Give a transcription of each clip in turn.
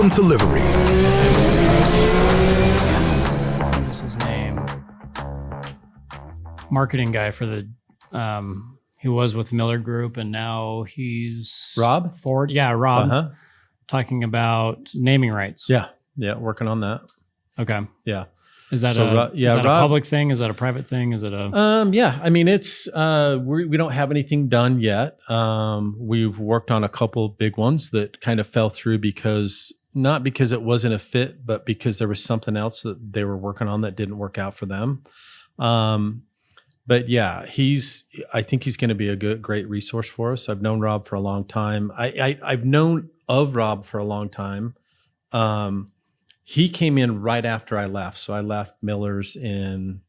Welcome to Livery. What's his name? Marketing guy for the, he was with Miller Group and now he's Rob Ford. Yeah, Rob. Uh-huh. Talking about naming rights. Yeah, working on that. Okay. Yeah. Is that So, is that Rob, a public thing? Is that a private thing? Is it a? Yeah. I mean, it's we don't have anything done yet. We've worked on a couple big ones that kind of fell through because not because it wasn't a fit, but because there was something else that they were working on that didn't work out for them. But yeah, I think he's going to be a great resource for us. I've known Rob for a long time. I've known of Rob for a long time. He came in right after I left. So I left Miller's in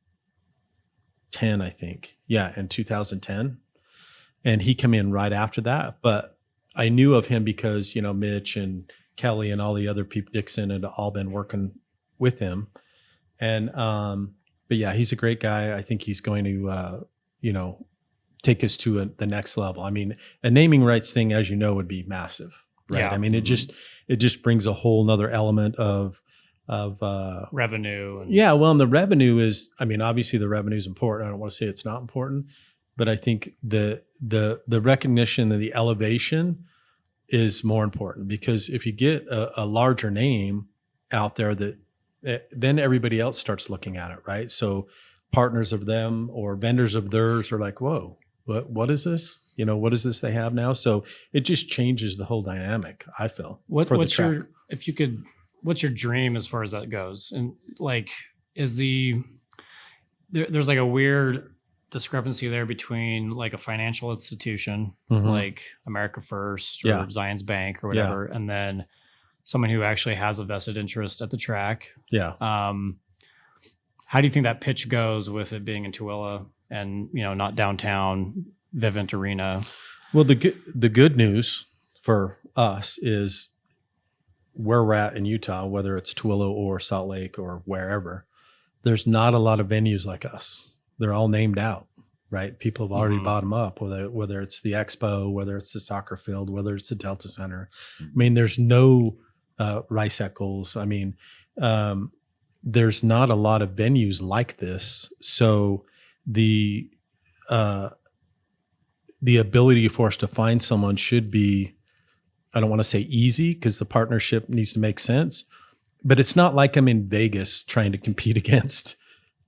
10, I think. Yeah, in 2010. And he came in right after that. But I knew of him because, Mitch and Kelly and all the other people, Dixon, had all been working with him. And, but yeah, he's a great guy. I think he's going to, take us to the next level. I mean, a naming rights thing, as you know, would be massive, right? Yeah. I mean, it just brings a whole nother element of revenue. Yeah. Well, and the revenue is, I mean, obviously the revenue is important. I don't want to say it's not important, but I think the recognition and the elevation is more important because if you get a larger name out there then everybody else starts looking at it, right? So partners of them or vendors of theirs are like, whoa, what is this? What is this they have now? So it just changes the whole dynamic, I feel. What's your dream as far as that goes? And like, there's like a weird discrepancy there between like a financial institution, like America First or Zions Bank or whatever, and then someone who actually has a vested interest at the track. Yeah. How do you think that pitch goes with it being in Tooele and, not downtown Vivint Arena? Well, the good news for us is where we're at in Utah, whether it's Tooele or Salt Lake or wherever, there's not a lot of venues like us. They're all named out, right? People have already bought them up, whether it's the Expo, whether it's the soccer field, whether it's the Delta Center. I mean, there's no Rice Eccles. I mean, there's not a lot of venues like this. So the ability for us to find someone should be, I don't want to say easy because the partnership needs to make sense, but it's not like I'm in Vegas trying to compete against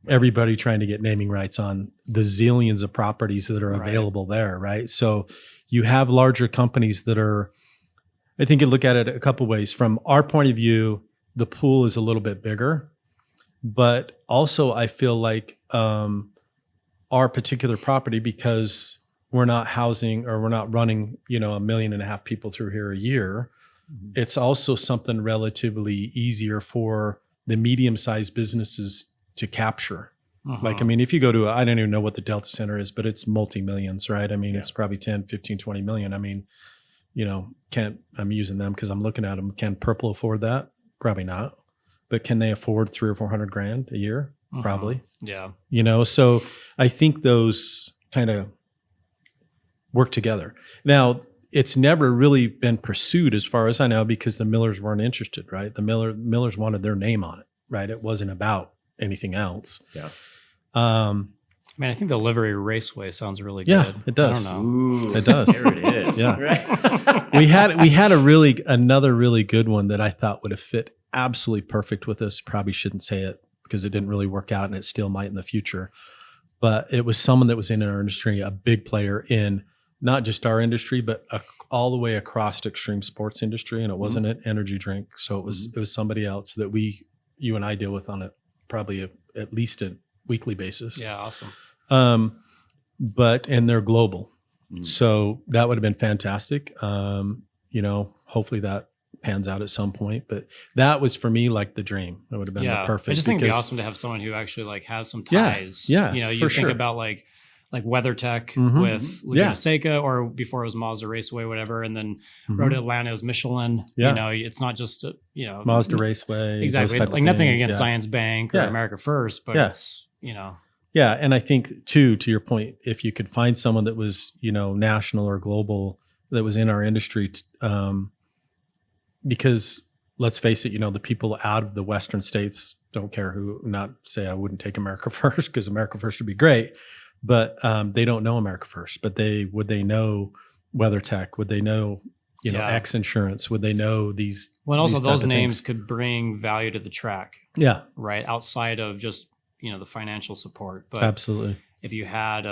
everybody trying to get naming rights on the zillions of properties that are available there, right? So you have larger companies that are, I think you look at it a couple ways. From our point of view, the pool is a little bit bigger, but also I feel like our particular property, because we're not housing or we're not running, 1.5 million people through here a year. It's also something relatively easier for the medium-sized businesses to capture. Like, I mean, if you go to, I don't even know what the Delta Center is, but it's multi-millions, right? I mean, it's probably 10, 15, 20 million. I mean, I'm using them because I'm looking at them. Can Purple afford that? Probably not. But can they afford $300,000 or $400,000 a year? Probably. Yeah. So I think those kind of work together. Now, it's never really been pursued as far as I know because the Millers weren't interested, right? The Millers wanted their name on it, right? It wasn't about anything else. Yeah. I think the Livery Raceway sounds really good. Yeah, it does. I don't know. It does. There it is. Yeah. Right. we had another really good one that I thought would have fit absolutely perfect with us. Probably shouldn't say it because it didn't really work out and it still might in the future. But it was someone that was in our industry, a big player in not just our industry, but all the way across extreme sports industry. And it wasn't an energy drink. So it was somebody else that you and I deal with on it probably at least a weekly basis. Yeah. Awesome. And they're global. So that would have been fantastic. Hopefully that pans out at some point, but that was for me like the dream. It would have been the perfect. I just think it'd be awesome to have someone who actually like has some ties. Yeah. You think about like WeatherTech with Laguna Seca, or before it was Mazda Raceway, whatever, and then Road Atlanta is Michelin. Yeah. It's not just Mazda Raceway. Exactly. Like nothing against Zions Bank or America First, but it's Yeah, and I think too, to your point, if you could find someone that was national or global that was in our industry, because let's face it, the people out of the Western states don't care who, not say I wouldn't take America First because America First would be great, but they don't know America First. But would they know WeatherTech? Would they know, X Insurance? Would they know these? Well, also these those names could bring value to the track. Yeah. Right. Outside of just, the financial support. But absolutely. If you had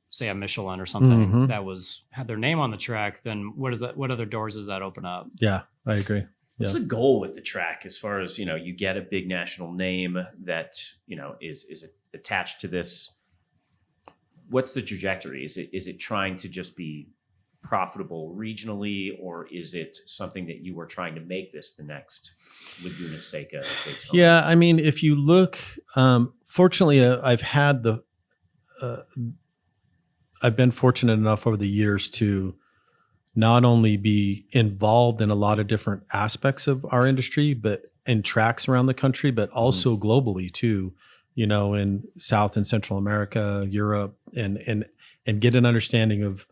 say a Michelin or something Mm-hmm. that had their name on the track, then what other doors does that open up? Yeah, I agree. What's the goal with the track as far as, you get a big national name that, is attached to this? What's the trajectory? Is it trying to just be profitable regionally, or is it something that you were trying to make this the next Laguna Seca Daytona? Yeah, I mean, if you look, fortunately, I've been fortunate enough over the years to not only be involved in a lot of different aspects of our industry, but in tracks around the country, but also globally too, in South and Central America, Europe, and get an understanding of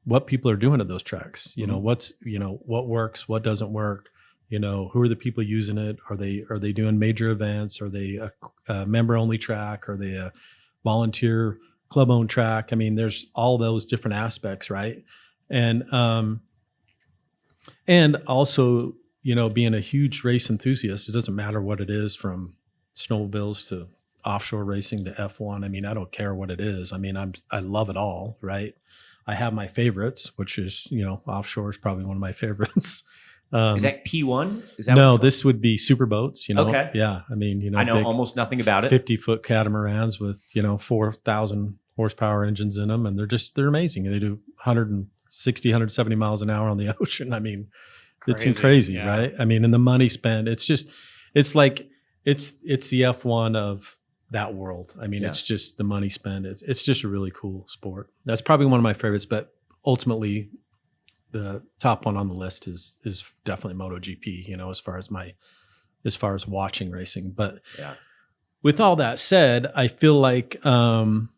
what people are doing at those tracks. What works, what doesn't work, who are the people using it? Are they doing major events? Are they a member only track? Are they a volunteer club owned track? I mean, there's all those different aspects, right? And also, being a huge race enthusiast, it doesn't matter what it is, from snowmobiles to offshore racing to F1. I mean, I don't care what it is. I mean, I love it all, right? I have my favorites, which is, offshore is probably one of my favorites. Is that P1? Is that No, this would be super boats, Okay. Yeah. I mean, I know almost nothing about it. 50-foot catamarans with, 4,000 horsepower engines in them. And they're amazing. And they do 160, 170 miles an hour on the ocean. I mean, it's crazy, yeah. right? I mean, and the money spent, it's the F1 of that world. I mean, It's just the money spent. It's just a really cool sport. That's probably one of my favorites, but ultimately the top one on the list is definitely MotoGP, as far as watching racing. But with all that said, I feel like I'm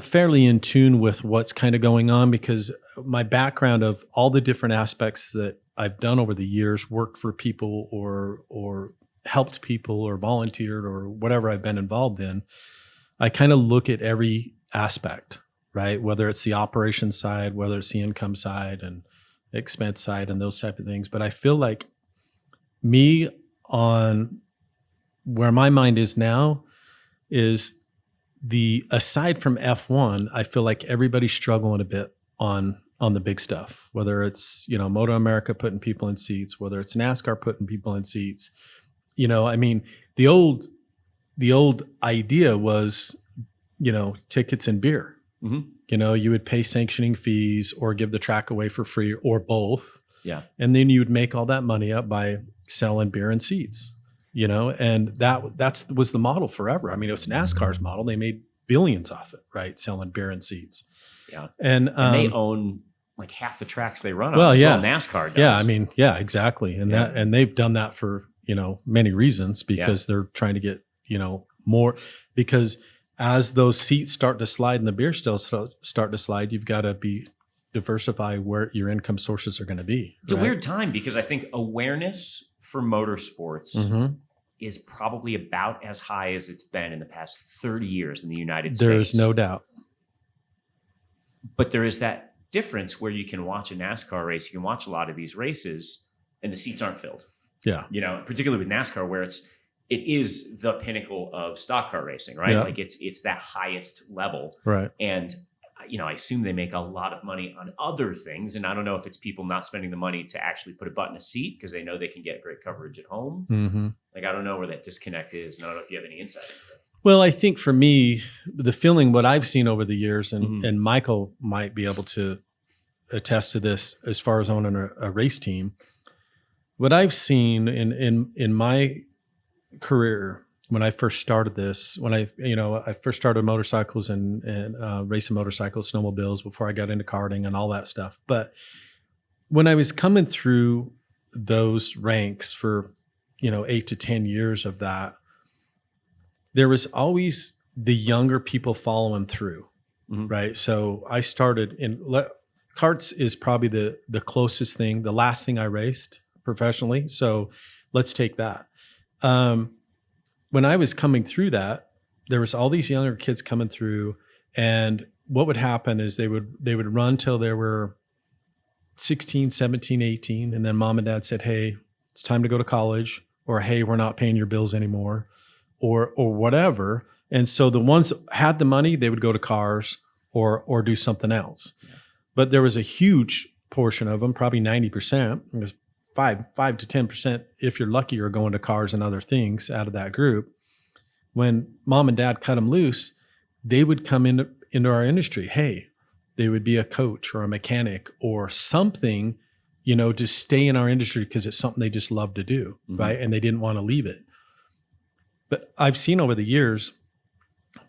fairly in tune with what's kind of going on, because my background of all the different aspects that I've done over the years, worked for people or helped people or volunteered or whatever I've been involved in, I kind of look at every aspect, right? Whether it's the operations side, whether it's the income side and expense side and those type of things. But I feel like on where my mind is now is aside from F1, I feel like everybody's struggling a bit on the big stuff, whether it's, Moto America putting people in seats, whether it's NASCAR putting people in seats. I mean, the old idea was, tickets and beer. Mm-hmm. You would pay sanctioning fees or give the track away for free or both. Yeah. And then you would make all that money up by selling beer and seats, and that was the model forever. I mean, it was NASCAR's model. They made billions off it, right? Selling beer and seats. Yeah. And they own like half the tracks they run on. Well, yeah. NASCAR does. Yeah. I mean, yeah, exactly. And they've done that for, many reasons, because they're trying to get, more, because as those seats start to slide and the beer still start to slide, you've got to diversify where your income sources are going to be. It's a weird time, because I think awareness for motorsports is probably about as high as it's been in the past 30 years in the United States. There's no doubt. But there is that difference where you can watch a NASCAR race, you can watch a lot of these races, and the seats aren't filled. Yeah. Particularly with NASCAR, where it is the pinnacle of stock car racing, right? Yeah. Like it's that highest level. Right. And, I assume they make a lot of money on other things. And I don't know if it's people not spending the money to actually put a butt in a seat because they know they can get great coverage at home. Mm-hmm. Like, I don't know where that disconnect is. And I don't know if you have any insight into that. Well, I think for me, the feeling, what I've seen over the years, and Michael might be able to attest to this as far as owning a race team, what I've seen in my career when I first started this, when I first started motorcycles and racing motorcycles, snowmobiles before I got into karting and all that stuff. But when I was coming through those ranks for, 8 to 10 years of that, there was always the younger people following through, right? So I started karts is probably the closest thing, the last thing I raced professionally. So let's take that. When I was coming through that, there was all these younger kids coming through, and what would happen is they would run till they were 16, 17, 18. And then mom and dad said, hey, it's time to go to college, or, hey, we're not paying your bills anymore, or whatever. And so the ones that had the money, they would go to cars or do something else. Yeah. But there was a huge portion of them, probably 90%, it was 5 to 10%, if you're lucky, are going to cars and other things out of that group. When mom and dad cut them loose, they would come into our industry. Hey, they would be a coach or a mechanic or something, to stay in our industry because it's something they just love to do, right? And they didn't want to leave it. But I've seen over the years,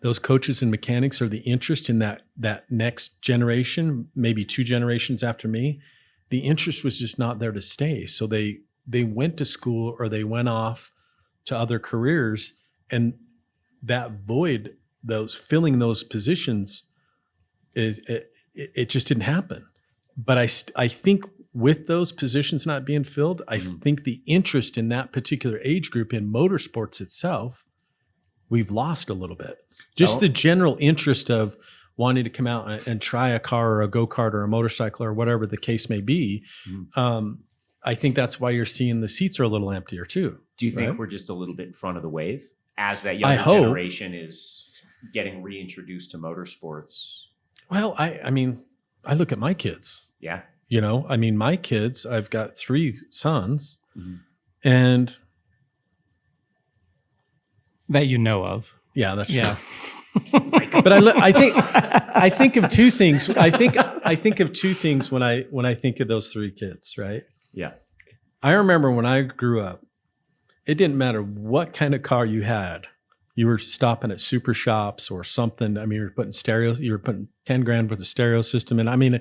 those coaches and mechanics, or the interest in that next generation, maybe 2 generations after me, the interest was just not there to stay. So they went to school or they went off to other careers, and that void, filling those positions, it just didn't happen. But I think with those positions not being filled, I think the interest in that particular age group in motorsports itself, we've lost a little bit. Just the general interest of wanting to come out and try a car or a go-kart or a motorcycle or whatever the case may be. I think that's why you're seeing the seats are a little emptier too. Do you think we're just a little bit in front of the wave as that younger generation is getting reintroduced to motorsports? Well, I mean, I look at my kids. Yeah. My kids, I've got 3 sons, and that you know of. Yeah, that's true. But I think of 2 things. I think of 2 things when I think of those 3 kids, right? Yeah. I remember when I grew up, it didn't matter what kind of car you had. You were stopping at super shops or something. I mean, you were putting $10,000 worth of stereo system in.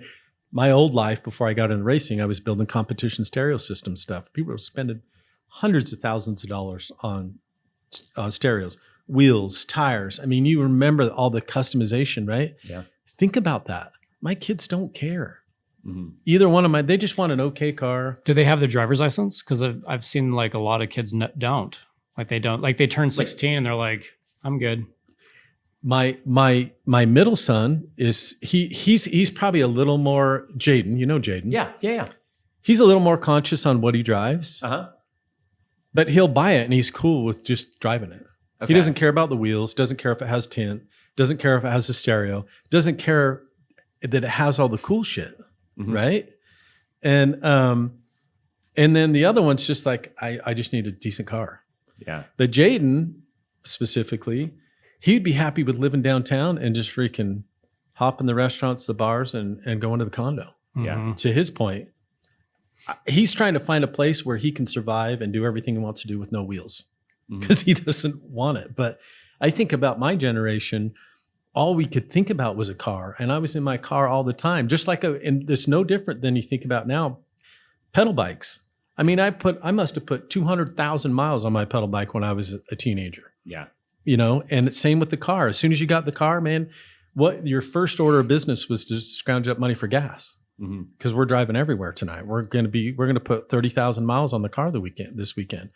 My old life before I got into racing, I was building competition stereo system stuff. People were spending hundreds of thousands of dollars on stereos, wheels, tires. I mean, you remember all the customization, right? Yeah. Think about that. My kids don't care. Either one of they just want an okay car. Do they have their driver's license? Because I've seen like a lot of kids don't. Like they don't. Like they turn 16 and they're like, I'm good. My middle son he's probably a little more Jaden. You know Jaden. Yeah. He's a little more conscious on what he drives. But he'll buy it and he's cool with just driving it. Okay. He doesn't care about the wheels, doesn't care if it has tint, doesn't care if it has a stereo, doesn't care that it has all the cool shit. Right. And then the other one's just like, I just need a decent car. Yeah. But Jaden specifically, he'd be happy with living downtown and just freaking hop in the restaurants, the bars, and go into the condo. Yeah. To his point, he's trying to find a place where he can survive and do everything he wants to do with no wheels because he doesn't want it. But I think about my generation, all we could think about was a car. And I was in my car all the time, just like and it's no different than you think about now, pedal bikes. I mean, I must have put 200,000 miles on my pedal bike when I was a teenager. Yeah. And it's same with the car. As soon as you got the car, man, what your first order of business was to scrounge up money for gas because we're driving everywhere tonight. We're going to put 30,000 miles on the car this weekend.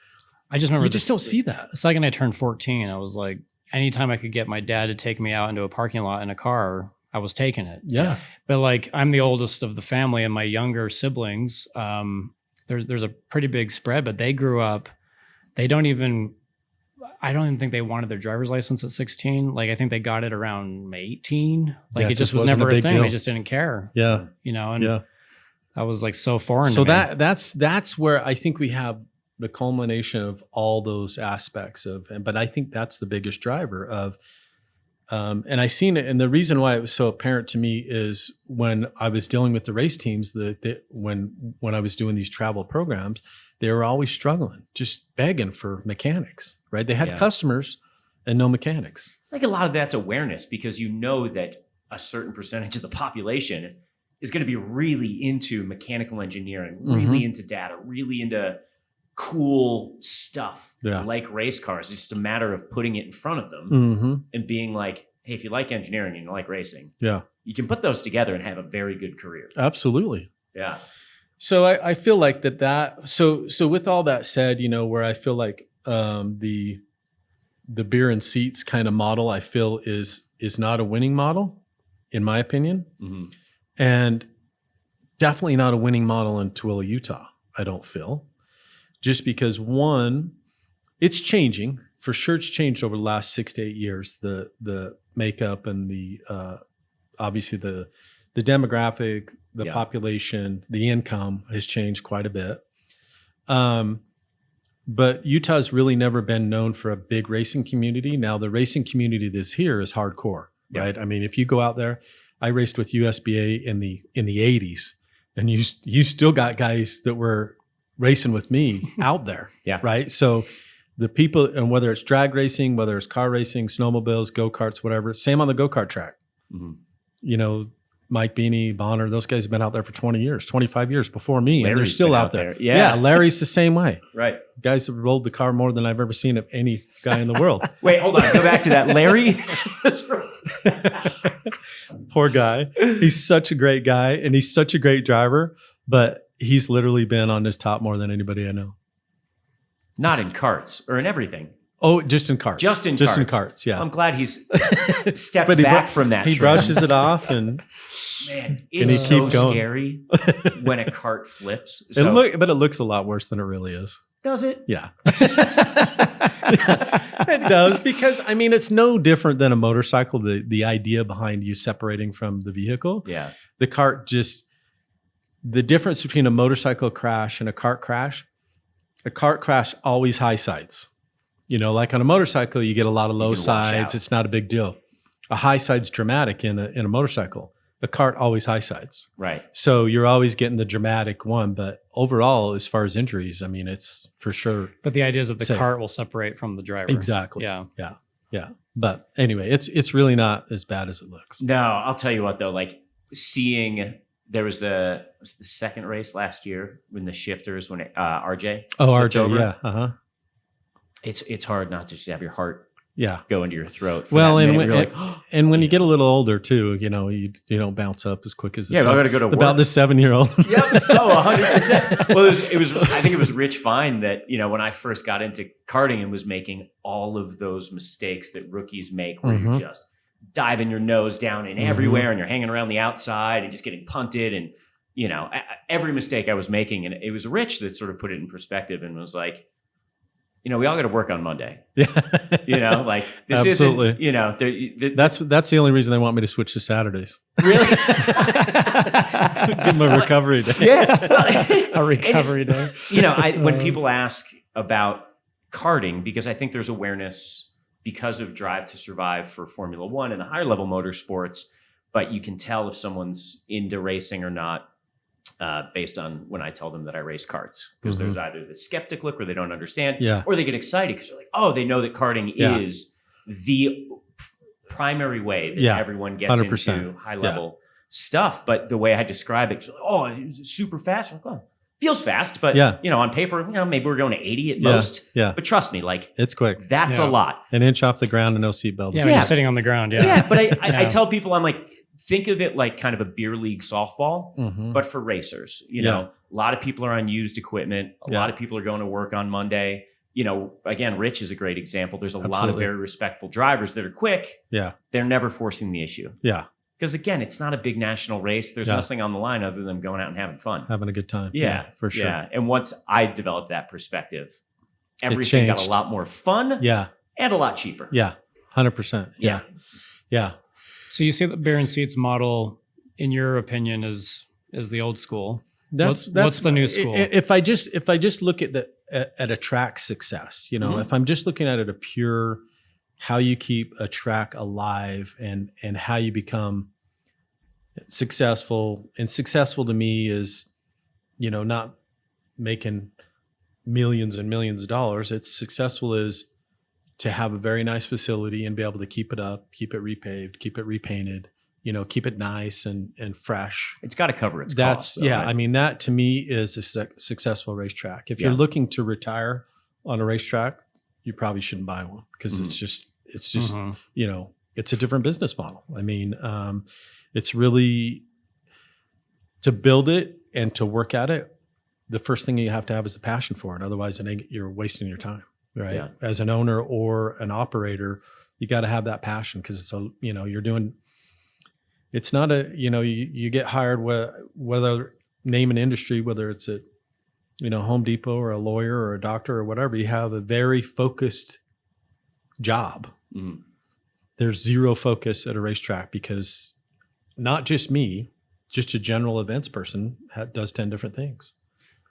I just remember you just don't see that. The second I turned 14, I was like, anytime I could get my dad to take me out into a parking lot in a car, I was taking it. Yeah. But like, I'm the oldest of the family, and my younger siblings, there's a pretty big spread, but they grew up, I don't even think they wanted their driver's license at 16. Like, I think they got it around 18. Like, it just was never a thing. Deal. They just didn't care. Yeah. And I was like so foreign to me. That's where I think we have the culmination of all those aspects but I think that's the biggest driver of, and I seen it. And the reason why it was so apparent to me is when I was dealing with the race teams, when I was doing these travel programs, they were always struggling, just begging for mechanics, right? They had customers and no mechanics. Like a lot of that's awareness, because you know that a certain percentage of the population is going to be really into mechanical engineering, really into data, really into cool stuff like race cars. It's just a matter of putting it in front of them and being like, hey, if you like engineering and you like racing, you can put those together and have a very good career. Absolutely. Yeah. So I feel like so with all that said, where I feel like the beer and seats kind of model, I feel is not a winning model, in my opinion. Mm-hmm. And definitely not a winning model in Tooele, Utah, I don't feel. Just because, one, it's changing. For sure it's changed over the last 6 to 8 years, the makeup and the obviously the demographic, the population, the income has changed quite a bit. But Utah's really never been known for a big racing community. Now, the racing community that's here is hardcore, right? I mean, if you go out there, I raced with USBA in the 80s, and you still got guys that were racing with me out there, right? So the people, and whether it's drag racing, whether it's car racing, snowmobiles, go-karts, whatever, same on the go-kart track. Mm-hmm. Mike Beanie, Bonner, those guys have been out there for 20 years, 25 years before me, and they're still out there. Yeah, Larry's the same way. Right. Guys have rolled the car more than I've ever seen of any guy in the world. Wait, hold on. Go back to that. Larry? Poor guy. He's such a great guy, and he's such a great driver, but he's literally been on this top more than anybody I know. Not in karts or in everything. Oh, just in karts. Just in karts, yeah. I'm glad he's stepped back from that. He brushes it off, and man, it's so scary when a cart flips. But it looks a lot worse than it really is. Does it? Yeah. It does, because I mean, it's no different than a motorcycle. The idea behind you separating from the vehicle. Yeah. The cart the difference between a motorcycle crash and a cart crash always high sides. Like on a motorcycle, you get a lot of low sides. It's not a big deal. A high side's dramatic in a motorcycle. A cart always high sides. Right. So you're always getting the dramatic one. But overall, as far as injuries, I mean, it's for sure. But the idea is that the safe. Cart will separate from the driver. Exactly. Yeah. But anyway, it's really not as bad as it looks. No, I'll tell you what though. Like seeing there was the second race last year when the shifters when RJ. Oh, RJ. Over. Yeah. Uh-huh. It's hard not to just have your heart go into your throat. Well, and when you get a little older too, you don't bounce up as quick as I got to go to work. About the 7-year-old. Yep. Oh, 100%. Well, it was. I think it was Rich Fine that when I first got into karting and was making all of those mistakes that rookies make, where you're just diving your nose down in everywhere and you're hanging around the outside and just getting punted and every mistake I was making, and it was Rich that sort of put it in perspective and was like, we all got to work on Monday. Yeah. Like this Absolutely. isn't, that's the only reason they want me to switch to Saturdays. Really? Give them a recovery day. Yeah. A recovery day. When people ask about karting, because I think there's awareness because of Drive to Survive for Formula One and the higher level motorsports, but you can tell if someone's into racing or not. Based on when I tell them that I race karts, because there's either the skeptic look where they don't understand, or they get excited because they're like, oh, they know that karting is the primary way that everyone gets 100%. into high level stuff. But the way I describe it, like, oh, it's super fast. I'm like, oh, feels fast, but on paper, maybe we're going to 80 at most. Yeah. But trust me, like it's quick. That's a lot. An inch off the ground and no seatbelt. Yeah, when you're sitting on the ground. Yeah. Yeah, but I tell people, I'm like, think of it like kind of a beer league softball, but for racers. A lot of people are on used equipment. A lot of people are going to work on Monday. Again, Rich is a great example. There's a lot of very respectful drivers that are quick. Yeah. They're never forcing the issue. Yeah. Because again, it's not a big national race. There's nothing on the line other than going out and having fun. Having a good time. Yeah, for sure. Yeah. And once I developed that perspective, everything got a lot more fun. Yeah. And a lot cheaper. Yeah. 100%. Yeah. Yeah. So you say that beer and seats model, in your opinion, is the old school. What's the new school? If I just look at a track success, if I'm just looking at it a pure how you keep a track alive and how you become successful. And successful to me is, not making millions and millions of dollars. It's successful is to have a very nice facility and be able to keep it up, keep it repaved, keep it repainted, keep it nice and fresh. It's got to cover its costs. Right? I mean, that to me is a successful racetrack. If you're looking to retire on a racetrack, you probably shouldn't buy one because it's just, it's a different business model. I mean, it's really, to build it and to work at it, the first thing you have to have is the passion for it. Otherwise, you're wasting your time, right? Yeah. As an owner or an operator, you got to have that passion because it's you're doing. It's not you get hired whether name an industry, whether it's at Home Depot or a lawyer or a doctor or whatever. You have a very focused job. Mm-hmm. There's zero focus at a racetrack because not just me, just a general events person does 10 different things.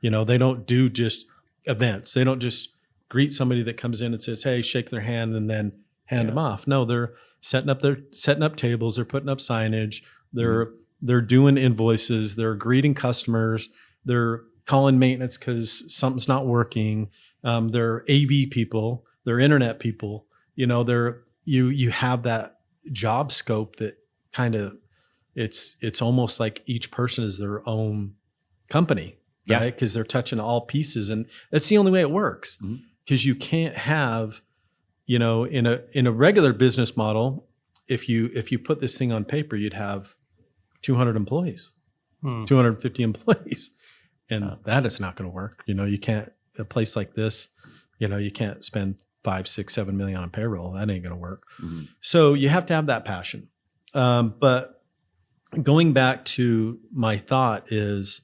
They don't do just events. They don't just greet somebody that comes in and says, "Hey," shake their hand and then hand them off. No, they're setting up tables. They're putting up signage. They're doing invoices. They're greeting customers. They're calling maintenance because something's not working. They're AV people. They're internet people. You have that job scope that kind of it's almost like each person is their own company, right? Because they're touching all pieces, and that's the only way it works. Because you can't have, in a regular business model, if you put this thing on paper, you'd have 200 employees, 250 employees, and that is not going to work. You can't, a place like this, you can't spend 5, 6, 7 million on payroll. That ain't going to work. Mm-hmm. So you have to have that passion. But going back to my thought is,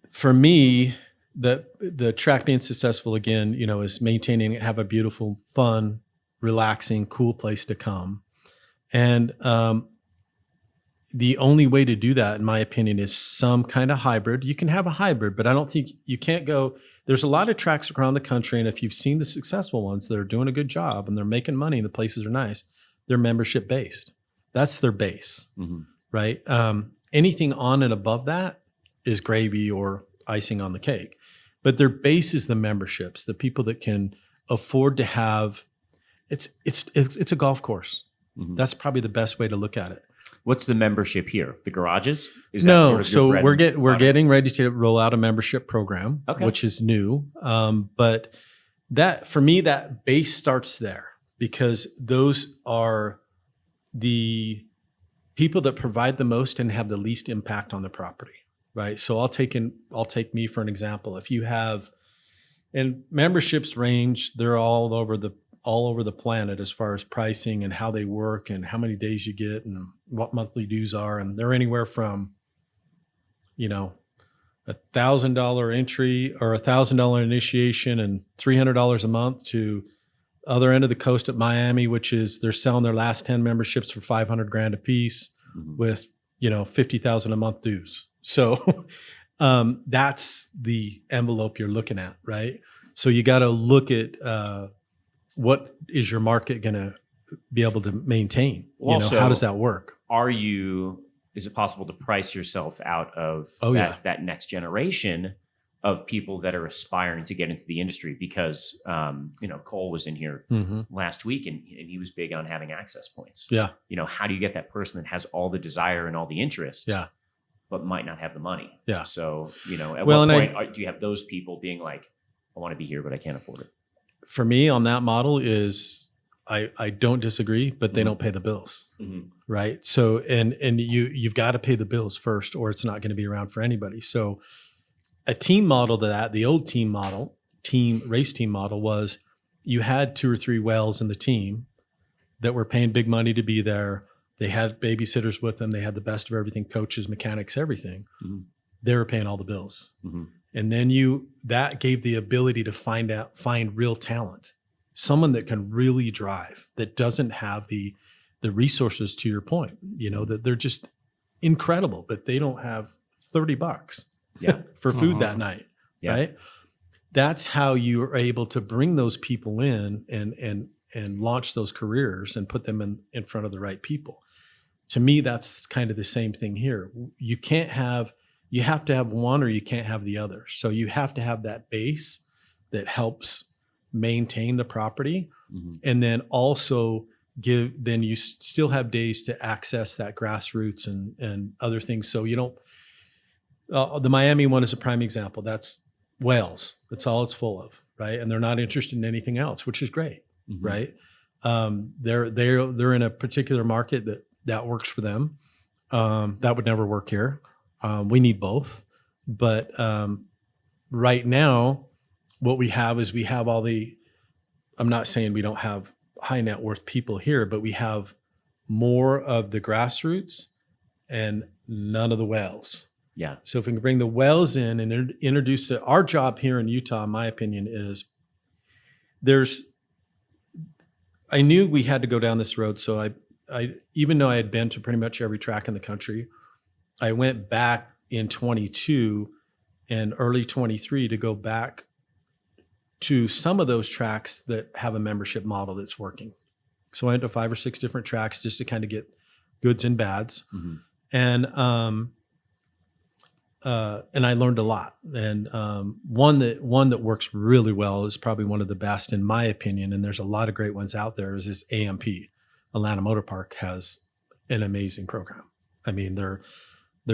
for me, the track being successful again, is maintaining it, have a beautiful, fun, relaxing, cool place to come. And the only way to do that, in my opinion, is some kind of hybrid. You can have a hybrid, but I don't think you can't go. There's a lot of tracks around the country, and if you've seen the successful ones that are doing a good job and they're making money and the places are nice, they're membership based. That's their base, right? Anything on and above that is gravy or icing on the cake. But their base is the memberships, the people that can afford to have. It's a golf course. Mm-hmm. That's probably the best way to look at it. What's the membership here? The garages? Is that sort of so we're getting ready to roll out a membership program, which is new. But that, for me, that base starts there because those are the people that provide the most and have the least impact on the property, right? So I'll take me for an example. If you have, and memberships range, they're all over the planet as far as pricing and how they work and how many days you get and what monthly dues are. And they're anywhere from, $1,000 entry or $1,000 initiation and $300 a month to other end of the coast at Miami, which is they're selling their last 10 memberships for $500,000 a piece with, $50,000 a month dues. So that's the envelope you're looking at, right? So you got to look at, what is your market going to be able to maintain? Also, how does that work? Is it possible to price yourself out of that next generation of people that are aspiring to get into the industry? Because, Cole was in here last week and he was big on having access points. Yeah. How do you get that person that has all the desire and all the interest, but might not have the money? Yeah. So, at what point do you have those people being like, I want to be here, but I can't afford it? For me on that model is I don't disagree, but they don't pay the bills, right? So, and you've got to pay the bills first or it's not going to be around for anybody. So a team model the old race team model was you had 2 or 3 whales in the team that were paying big money to be there. They had babysitters with them. They had the best of everything, coaches, mechanics, everything. They were paying all the bills. And then that gave the ability to find real talent, someone that can really drive, that doesn't have the resources, to your point, that they're just incredible, but they don't have $30 for food that night, right? That's how you are able to bring those people in and launch those careers and put them in front of the right people. To me, that's kind of the same thing here. You have to have one or you can't have the other. So you have to have that base that helps maintain the property. And then also then you still have days to access that grassroots and other things. So you don't, the Miami one is a prime example. That's whales. That's all it's full of, right? And they're not interested in anything else, which is great, right? They're in a particular market that works for them. That would never work here. We need both. But right now, what we have is we have all the, I'm not saying we don't have high net worth people here, but we have more of the grassroots and none of the whales. Yeah. So if we can bring the whales in and introduce it, our job here in Utah, in my opinion, is I knew we had to go down this road. So I even though I had been to pretty much every track in the country, I went back in 22 and early 23 to go back to some of those tracks that have a membership model that's working. So I went to 5 or 6 different tracks just to kind of get goods and bads. Mm-hmm. And I learned a lot. And one that works really well is probably one of the best in my opinion. And there's a lot of great ones out there. Is AMP. Atlanta Motor Park has an amazing program. I mean, their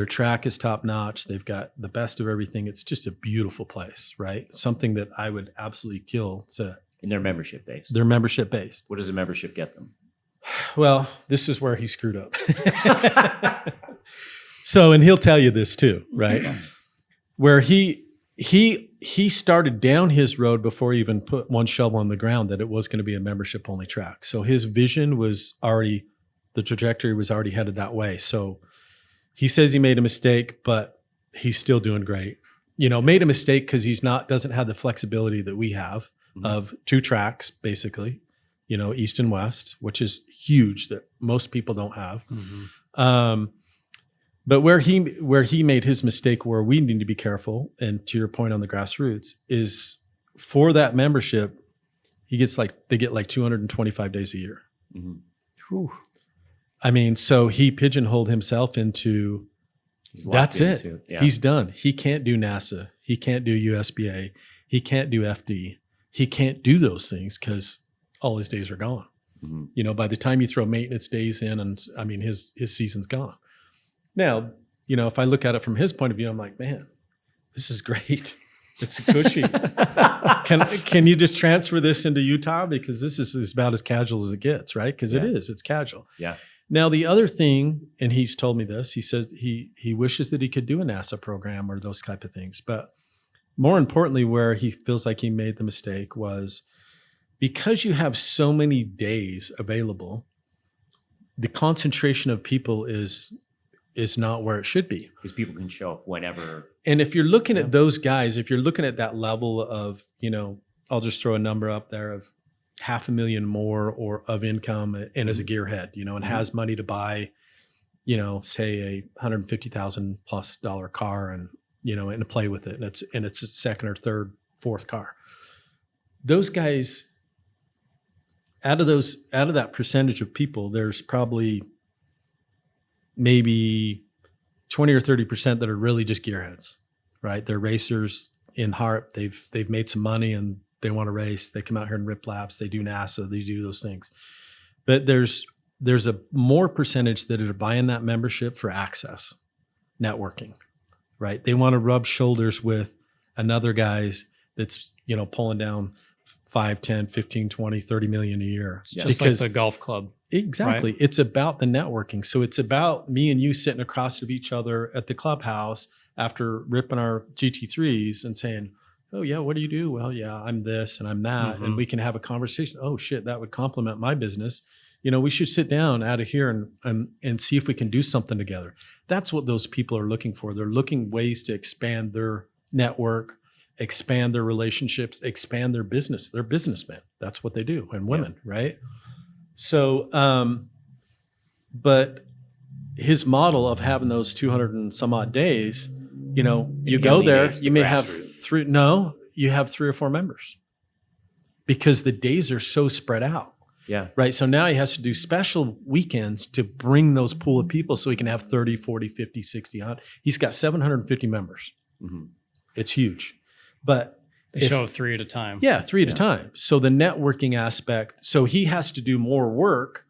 track is top notch. They've got the best of everything. It's just a beautiful place, right? Something that I would absolutely kill to. And they're membership based. They're membership based. What does a membership get them? Well, this is where he screwed up. So, and he'll tell you this too, right? Where he started down his road before he even put one shovel on the ground that it was going to be a membership only track. So his vision was already, the trajectory was already headed that way. So he says he made a mistake, but he's still doing great. Made a mistake because doesn't have the flexibility that we have of 2 tracks, basically, east and west, which is huge that most people don't have. Mm-hmm. But where he made his mistake, where we need to be careful, and to your point on the grassroots, is for that membership, they get like 225 days a year. Mm-hmm. I mean, so he pigeonholed himself into that's it. Yeah. He's done. He can't do NASA. He can't do USBA. He can't do FD. He can't do those things because all his days are gone. Mm-hmm. By the time you throw maintenance days in, and I mean, his season's gone. Now, if I look at it from his point of view, I'm like, man, this is great. It's cushy. Can you just transfer this into Utah? Because this is about as casual as it gets, right? Because it's casual. Yeah. Now, the other thing, and he's told me this, he says he wishes that he could do a NASA program or those type of things. But more importantly, where he feels like he made the mistake was because you have so many days available, the concentration of people is not where it should be. Because people can show up whenever. And if you're looking at those guys, if you're looking at that level of, I'll just throw a number up there of $500,000 more or of income and as a gearhead, and has money to buy, say a $150,000+ car and, and to play with it. And it's a second or third, fourth car. Those guys, out of that percentage of people, there's probably maybe 20 or 30% that are really just gearheads, right? They're racers in heart. They've made some money and they want to race. They come out here and rip laps. They do NASA. They do those things. But there's a more percentage that are buying that membership for access, networking, right? They want to rub shoulders with another guy's that's, pulling down 5, 10, 15, 20, 30 million a year. It's just like the golf club. Exactly. Right? It's about the networking. So it's about me and you sitting across of each other at the clubhouse after ripping our GT3s and saying, oh yeah, what do you do? Well, yeah, I'm this and I'm that. Mm-hmm. And we can have a conversation. Oh shit, that would complement my business. We should sit down out of here and see if we can do something together. That's what those people are looking for. They're looking ways to expand their network, expand their relationships, expand their business. They're businessmen. That's what they do. And women, right? So, but his model of having those 200 and some odd days, you go there, you may have you have 3 or 4 members because the days are so spread out. Yeah. Right. So now he has to do special weekends to bring those pool of people so he can have 30, 40, 50, 60 on. He's got 750 members. Mm-hmm. It's huge. But they show 3 at a time. Yeah, 3 at a time. So the networking aspect, so he has to do more work,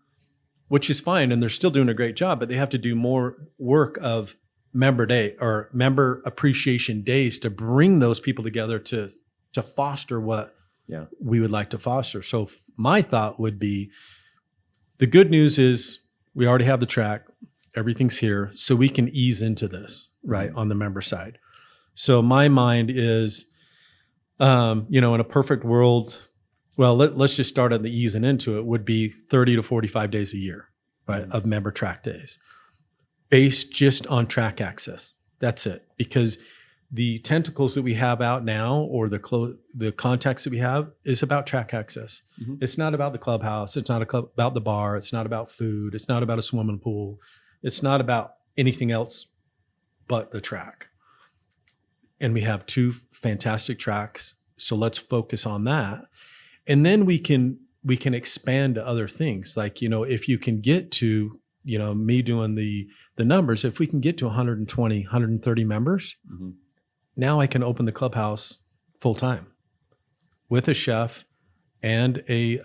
which is fine, and they're still doing a great job, but they have to do more work of member day or member appreciation days to bring those people together to foster what we would like to foster. So my thought would be, the good news is we already have the track. Everything's here. So we can ease into this, right, on the member side. So my mind is, in a perfect world, well, let's just start at the easing into it, would be 30 to 45 days a year, right, of member track days based just on track access. That's it. Because the tentacles that we have out now, or the contacts that we have, is about track access. Mm-hmm. It's not about the clubhouse. It's not about the bar. It's not about food. It's not about a swimming pool. It's not about anything else but the track. And we have 2 fantastic tracks. So let's focus on that. And then we can expand to other things. Like, if you can get to, me doing the numbers, if we can get to 120, 130 members, mm-hmm. now I can open the clubhouse full time with a chef and a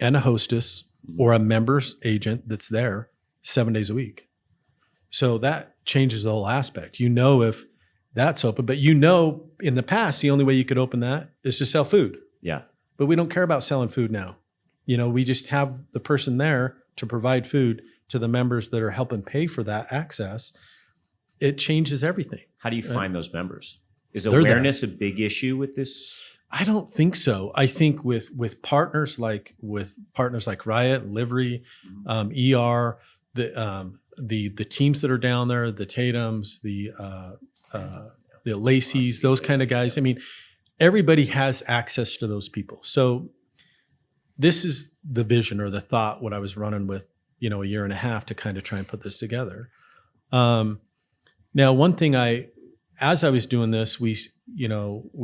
hostess, mm-hmm. or a member's agent that's there 7 days a week. So that changes the whole aspect. If that's open, but in the past, the only way you could open that is to sell food. Yeah. But we don't care about selling food now. We just have the person there to provide food to the members that are helping pay for that access. It changes everything. How do you find those members? Is awareness a big issue with this? I don't think so. I think with partners like Riot, Livery, ER, the teams that are down there, the Tatums, the Lacey's, those kind of guys. I mean, everybody has access to those people. So this is the vision or the thought, what I was running with, a year and a half to kind of try and put this together. Now, one thing as I was doing this, we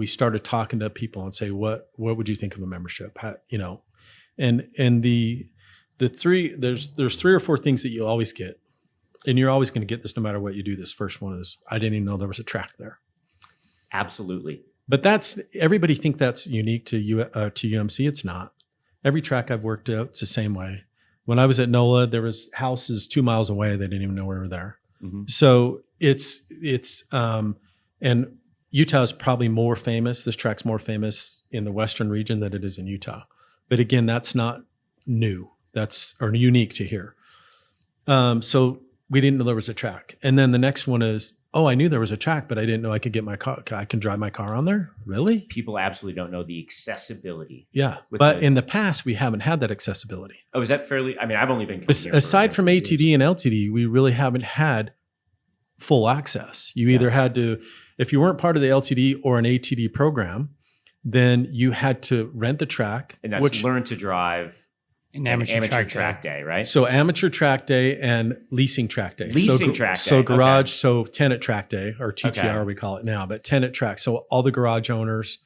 started talking to people and say, what would you think of a membership? And the three, there's 3 or 4 things that you always get. And you're always going to get this no matter what you do. This first one is, I didn't even know there was a track there. Absolutely. But everybody think that's unique to UMC. It's not. Every track I've worked at, it's the same way. When I was at NOLA, there was houses 2 miles away. They didn't even know we were there. Mm-hmm. So it's and Utah is probably more famous. This track's more famous in the Western region than it is in Utah. But again, that's not new. Or unique to here. So we didn't know there was a track. And then the next one is, I knew there was a track, but I didn't know I could get my car. I can drive my car on there. Really? People absolutely don't know the accessibility. Yeah. But in the past, we haven't had that accessibility. Oh, is that fairly? I mean, I've only been aside from ATD and LTD, we really haven't had full access. You either had to, if you weren't part of the LTD or an ATD program, then you had to rent the track. And that's learn to drive. An amateur track day, right? So amateur track day and leasing track day. Track day. So garage, so tenant track day, or TTR we call it now, but tenant track. So all the garage owners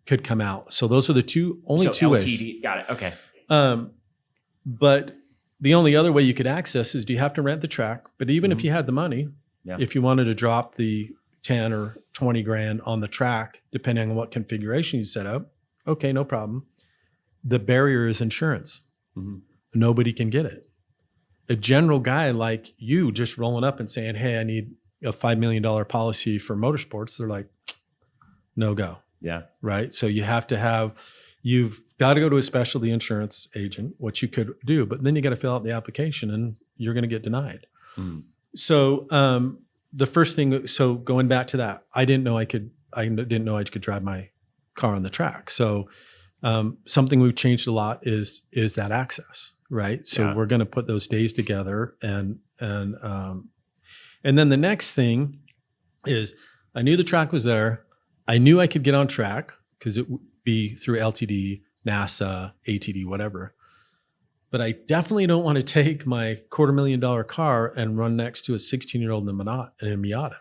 could come out. So those are the only two ways. Got it. Okay. But the only other way you could access is, do you have to rent the track? But even if you had the money, if you wanted to drop the 10 or 20 grand on the track, depending on what configuration you set up, okay, no problem. The barrier is insurance. Mm-hmm. Nobody can get it. A general guy like you just rolling up and saying, hey, I need a $5 million policy for motorsports. They're like, no go. Yeah. Right. So you've got to go to a specialty insurance agent, which you could do, but then you got to fill out the application and you're going to get denied. Mm. So the first thing, so going back to that, I didn't know I could drive my car on the track. So something we've changed a lot is that access, right? So we're going to put those days together, and then the next thing is, I knew the track was there. I knew I could get on track because it would be through LTD, NASA, ATD, whatever. But I definitely don't want to take my $250,000 car and run next to a 16-year-old in a Miata,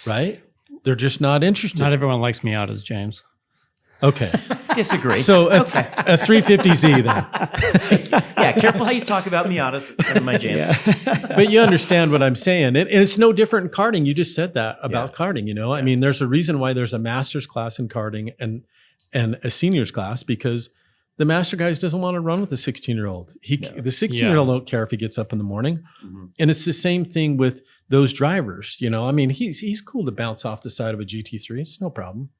right? They're just not interested. Not everyone likes Miatas, James. Okay. Disagree. So a 350Z then. Yeah, careful how you talk about Miatas. That's my jam. Yeah. But you understand what I'm saying. And it's no different in karting. You just said that about karting, I mean, there's a reason why there's a master's class in karting and a senior's class, because the master guys doesn't want to run with the 16-year-old. The 16-year-old don't care if he gets up in the morning. Mm-hmm. And it's the same thing with those drivers. I mean, he's cool to bounce off the side of a GT3. It's no problem,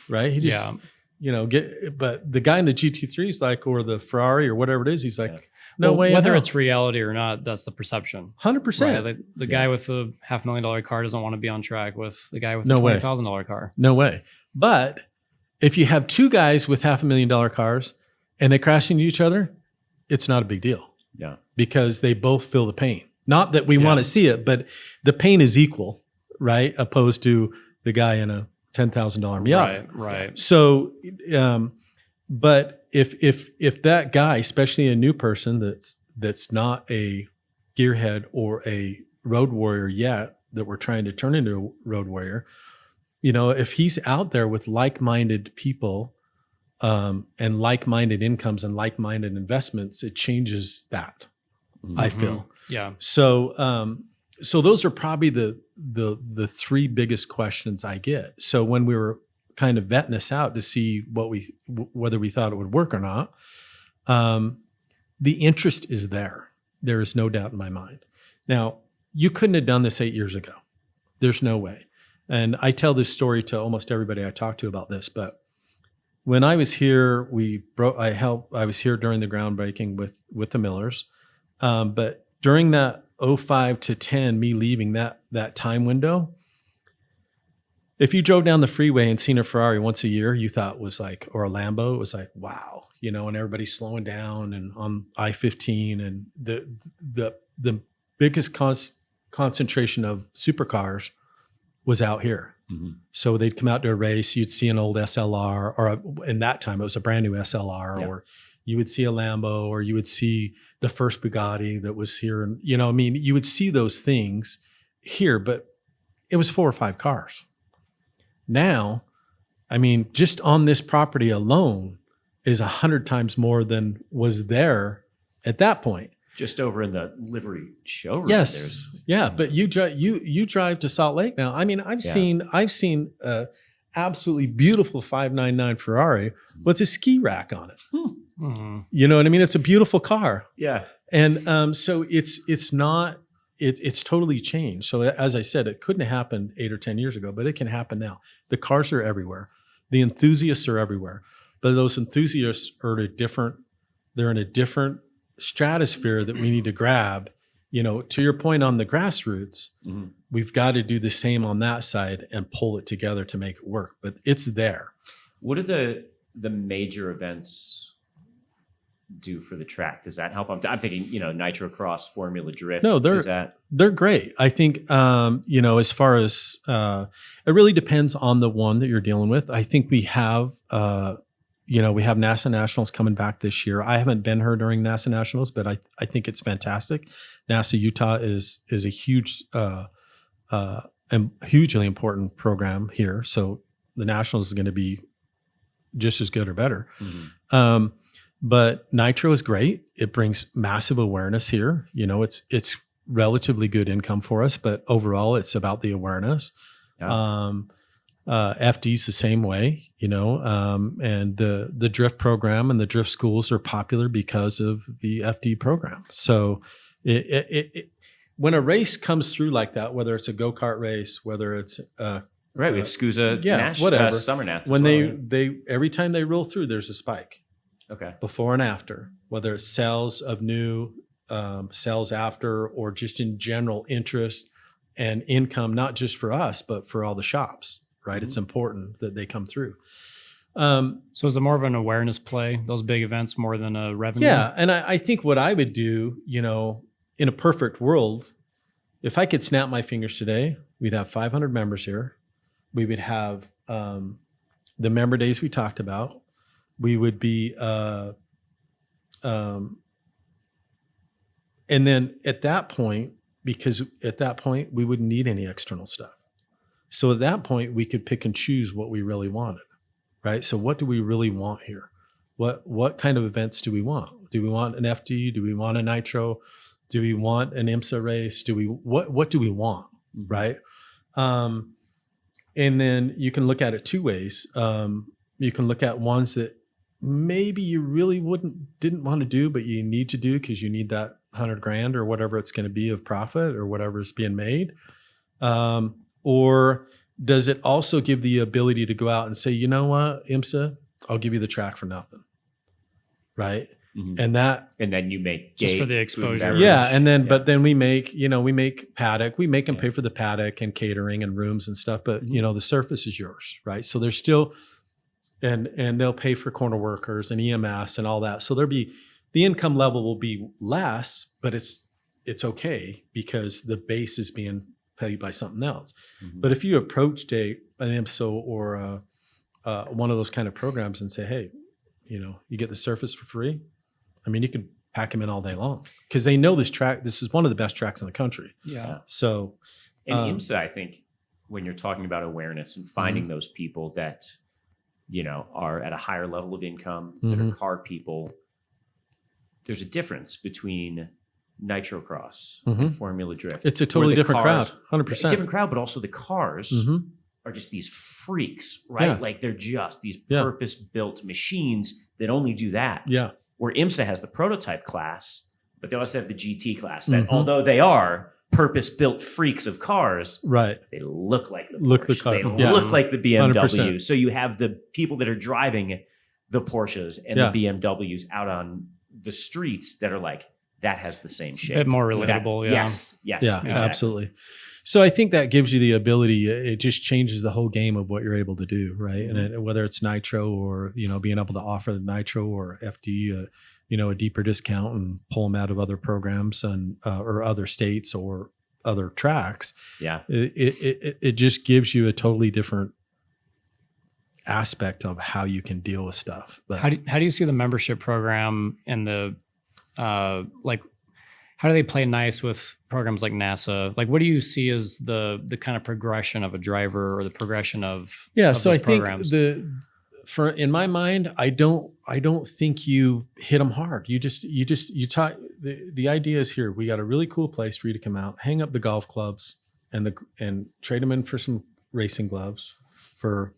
right? He just... but the guy in the GT3 is like, or the Ferrari or whatever it is, he's like, Yeah. no way. in Whether hell. it's reality or not, that's the perception. 100%. Right? The guy with the $500,000 car doesn't want to be on track with the guy with No the way. $20,000 car. No way. But if you have two guys with $500,000 cars and they crash into each other, it's not a big deal Yeah. because they both feel the pain. Not that we want to see it, but the pain is equal, right? Opposed to the guy in a $10,000 Miata. Right. So, but if that guy, especially a new person that's not a gearhead or a road warrior yet, that we're trying to turn into a road warrior, if he's out there with like-minded people and like-minded incomes and like-minded investments, it changes that. I feel. Yeah. So, so those are probably the three biggest questions I get. So when we were kind of vetting this out to see whether we thought it would work or not, the interest is there. There is no doubt in my mind. Now, you couldn't have done this 8 years ago. There's no way. And I tell this story to almost everybody I talk to about this. But when I was here, I was here during the groundbreaking with the Millers. But during that 05 to 10, me leaving that time window, if you drove down the freeway and seen a Ferrari once a year, you thought was like, or a Lambo, it was like, wow, and everybody's slowing down and on I-15, and the biggest concentration of supercars was out here. Mm-hmm. So they'd come out to a race, you'd see an old SLR, or in that time it was a brand new SLR, or you would see a Lambo, or you would see the first Bugatti that was here. And, you would see those things here, but it was 4 or 5 cars. Now, just on this property alone is 100 times more than was there at that point. Just over in the livery showroom. Yes. Yeah. But you drive to Salt Lake now. I've seen a absolutely beautiful 599 Ferrari with a ski rack on it. Mm-hmm. You know what I mean? It's a beautiful car. Yeah. And so it's totally changed. So as I said, it couldn't have happened 8 or 10 years ago, but it can happen now. The cars are everywhere. The enthusiasts are everywhere. But those enthusiasts are they're in a different stratosphere that we need to grab. To your point on the grassroots, mm-hmm. We've got to do the same on that side and pull it together to make it work. But it's there. What are the major events do for the track? Does that help? I'm thinking, Nitro Cross, Formula Drift. No, they're great. I think, as far as it really depends on the one that you're dealing with. I think we have, we have NASA Nationals coming back this year. I haven't been here during NASA Nationals, but I think it's fantastic. NASA Utah is a huge, and hugely important program here. So the Nationals is going to be just as good or better. Mm-hmm. But Nitro is great. It brings massive awareness here. It's relatively good income for us, but overall it's about the awareness. Yeah. FD's the same way, and the drift program and the drift schools are popular because of the FD program. So when a race comes through like that, whether it's a go-kart race, whether it's right, we have SCUSA, whatever, Summer Nats. When they every time they roll through, there's a spike. Okay. Before and after, whether it's sales of new, sales after, or just in general interest and income, not just for us, but for all the shops, right? Mm-hmm. It's important that they come through. So is it more of an awareness play, those big events, more than a revenue? Yeah. And I think what I would do, in a perfect world, if I could snap my fingers today, we'd have 500 members here. We would have the member days we talked about. We would be, and then at that point, because at that point we wouldn't need any external stuff. So at that point we could pick and choose what we really wanted, right? So what do we really want here? What kind of events do we want? Do we want an FD? Do we want a Nitro? Do we want an IMSA race? What do we want, right? And then you can look at it two ways. You can look at ones that maybe you really didn't want to do, but you need to do because you need that $100,000 or whatever it's going to be of profit or whatever's being made. Or does it also give the ability to go out and say, you know what, IMSA, I'll give you the track for nothing. Right. Mhm. And then you make Just for gate, the food and exposure. beverage. yeah. And then, Yeah. but then we make paddock, we make them Yeah. pay for the paddock and catering and rooms and stuff. But, Mhm. the surface is yours. Right. So there's still, and they'll pay for corner workers and EMS and all that. So the income level will be less, but it's okay because the base is being paid by something else. Mhm. But if you approached an IMSO or one of those kind of programs and say, hey, you get the surface for free. I mean, you could pack them in all day long because they know this track. This is one of the best tracks in the country. Yeah. So, And IMSA, I think, when you're talking about awareness and finding Mm-hmm. those people that, are at a higher level of income, that are Mhm. car people, there's a difference between nitro cross Mhm. and Formula Drift. it's a where totally the different cars- crowd, 100%. Different crowd, but also the cars Mhm. are just these freaks, right? Yeah. Like they're just these Yeah. purpose-built machines that only do that. Yeah. Where IMSA has the prototype class, but they also have the GT class that, Mhm. although they are purpose-built freaks of cars, Right. they look like the Look the Porsche. car. They Yeah. look like the BMW. 100%. So you have the people that are driving the Porsches and Yeah. the BMWs out on the streets that are like, that has the same It's a shape. bit more That- relatable. Yeah. Yes. Yeah, Exactly. absolutely. So I think that gives you the ability. It just changes the whole game of what you're able to do, right? Mm-hmm. And whether it's nitro or being able to offer the nitro or FD, a deeper discount and pull them out of other programs and or other states or other tracks. Yeah. It just gives you a totally different aspect of how you can deal with stuff. But How do you see the membership program and the how do they play nice with programs like NASA? Like, what do you see as the kind of progression of a driver or the progression of so I those think programs? in my mind, I don't think you hit them hard. You talk. The idea is here. We got a really cool place for you to come out, hang up the golf clubs, and trade them in for some racing gloves for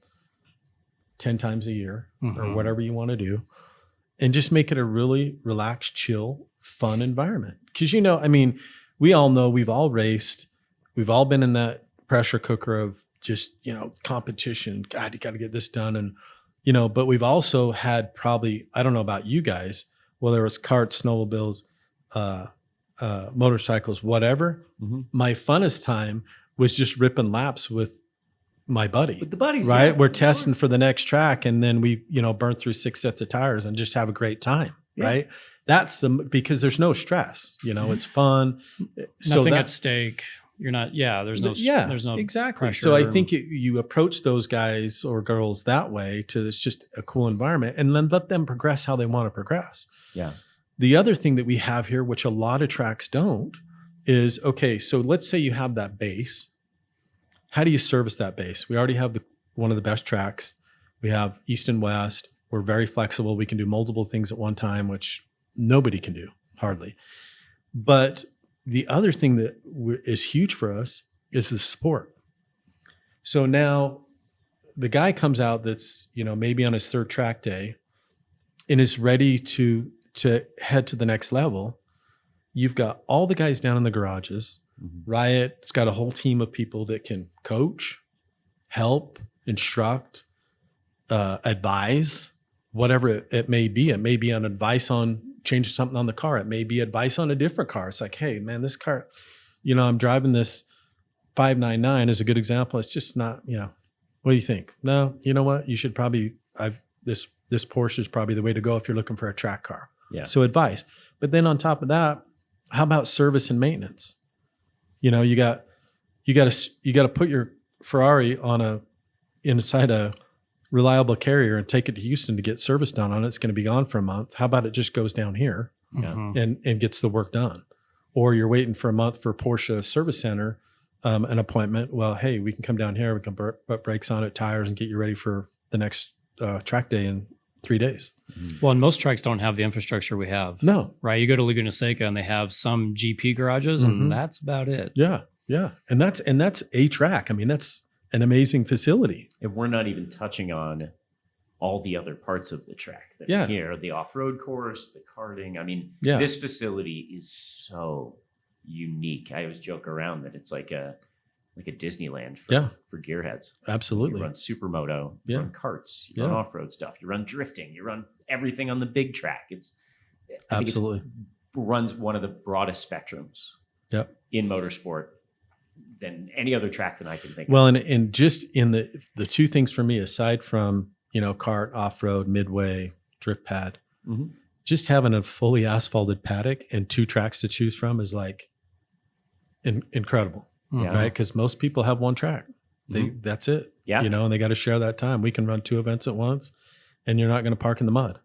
10 times a year or Mhm. whatever you want to do, and just make it a really relaxed, chill, fun environment. Because we all know we've all raced, we've all been in that pressure cooker of just competition. God, you got to get this done, and but we've also had probably, I don't know about you guys, whether it's karts, snowmobiles, motorcycles, whatever. Mm-hmm. My funnest time was just ripping laps with my buddy. With the buddies, right? yeah, We're of testing course. for the next track, and then we, burn through 6 sets of tires and just have a great time, Yeah. right? That's because there's no stress. It's fun. Nothing at stake. You're not. Yeah. There's no. There's no exactly. pressure. So I think you approach those guys or girls that way to it's just a cool environment, and then let them progress how they want to progress. Yeah. The other thing that we have here, which a lot of tracks don't, is okay. So let's say you have that base. How do you service that base? We already have one of the best tracks. We have East and West. We're very flexible. We can do multiple things at one time, which nobody can do, hardly. But the other thing that is huge for us is the support. So now the guy comes out that's, maybe on his third track day and is ready to head to the next level. You've got all the guys down in the garages. Mm-hmm. Riot's got a whole team of people that can coach, help, instruct, advise, whatever it may be. It may be an advice on changing something on the car. It may be advice on a different car. It's like, hey, man, this car, I'm driving this 599 is a good example. It's just not, what do you think? No, you know what? You should probably, this Porsche is probably the way to go if you're looking for a track car. Yeah. So advice. But then on top of that, how about service and maintenance? You got to put your Ferrari inside a reliable carrier and take it to Houston to get service done on it. It's going to be gone for a month. How about it just goes down here Mhm. and gets the work done? Or you're waiting for a month for Porsche Service Center, an appointment. Well, hey, we can come down here. We can put brakes on it, tires, and get you ready for the next track day in 3 days. Well, and most tracks don't have the infrastructure we have. No. Right. You go to Laguna Seca and they have some GP garages, Mhm. and that's about it. Yeah. And that's a track. I mean, that's an amazing facility. And we're not even touching on all the other parts of the track that Yeah. are here, the off-road course, the karting. I mean, Yeah. this facility is so unique. I always joke around that it's like like a Disneyland Yeah. for gearheads. Absolutely. You run supermoto, you Yeah. run karts, you run off-road stuff, you run drifting, you run everything on the big track. I think Absolutely. it runs one of the broadest spectrums Yep. in motorsport than any other track that I can think Well, of. and just in the two things for me, aside from, kart, off-road, midway, drift pad, just having a fully asphalted paddock and 2 tracks to choose from is like incredible, Yeah. right? Because most people have 1 track. That's it. Yeah. And they got to share that time. We can run 2 events at once, and you're not going to park in the mud.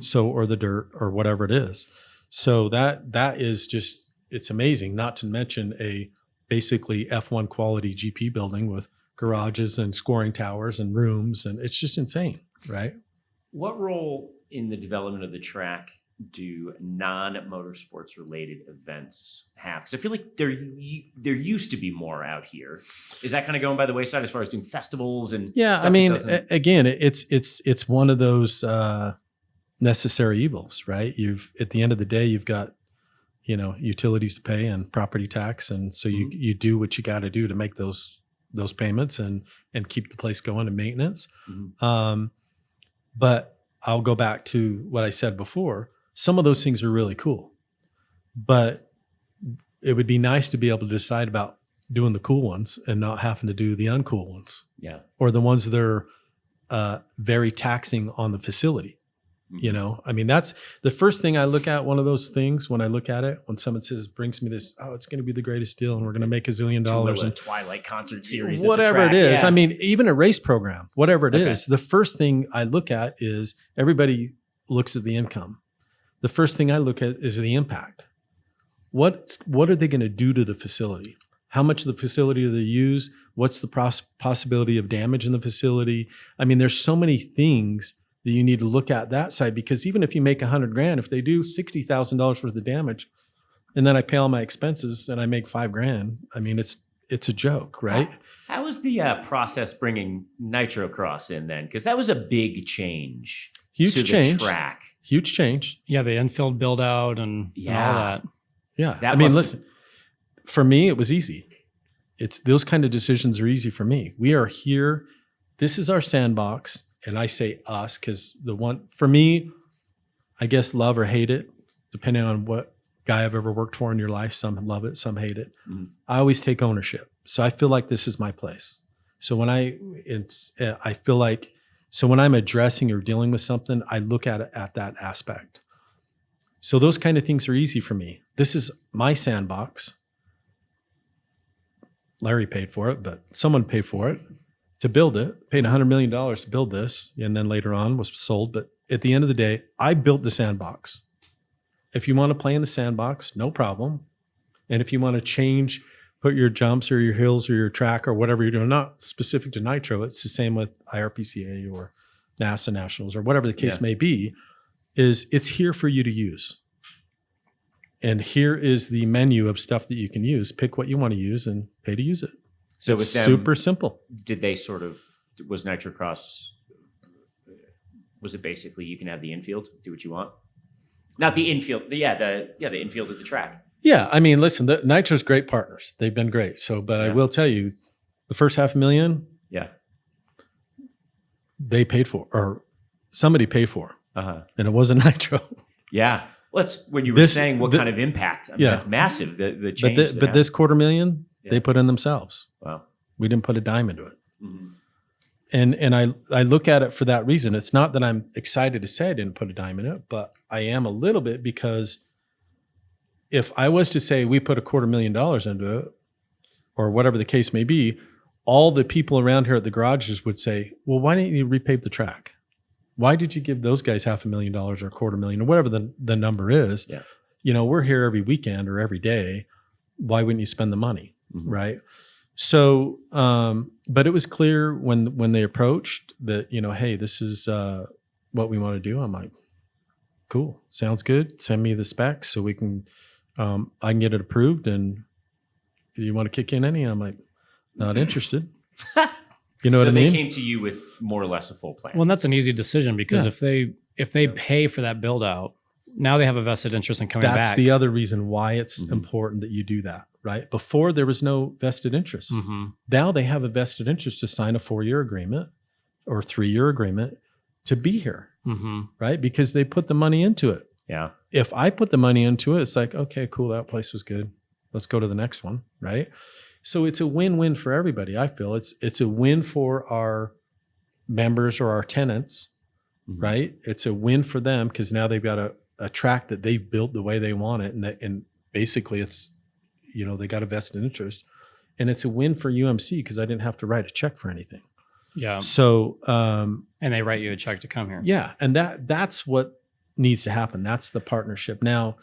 So, or the dirt or whatever it is. So that is just, it's amazing. Not to mention a basically F1 quality GP building with garages and scoring towers and rooms. And it's just insane, right? What role in the development of the track do non-motorsports related events have? Because I feel like there used to be more out here. Is that kind of going by the wayside as far as doing festivals and Yeah, stuff I mean, that doesn't- again, it's one of those necessary evils, right? At the end of the day, you've got utilities to pay and property tax, and so you do what you got to do to make those payments and keep the place going and maintenance. But I'll go back to what I said before. Some of those things are really cool, but it would be nice to be able to decide about doing the cool ones and not having to do the uncool ones. Yeah. Or the ones that are very taxing on the facility. I mean, that's the first thing I look at. One of those things when I look at it, when someone brings me this, it's going to be the greatest deal and we're going to make $1 zillion and Twilight concert series, whatever it is. Yeah. I mean, even a race program, whatever it is, the first thing I look at is everybody looks at the income. The first thing I look at is the impact. What are they going to do to the facility? How much of the facility do they use? What's the possibility of damage in the facility? I mean, there's so many things that you need to look at that side, because even if you make $100,000, if they do $60,000 worth of damage, and then I pay all my expenses and I make $5,000, I mean, it's a joke, right? How was the process bringing Nitrocross in then? Because that was a big change. Huge to change. The track. Huge change. Yeah, the infield build out and all that. Yeah. That I mean, must- listen, for me, it was easy. It's those kind of decisions are easy for me. We are here. This is our sandbox. And I say us because for me, I guess love or hate it, depending on what guy I've ever worked for in your life. Some love it, some hate it. I always take ownership. So I feel like this is my place. So when when I'm addressing or dealing with something, I look at it at that aspect. So those kind of things are easy for me. This is my sandbox. Larry paid for it, but someone paid for it to build it, paid $100 million to build this, and then later on was sold. But at the end of the day, I built the sandbox. If you want to play in the sandbox, no problem. And if you want to put your jumps or your hills or your track or whatever you're doing, not specific to Nitro, it's the same with IRPCA or NASA Nationals or whatever the case may be, it's here for you to use. And here is the menu of stuff that you can use. Pick what you want to use and pay to use it. So it's with them, super simple. Did they was Nitrocross, was it basically you can have the infield, do what you want? Not the infield, the infield at the track. Yeah, I mean, listen, Nitro's great partners. They've been great. So, but I will tell you, the first $500,000, they paid for, or somebody paid for, and it wasn't Nitro. Yeah. Well, that's when you were saying what kind of impact. I mean, that's massive. The change. But this $250,000, they put in themselves. Wow. We didn't put a dime into it. And I look at it for that reason. It's not that I'm excited to say I didn't put a dime in it, but I am a little bit, because if I was to say we put $250,000 into it, or whatever the case may be, all the people around here at the garages would say, well, why didn't you repave the track? Why did you give those guys $500,000 or $250,000 or whatever the number is? Yeah. We're here every weekend or every day. Why wouldn't you spend the money? Right. So, but it was clear when they approached that, hey, this is what we want to do. I'm like, cool. Sounds good. Send me the specs so we can, I can get it approved. And do you want to kick in any? I'm like, not interested. You know what I mean? They came to you with more or less a full plan. Well, and that's an easy decision, because if they pay for that build out, now they have a vested interest in coming back. That's the other reason why it's important that you do that. right? Before there was no vested interest. Mm-hmm. Now they have a vested interest to sign a 4-year agreement or 3-year agreement to be here, Mm-hmm. right? Because they put the money into it. Yeah. If I put the money into it, it's like, okay, cool, that place was good. Let's go to the next one, right? So it's a win-win for everybody. I feel it's a win for our members or our tenants, Mhm. right? It's a win for them because now they've got a track that they've built the way they want it, and basically it's, they got a vested interest, and it's a win for UMC because I didn't have to write a check for anything. Yeah. So And they write you a check to come here. yeah, and that's what needs to happen. That's the partnership now.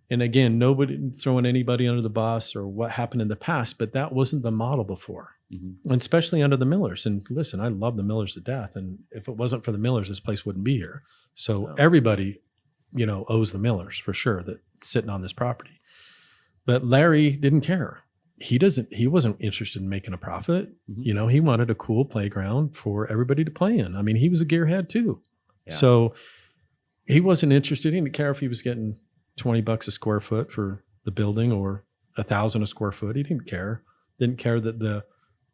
And again, nobody throwing anybody under the bus or what happened in the past, but that wasn't the model before. Mhm. And especially under the Millers. And listen, I love the Millers to death. And if it wasn't for the Millers, this place wouldn't be here. So No. everybody, owes the Millers for sure that's sitting on this property. But Larry didn't care. He wasn't interested in making a profit. Mhm. He wanted a cool playground for everybody to play in. I mean, he was a gearhead too. Yeah. So he wasn't interested. He didn't care if he was getting $20 a square foot for the building or $1,000 a square foot. He didn't care. Didn't care that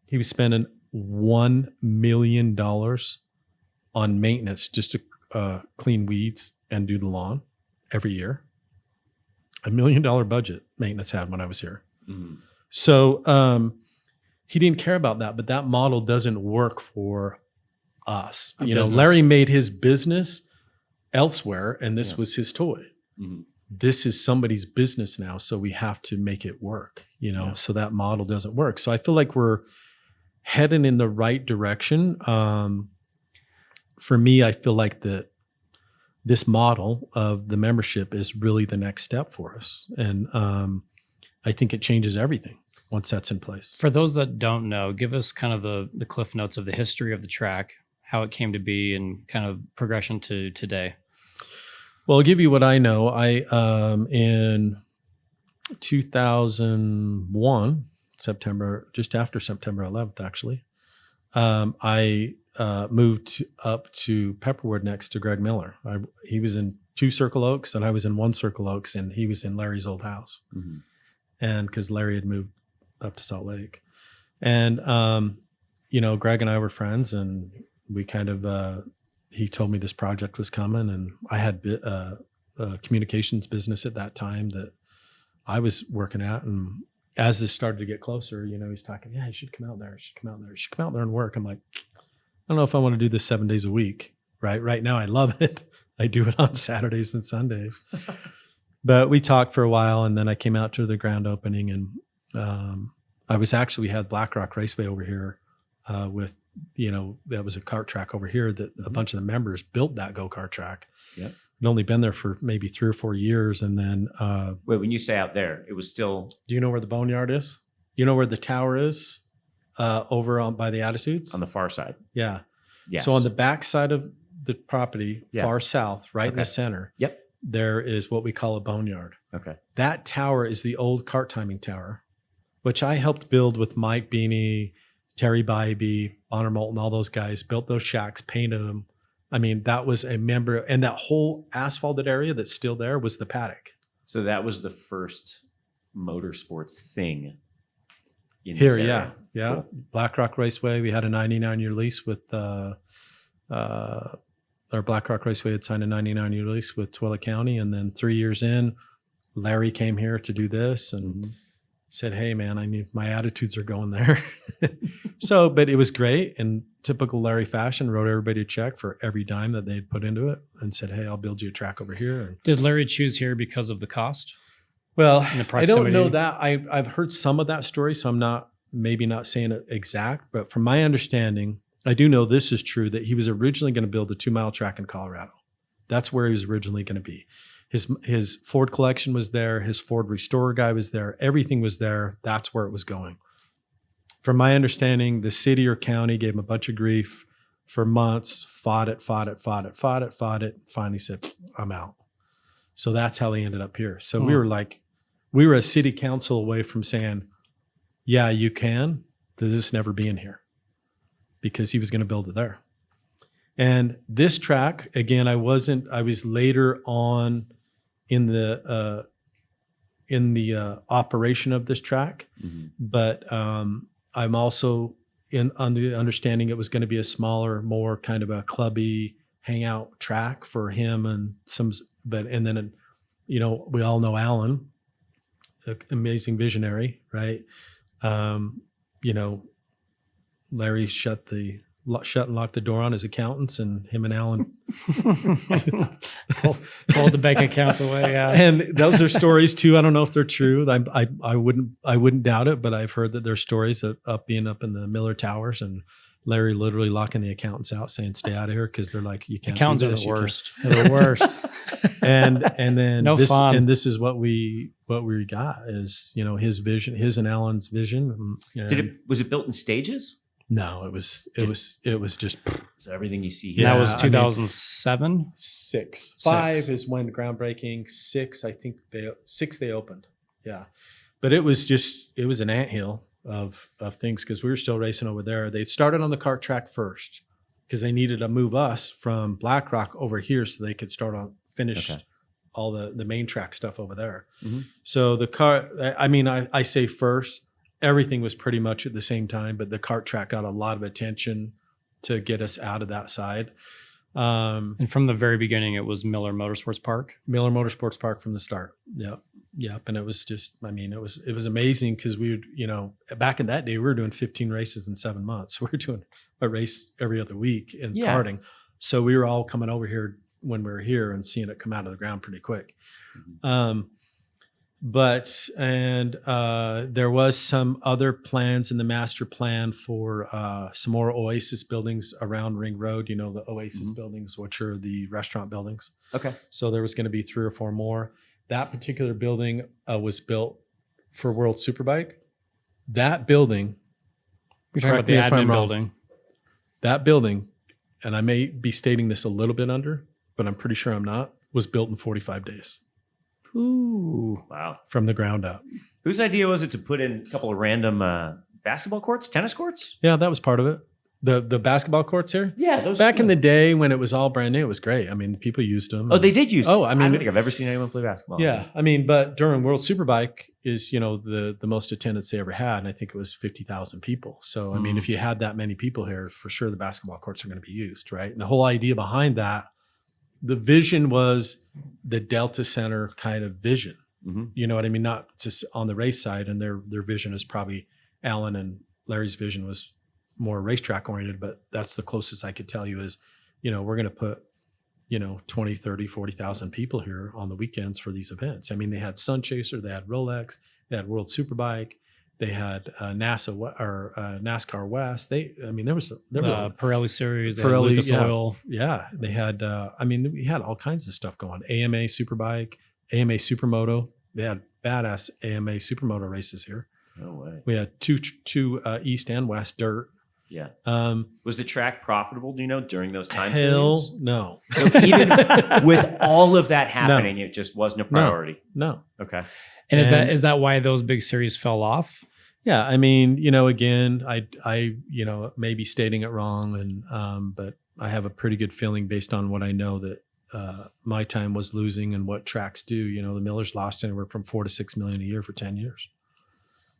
he was spending $1 million on maintenance just to clean weeds and do the lawn every year. $1 million budget maintenance had when I was here. Mhm. So he didn't care about that, but that model doesn't work for us. Business. Larry made his business elsewhere, and this Yeah. was his toy. Mhm. This is somebody's business now, so we have to make it work, Yeah. so that model doesn't work. So I feel like we're heading in the right direction. For me, I feel like this model of the membership is really the next step for us. And I think it changes everything once that's in place. For those that don't know, give us kind of the cliff notes of the history of the track, how it came to be, and kind of progression to today. Well, I'll give you what I know. In 2001, September, just after September 11th, actually, I moved up to Pepperwood next to Greg Miller. He was in 2 Circle Oaks and I was in 1 Circle Oaks, and he was in Larry's old house. Mhm. And because Larry had moved up to Salt Lake. And, Greg and I were friends, and we kind of, he told me this project was coming, and I had a communications business at that time that I was working at. And as this started to get closer, he's talking, yeah, you should come out there. You should come out there. You should come out there and work. I'm like, I don't know if I want to do this 7 days a week. Right now, I love it. I do it on Saturdays and Sundays. But we talked for a while, and then I came out to the grand opening, and we had Black Rock Raceway over here with, that was a kart track over here that a bunch of the members built that go-kart track. Yep. I'd only been there for maybe 3 or 4 years. And then, Wait, when you say out there, it was still do you know where the Boneyard is? You know where the tower is over on by the Attitudes? on the far side. Yeah. Yes. So on the back side of the property, Yeah. far south, right in the Okay. center, Yep. there is what we call a boneyard. Okay. That tower is the old kart timing tower, which I helped build with Mike Beanie, Terry Bybee, Bonner Moulton, all those guys built those shacks, painted them. I mean, that was a member, and that whole asphalted area that's still there was the paddock. So that was the first motorsports thing in Here, this area. yeah. Cool. Black Rock Raceway. We had a 99-year lease with our Black Rock Raceway had signed a 99-year lease with Twilla County, and then 3 years in, Larry came here to do this and Mhm. said, "Hey, man, my attitudes are going there." So, but it was great. In typical Larry fashion, wrote everybody a check for every dime that they'd put into it, and said, "Hey, I'll build you a track over here." And Did Larry choose here because of the cost? well, And the I don't know proximity? that. I've heard some of that story, so I'm not saying it exact, but from my understanding, I do know this is true, that he was originally going to build a 2-mile track in Colorado. That's where he was originally going to be. His Ford collection was there. His Ford Restorer guy was there. Everything was there. That's where it was going. From my understanding, the city or county gave him a bunch of grief for months, fought it, finally said, "I'm out." So that's how he ended up here. So we were a city council away from saying, "Yeah, you can," to this never being here, because he was going to build it there. And this track, again, I was later on in the in the operation of this track, but I'm also on the understanding it was going to be a smaller, more kind of a clubby hangout track for him and then we all know Alan, amazing visionary, right? Larry shut and locked the door on his accountants, and him and Alan pulled the bank accounts away. Yeah. And those are stories too. I don't know if they're true. I wouldn't doubt it, but I've heard that there's stories of being up in the Miller Towers and Larry literally locking the accountants out, saying, "Stay out of here," because they're like, "You can't." Accountants are the worst. They're the worst. And then fun. And this is what we got is his vision, his and Alan's vision. Was it built in stages? No, it was just. So everything you see here. That was 2007. 6. 5 is when groundbreaking. 6, I think they opened. Yeah, but it was an anthill of things because we were still racing over there. They started on the kart track first because they needed to move us from Black Rock over here so they could finish all the main track stuff over there. Mm-hmm. So the car, I say first. Everything was pretty much at the same time, but the kart track got a lot of attention to get us out of that side. And from the very beginning, it was Miller Motorsports Park. Miller Motorsports Park from the start. Yep. And it was just, it was amazing because we would, back in that day, we were doing 15 races in 7 months. We were doing a race every other week in karting. So we were all coming over here when we were here and seeing it come out of the ground pretty quick. Mm-hmm. There was some other plans in the master plan for some more Oasis buildings around Ring Road, the Oasis buildings, which are the restaurant buildings. Okay. So there was going to be 3 or 4 more. That particular building was built for World Superbike. That building, you're talking about the admin building. That building, and I may be stating this a little bit under, but I'm pretty sure I'm not, was built in 45 days. Ooh. Wow. From the ground up. Whose idea was it to put in a couple of random basketball courts, tennis courts? Yeah, that was part of it. The basketball courts here? Yeah. Those back in the day when it was all brand new, it was great. People used them. Oh, they did use them. Oh, I don't think I've ever seen anyone play basketball. Yeah. But during World Superbike is, the most attendance they ever had. And I think it was 50,000 people. So, if you had that many people here, for sure the basketball courts are going to be used, right? And the whole idea behind that, the vision was the Delta Center kind of vision. Mm-hmm. You know what I mean? Not just on the race side, and their vision is probably Alan and Larry's vision was more racetrack oriented, but that's the closest I could tell you is, we're going to put, 20, 30, 40,000 people here on the weekends for these events. They had Sun Chaser, they had Rolex, they had World Superbike, they had NASCAR West. There was Pirelli Series, Pirelli, Lucas Oil. Yeah, they had. We had all kinds of stuff going. AMA Superbike, AMA Supermoto. They had badass AMA Supermoto races here. No way. We had two East and West dirt. Yeah. Was the track profitable? Do you know during those time periods? No. So even with all of that happening, it just wasn't a priority. No. Okay. And is that why those big series fell off? Yeah, again, I may be stating it wrong, but I have a pretty good feeling based on what I know that my time was losing and what tracks do. The Millers lost anywhere from $4 to $6 million a year for 10 years,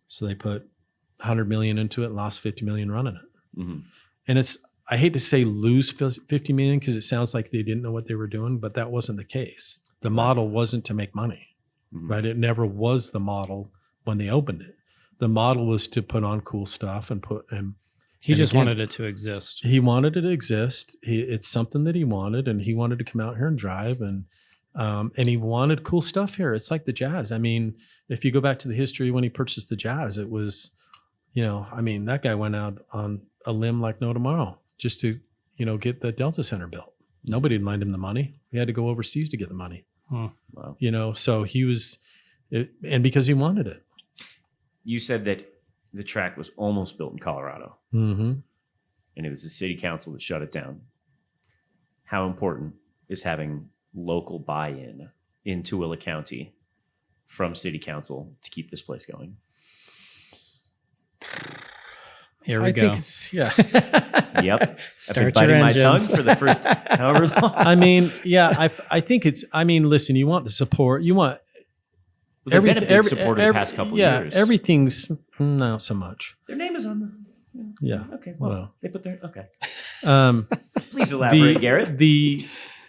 so they put $100 million into it and lost $50 million running it. Mm-hmm. And I hate to say lose $50 million because it sounds like they didn't know what they were doing, but that wasn't the case. The model wasn't to make money, right? It never was the model when they opened it. The model was to put on cool stuff and he just wanted it to exist. He wanted it to exist. It's something that he wanted, and he wanted to come out here and drive, and he wanted cool stuff here. It's like the Jazz. If you go back to the history when he purchased the Jazz, it was, that guy went out on a limb like no tomorrow just to, get the Delta Center built. Nobody would lend him the money. He had to go overseas to get the money. Wow. So he was, and because he wanted it. You said that the track was almost built in Colorado, and it was the city council that shut it down. How important is having local buy-in in Tooele County from city council to keep this place going? Here we go. Yep. Start I've been biting your my tongue engines. for the first however long. I think it's, listen, you want the support. You want, Well, they've been a big supporter the past couple yeah, years. everything's not so much. Their name is on the. Yeah. Okay. Well, Well. they put their. Okay. Um, Please elaborate, Garrett.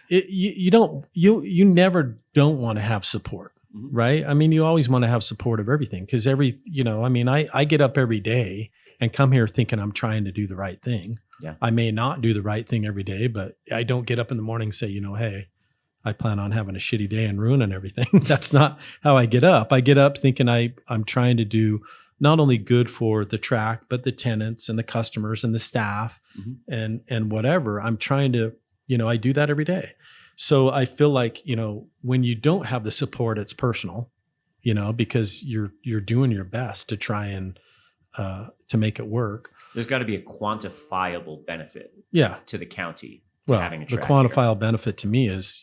You never don't want to have support, Mhm. right? I mean, you always want to have support of everything because I get up every day and come here thinking I'm trying to do the right thing. Yeah. I may not do the right thing every day, but I don't get up in the morning and say, hey, I plan on having a shitty day and ruining everything. That's not how I get up. I get up thinking I'm trying to do not only good for the track, but the tenants and the customers and the staff and whatever. I'm trying to, I do that every day. So I feel like, when you don't have the support, it's personal, because you're doing your best to try and to make it work. There's got to be a quantifiable benefit to the county well, having a the track quantifiable benefit to me is,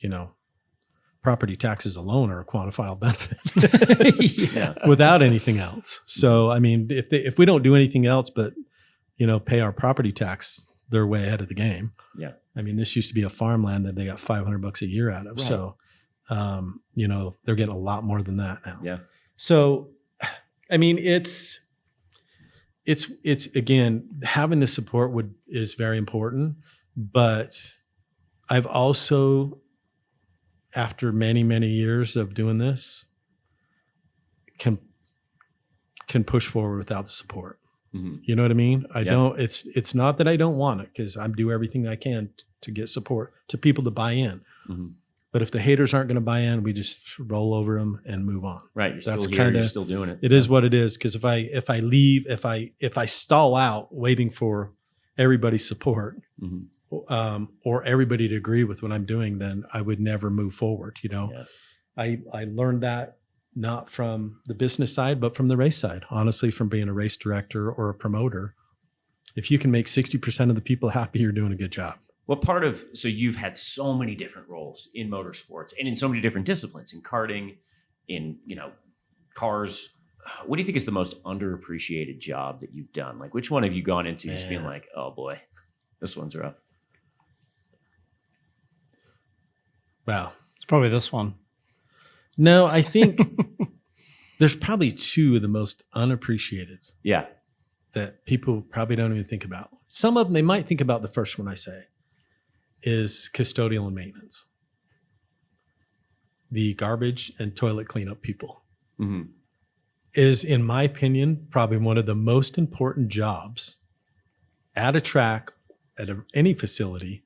property taxes alone are a quantifiable benefit without anything else. So, I mean, if we don't do anything else but, pay our property tax, they're way ahead of the game. Yeah. I mean, this used to be a farmland that they got $500 a year out of. Right. So, they're getting a lot more than that now. Yeah. So, I mean, it's again, having the support is very important, but I've also, after many, many years of doing this, can push forward without the support. Mm-hmm. You know what I mean? It's not that I don't want it, because I do everything I can to get support, to people to buy in. Mm-hmm. But if the haters aren't going to buy in, we just roll over them and move on. Right. You're That's still here. kinda, You're still doing it. It is what it is. Because if I leave, if I stall out waiting for everybody's support, or everybody to agree with what I'm doing, then I would never move forward. Yeah. I learned that not from the business side, but from the race side. Honestly, from being a race director or a promoter, if you can make 60% of the people happy, you're doing a good job. What so you've had so many different roles in motorsports and in so many different disciplines, in karting, in, cars. What do you think is the most underappreciated job that you've done? Like, which one have you gone into just being like, oh boy, this one's rough? Wow. It's probably this one. No, I think there's probably two of the most unappreciated that people probably don't even think about. Some of them, they might think about the first one I say, is custodial and maintenance. The garbage and toilet cleanup people is, in my opinion, probably one of the most important jobs at a track, at any facility,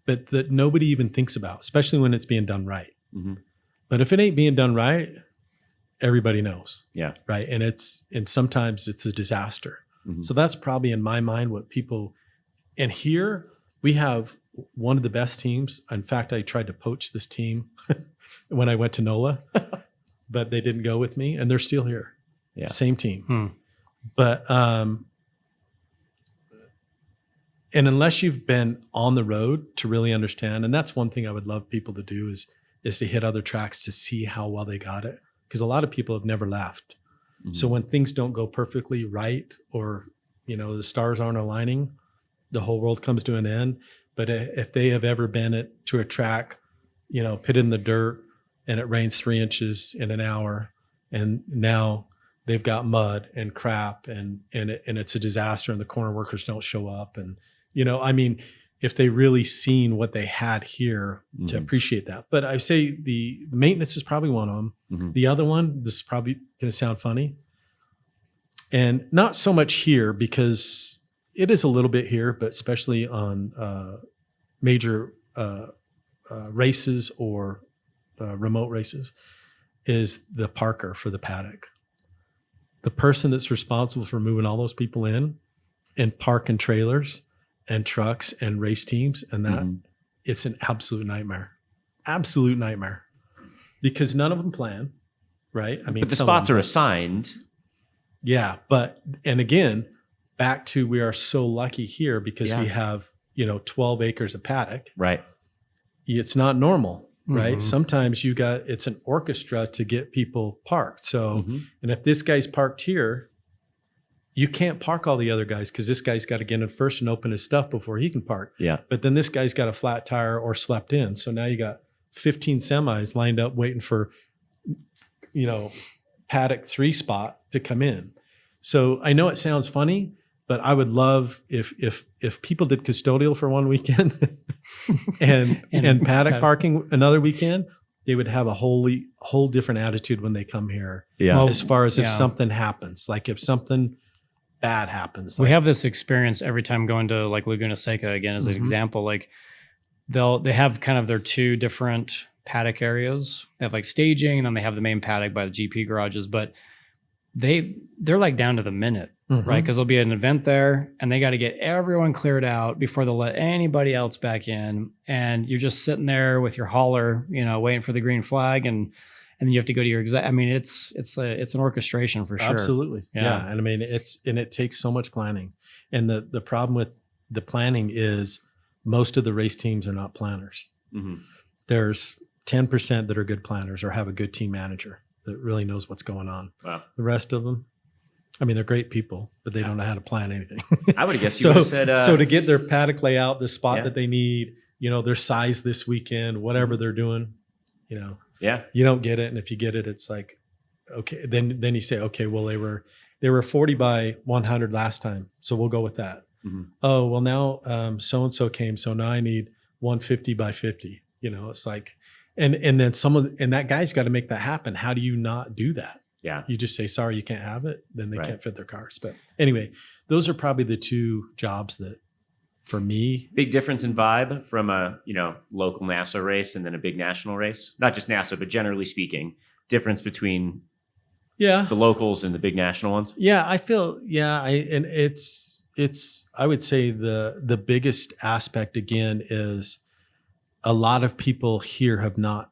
but that nobody even thinks about, especially when it's being done right. But if it ain't being done right, everybody knows. Yeah. Right. And sometimes it's a disaster. So that's probably, in my mind, what people, and here we have one of the best teams. In fact, I tried to poach this team when I went to NOLA, but they didn't go with me, and they're still here. Yeah. Same team. But, and unless you've been on the road to really understand, and that's one thing I would love people to do is to hit other tracks to see how well they got it. Because a lot of people have never left. So when things don't go perfectly right, or, the stars aren't aligning, the whole world comes to an end. But if they have ever been to a track, pit in the dirt, and it rains 3 inches in an hour, and now they've got mud and crap, and it's a disaster, and the corner workers don't show up. And, if they really seen what they had here to appreciate that. But I say the maintenance is probably one of them. The other one, this is probably going to sound funny, and not so much here, because it is a little bit here, but especially on major races or remote races, is the parker for the paddock. The person that's responsible for moving all those people in and parking trailers and trucks and race teams, and that it's an absolute nightmare, because none of them plan, right? I mean, but the spots are assigned. Yeah. And again, back to, we are so lucky here because we have, 12 acres of paddock. Right. It's not normal, right? Sometimes it's an orchestra to get people parked. So, and if this guy's parked here, you can't park all the other guys, because this guy's got to get in first and open his stuff before he can park. Yeah. But then this guy's got a flat tire or slept in. So now you got 15 semis lined up waiting for, paddock 3 spot to come in. So I know it sounds funny, but I would love if people did custodial for one weekend and paddock parking another weekend, they would have a whole different attitude when they come here. Yeah. Well, As far as if something happens, like if something bad happens. We have this experience every time going to like Laguna Seca again as an example. Like they have kind of their 2 different paddock areas. They have like staging, and then they have the main paddock by the GP garages. But they're like down to the minute, right? Because there'll be an event there, and they got to get everyone cleared out before they'll let anybody else back in. And you're just sitting there with your hauler, waiting for the green flag, and then you have to go to your exact. I mean, it's an orchestration for sure. Absolutely, yeah. And I mean, it takes so much planning. And the problem with the planning is most of the race teams are not planners. Mm-hmm. There's 10% that are good planners or have a good team manager that really knows what's going on. Wow. The rest of them, I mean, they're great people, but they don't know how to plan anything. I would have guessed you would have said... so to get their paddock layout, the spot that they need, their size this weekend, whatever they're doing, you don't get it. And if you get it, it's like, okay, then you say, okay, well, they were 40 by 100 last time, so we'll go with that. Mm-hmm. Oh, well, now so-and-so came, so now I need 150 by 50. It's like... And then and that guy's got to make that happen. How do you not do that? Yeah. You just say, sorry, you can't have it. Then they can't fit their cars. But anyway, those are probably the 2 jobs that for me. Big difference in vibe from a, local NASA race and then a big national race. Not just NASA, but generally speaking, difference between the locals and the big national ones. Yeah, I feel, and it's I would say the biggest aspect again is a lot of people here have not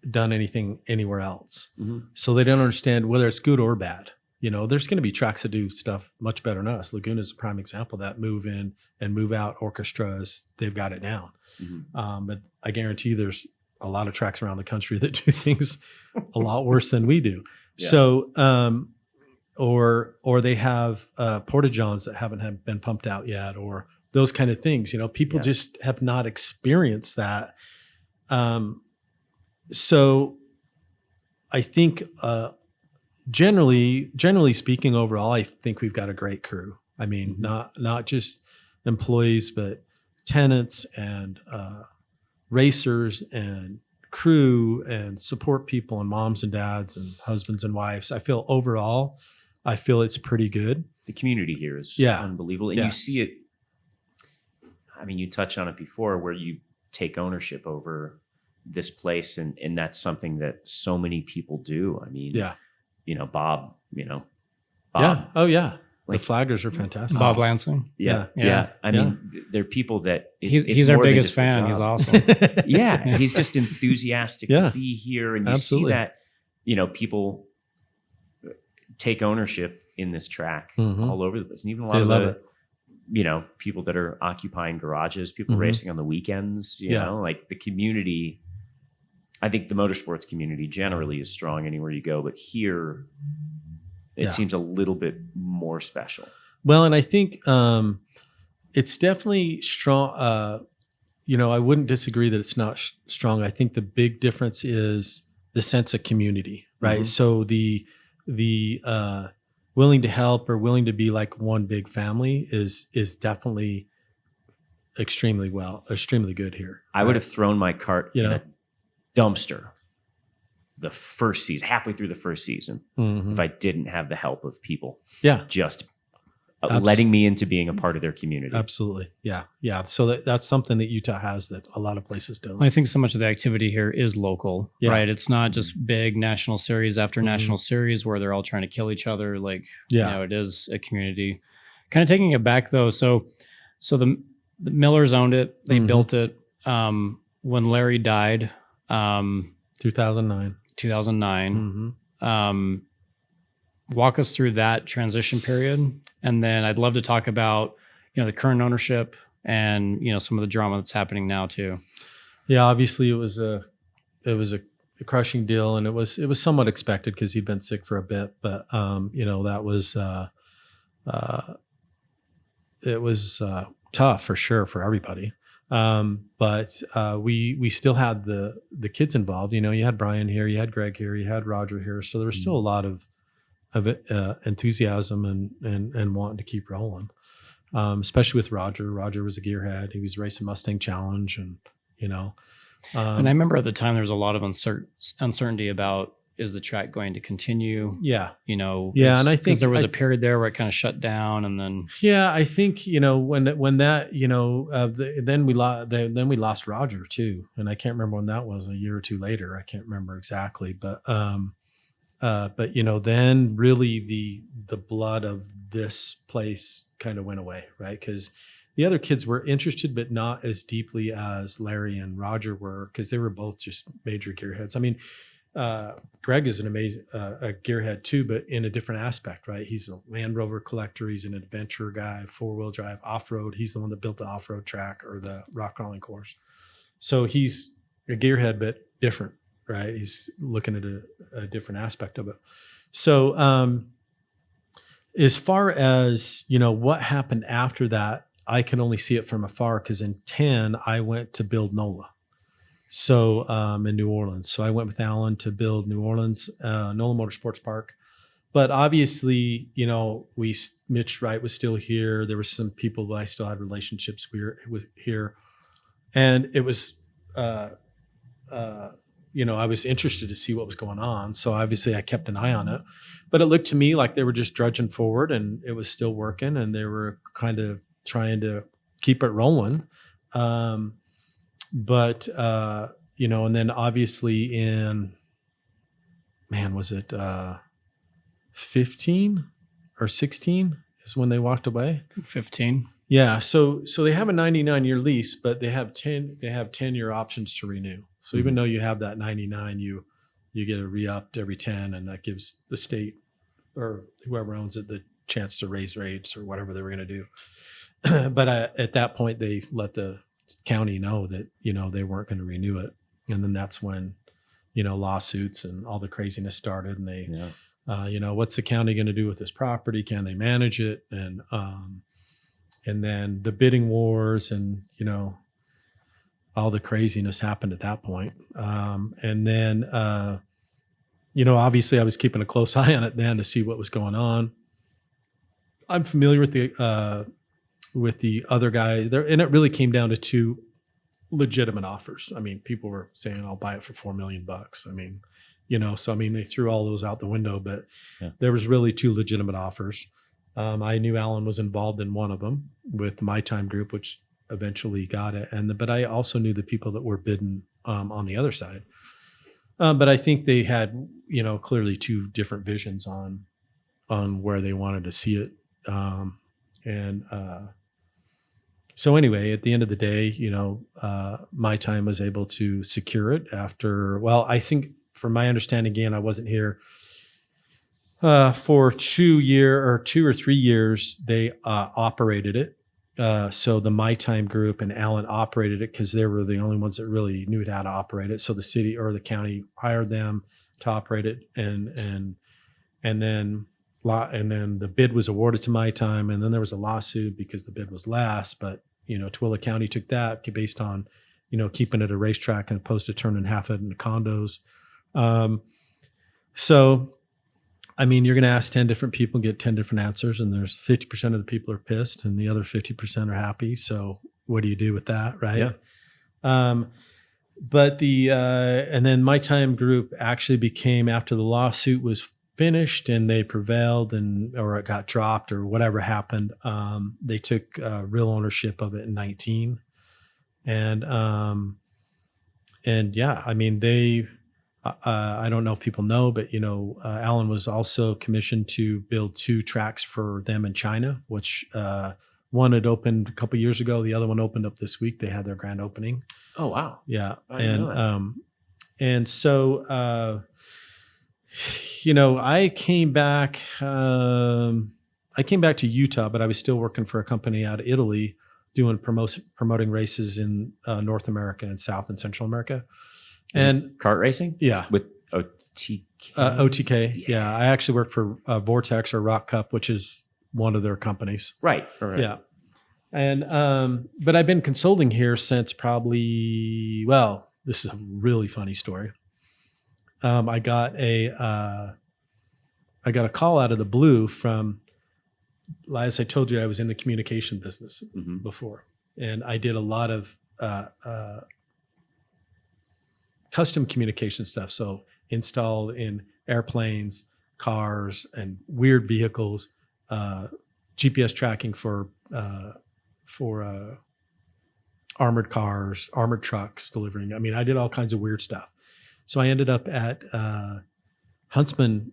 done anything anywhere else. Mm-hmm. So they don't understand whether it's good or bad. There's going to be tracks that do stuff much better than us. Laguna is a prime example of that. Move in and move out orchestras, they've got it down. Mm-hmm. But I guarantee there's a lot of tracks around the country that do things a lot worse than we do. Yeah. So, or they have porta-johns that haven't been pumped out yet, or those kind of things, people just have not experienced that. So I think, generally speaking, overall, I think we've got a great crew. I mean, not just employees, but tenants and, racers and crew and support people and moms and dads and husbands and wives. I feel overall, it's pretty good. The community here is unbelievable. And you see it. I mean, you touched on it before where you take ownership over this place. And that's something that so many people do. I mean, Bob. Yeah. Oh, yeah. Like, the flaggers are fantastic. Bob Lansing. Yeah. I mean, they're people that he's our biggest fan. He's awesome. He's just enthusiastic to be here. And you see that, people take ownership in this track all over the place. And even a lot of the people that are occupying garages, people racing on the weekends, you know, like the community. I think the motorsports community generally is strong anywhere you go, but here it seems a little bit more special. Well, and I think it's definitely strong. I wouldn't disagree that it's not strong. I think the big difference is the sense of community, right? Mm-hmm. So the willing to help or willing to be like one big family is definitely extremely good here. I would have thrown my cart in a dumpster the first season, halfway through the first season, if I didn't have the help of people. Yeah. Just letting me into being a part of their community. Absolutely. Yeah. Yeah. So that's something that Utah has that a lot of places don't. I think so much of the activity here is local, right? It's not just big national series after national series where they're all trying to kill each other. Like, it is a community. Kind of taking it back though. So the Millers owned it. They built it. When Larry died, 2009. Walk us through that transition period. And then I'd love to talk about, the current ownership and, some of the drama that's happening now too. Yeah, obviously it was a crushing deal, and it was somewhat expected because he'd been sick for a bit, but that was it was tough for sure for everybody. But we still had the kids involved. You know, you had Brian here, you had Greg here, you had Roger here, so there was still a lot of enthusiasm and wanting to keep rolling. Especially with Roger. Roger was a gearhead. He was racing Mustang Challenge, and you know. And I remember at the time there was a lot of uncertainty about, is the track going to continue? Yeah. You know. Yeah, and I think there was a period there where it kind of shut down, and then. Yeah, I think, you know, when that, you know, then we lost Roger too, and I can't remember when that was, a year or two later. I can't remember exactly, but you know, then really the blood of this place kind of went away, right? Because the other kids were interested, but not as deeply as Larry and Roger were, because they were both just major gearheads. I mean, Greg is an amazing a gearhead too, but in a different aspect, right? He's a Land Rover collector. He's an adventure guy, 4-wheel drive, off-road. He's the one that built the off-road track or the rock crawling course. So he's a gearhead, but different, right? He's looking at a different aspect of it. So as far as, you know, what happened after that, I can only see it from afar, because in 10, I went to build NOLA. So in New Orleans. So I went with Alan to build New Orleans, Miller Motorsports Park. But obviously, you know, Mitch Wright was still here. There were some people that I still had relationships with here. And it was, you know, I was interested to see what was going on. So obviously I kept an eye on it. But it looked to me like they were just drudging forward, and it was still working, and they were kind of trying to keep it rolling. But you know, and then obviously in, man, was it 15 or 16 is when they walked away? 15. Yeah. So they have a 99-year lease, but they have 10-year options to renew. So even though you have that 99, you get a re-upped every 10, and that gives the state or whoever owns it the chance to raise rates or whatever they were going to do. But at that point, they let the county know that, you know, they weren't going to renew it. And then that's when, you know, lawsuits and all the craziness started, and they, you know, what's the county going to do with this property? Can they manage it? And then the bidding wars, and, you know, all the craziness happened at that point. And then, you know, obviously I was keeping a close eye on it then to see what was going on. I'm familiar with the other guy there, and it really came down to two legitimate offers. I mean, people were saying, I'll buy it for $4 million. I mean, you know, so I mean, they threw all those out the window, but there was really two legitimate offers. I knew Alan was involved in one of them with My Time Group, which eventually got it. But I also knew the people that were bidding on the other side. But I think they had, you know, clearly two different visions on where they wanted to see it. So anyway, at the end of the day, you know, My Time was able to secure it after, well, I think from my understanding, again, I wasn't here, for 2 or 3 years, they operated it. So the My Time Group and Alan operated it, because they were the only ones that really knew how to operate it. So the city or the county hired them to operate it, and then the bid was awarded to My Time, and then there was a lawsuit because the bid was last. But, you know, Tooele County took that based on, you know, keeping it a racetrack and opposed to turning half of it into condos. So, I mean, you're going to ask 10 different people, get 10 different answers, and there's 50% of the people are pissed and the other 50% are happy. So what do you do with that? Right. Yeah. But and then My Time Group actually became, after the lawsuit was finished and they prevailed, or it got dropped or whatever happened, they took real ownership of it in 19. And yeah, I mean, I don't know if people know, but, you know, Alan was also commissioned to build 2 tracks for them in China, which one had opened a couple of years ago. The other one opened up this week. They had their grand opening. Oh, wow. Yeah. And so, you know, I came back to Utah, but I was still working for a company out of Italy doing promoting races in North America and South and Central America. And kart racing? Yeah. With OTK? OTK. Yeah. I actually worked for Vortex or Rock Cup, which is one of their companies. Right. Yeah. And but I've been consulting here since probably, well, this is a really funny story. I got a call out of the blue from, as I told you, I was in the communication business before, and I did a lot of custom communication stuff. So installed in airplanes, cars, and weird vehicles, GPS tracking for armored cars, armored trucks delivering. I mean, I did all kinds of weird stuff. So I ended up at Huntsman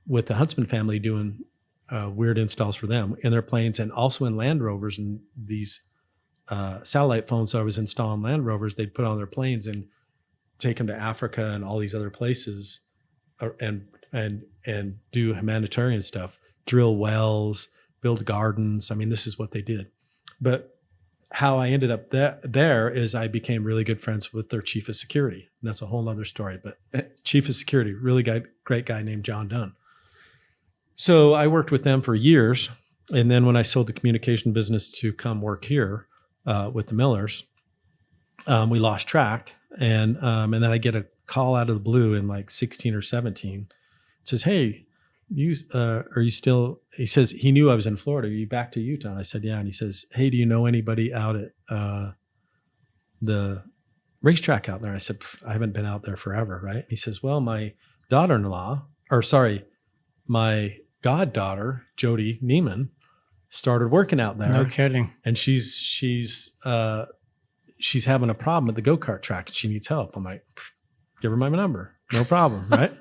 with the Huntsman family doing weird installs for them in their planes and also in Land Rovers, and these satellite phones. So I was installing Land Rovers. They'd put on their planes and take them to Africa and all these other places, and do humanitarian stuff, drill wells, build gardens. I mean, this is what they did. But how I ended up there is I became really good friends with their chief of security. And that's a whole other story. But chief of security, really great guy named John Dunn. So I worked with them for years. And then when I sold the communication business to come work here with the Millers, we lost track. And then I get a call out of the blue in like 16 or 17. It says, "Hey, are you still," he says, he knew I was in Florida. "Are you back to Utah?" And I said, "Yeah." And he says, "Hey, do you know anybody out at the racetrack out there?" I said, "I haven't been out there forever." Right. And he says, "Well, my my goddaughter, Jody Neiman, started working out there." No kidding. And she's having a problem at the go-kart track and she needs help. I'm like, "Give her my number. No problem." Right.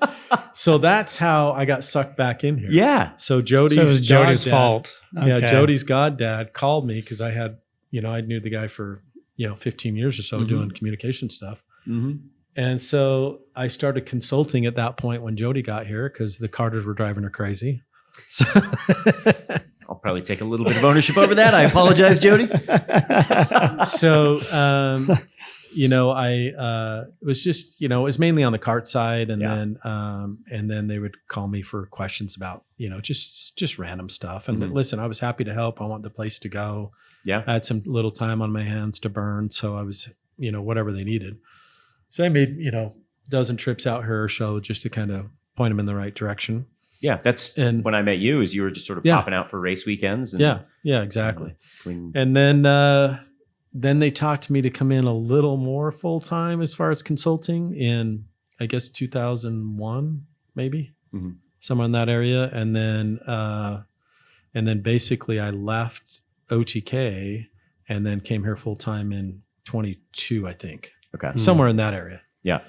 So that's how I got sucked back in here. Yeah. So So it was Jody's goddad- fault. Yeah. Okay. Jody's goddad called me because I had, I knew the guy for, 15 years or so doing communication stuff. Mm-hmm. And so I started consulting at that point when Jody got here because the Carters were driving her crazy. So I'll probably take a little bit of ownership over that. I apologize, Jody. so, it was just, it was mainly on the kart side. And then they would call me for questions about, just random stuff. And listen, I was happy to help. I want the place to go. Yeah. I had some little time on my hands to burn. So I was, whatever they needed. So I made, dozen trips out here or so just to kind of point them in the right direction. Yeah. That's when I met you, is you were just sort of popping out for race weekends. And, yeah, exactly. Between, And then they talked to me to come in a little more full time as far as consulting in, I guess, 2001, maybe somewhere in that area. And then basically I left OTK and then came here full time in 22, I think. Okay. Somewhere in that area. Yeah.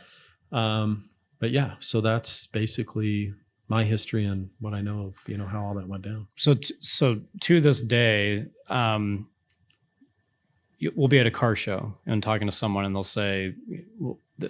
But yeah, so that's basically my history and what I know of, how all that went down. So to this day, we'll be at a car show and talking to someone and they'll say,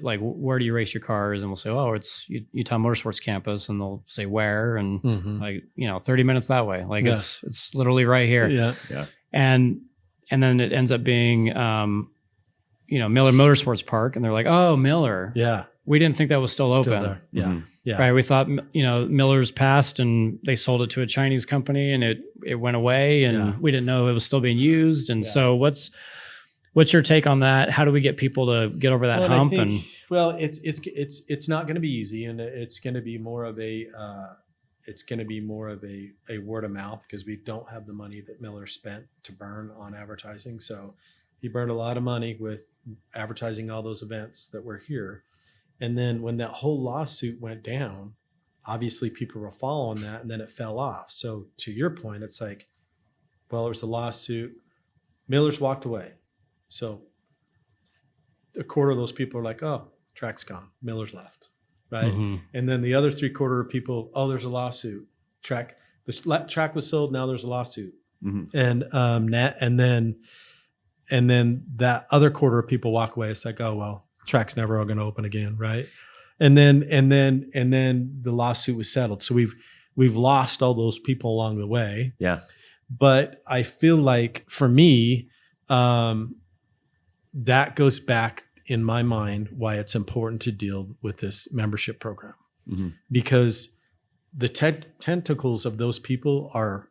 like, "Where do you race your cars?" And we'll say, "Oh, it's Utah Motorsports Campus." And they'll say, "Where?" And like, 30 minutes that way. Like it's literally right here. Yeah. Yeah. And then it ends up being, Miller Motorsports Park. And they're like, "Oh, Miller." Yeah. We didn't think that was still open. There. Yeah. Mhm. Yeah. Right. We thought, Miller's passed and they sold it to a Chinese company and it went away and we didn't know it was still being used. And so what's your take on that? How do we get people to get over that hump? It's not going to be easy, and it's going to be more of a word of mouth because we don't have the money that Miller spent to burn on advertising. So he burned a lot of money with advertising all those events that were here. And then when that whole lawsuit went down, obviously people were following that and then it fell off. So to your point, it's like, well, there was a lawsuit. Miller's walked away. So a quarter of those people are like, "Oh, track's gone. Miller's left." Right. And then the other 3/4 of people, "Oh, there's a lawsuit. The track was sold. Now there's a lawsuit." And then that other quarter of people walk away. It's like, "Oh, well, track's never going to open again." Right. And then the lawsuit was settled. So we've lost all those people along the way. Yeah. But I feel like for me, that goes back in my mind why it's important to deal with this membership program, because the tentacles of those people are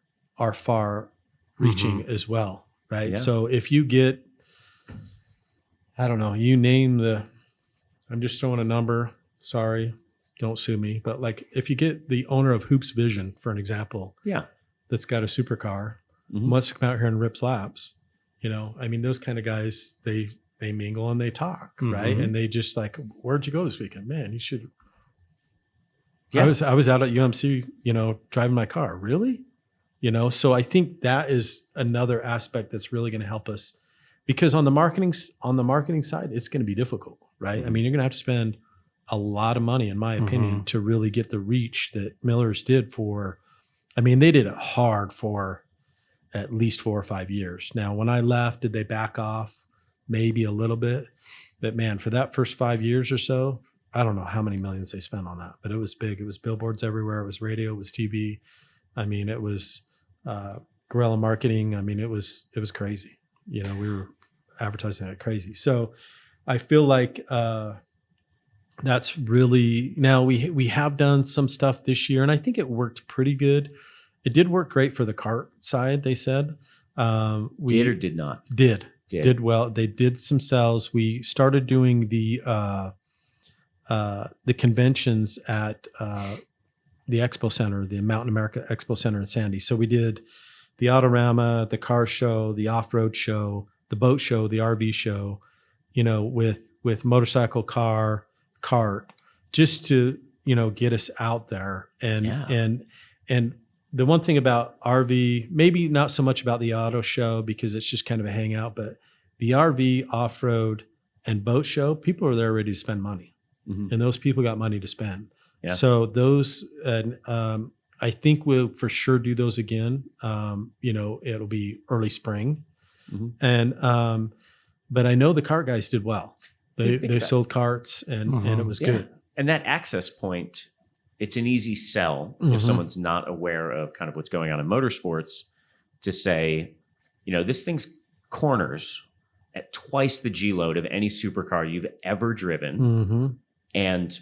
far reaching as well. right? Yeah. So if you get, I don't know, you name I'm just throwing a number. Sorry, don't sue me. But like if you get the owner of Hoops Vision, for an example, Yeah. that's got a supercar, Mhm. wants to come out here and rips laps, I mean, those kind of guys, they mingle and they talk, right? Mhm. And they just like, where'd you go this weekend? Man, you should. Yeah. I was out at UMC, driving my car. Really? So I think that is another aspect that's really going to help us, because on the marketing side, it's going to be difficult, right? I mean, you're going to have to spend a lot of money, in my opinion, to really get the reach that Miller's did they did it hard for at least 4 or 5 years. Now, when I left, did they back off? Maybe a little bit, but man, for that first 5 years or so, I don't know how many millions they spent on that, but it was big. It was billboards everywhere. It was radio. It was TV. I mean, it was guerrilla marketing. I mean, it was crazy. We were advertising like crazy. So I feel like that's really, now we have done some stuff this year, and I think it worked pretty good. It did work great for the kart side, they said. Did or did not? Did well. They did some sales. We started doing the conventions at the Expo Center, the Mountain America Expo Center in Sandy. So we did the Autorama, the car show, the off-road show, the boat show, the RV show, with motorcycle, car, kart, just to, get us out there. And the one thing about RV, maybe not so much about the auto show because it's just kind of a hangout, but the RV, off-road, and boat show, people are there ready to spend money. Mhm. And those people got money to spend. Yeah. So those, I think we'll for sure do those again. It'll be early spring. Mhm. And, but I know the cart guys did well. They that. sold carts and it was Yeah. good. And that access point, it's an easy sell Mhm. if someone's not aware of kind of what's going on in motorsports to say, this thing's corners at twice the G load of any supercar you've ever driven. Mm-hmm. And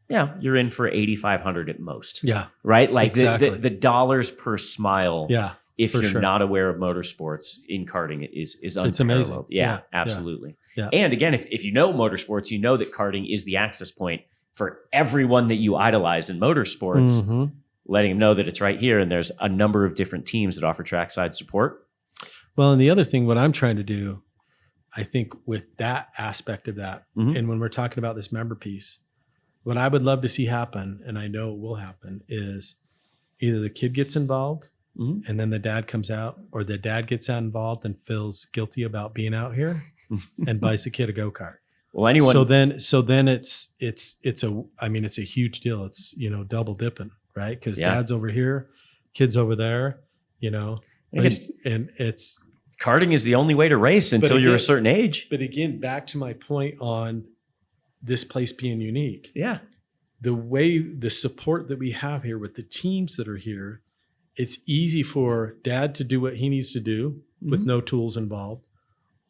yeah, you're in for 8,500 at most. Yeah. Right? Like Exactly. the dollars per smile. Yeah. If for you're sure. not aware of motorsports in karting is unparalleled. It's amazing. Yeah, Yeah. absolutely. Yeah. And again, if you know motorsports, you know that karting is the access point for everyone that you idolize in motorsports, Mhm. letting them know that it's right here. And there's a number of different teams that offer trackside support. Well, and the other thing, what I'm trying to do, I think with that aspect of that, Mhm. and when we're talking about this member piece, what I would love to see happen, and I know it will happen, is either the kid gets involved Mhm. and then the dad comes out, or the dad gets out involved and feels guilty about being out here and buys the kid a go-kart. Well, anyone. So then it's a huge deal. It's, double dipping, right? Because Yeah. dad's over here, kids over there, And and it's, karting is the only way to race until you're a again- certain age. but again, back to my point on this place being unique. Yeah. The support that we have here with the teams that are here, it's easy for dad to do what he needs to do with Mhm. no tools involved.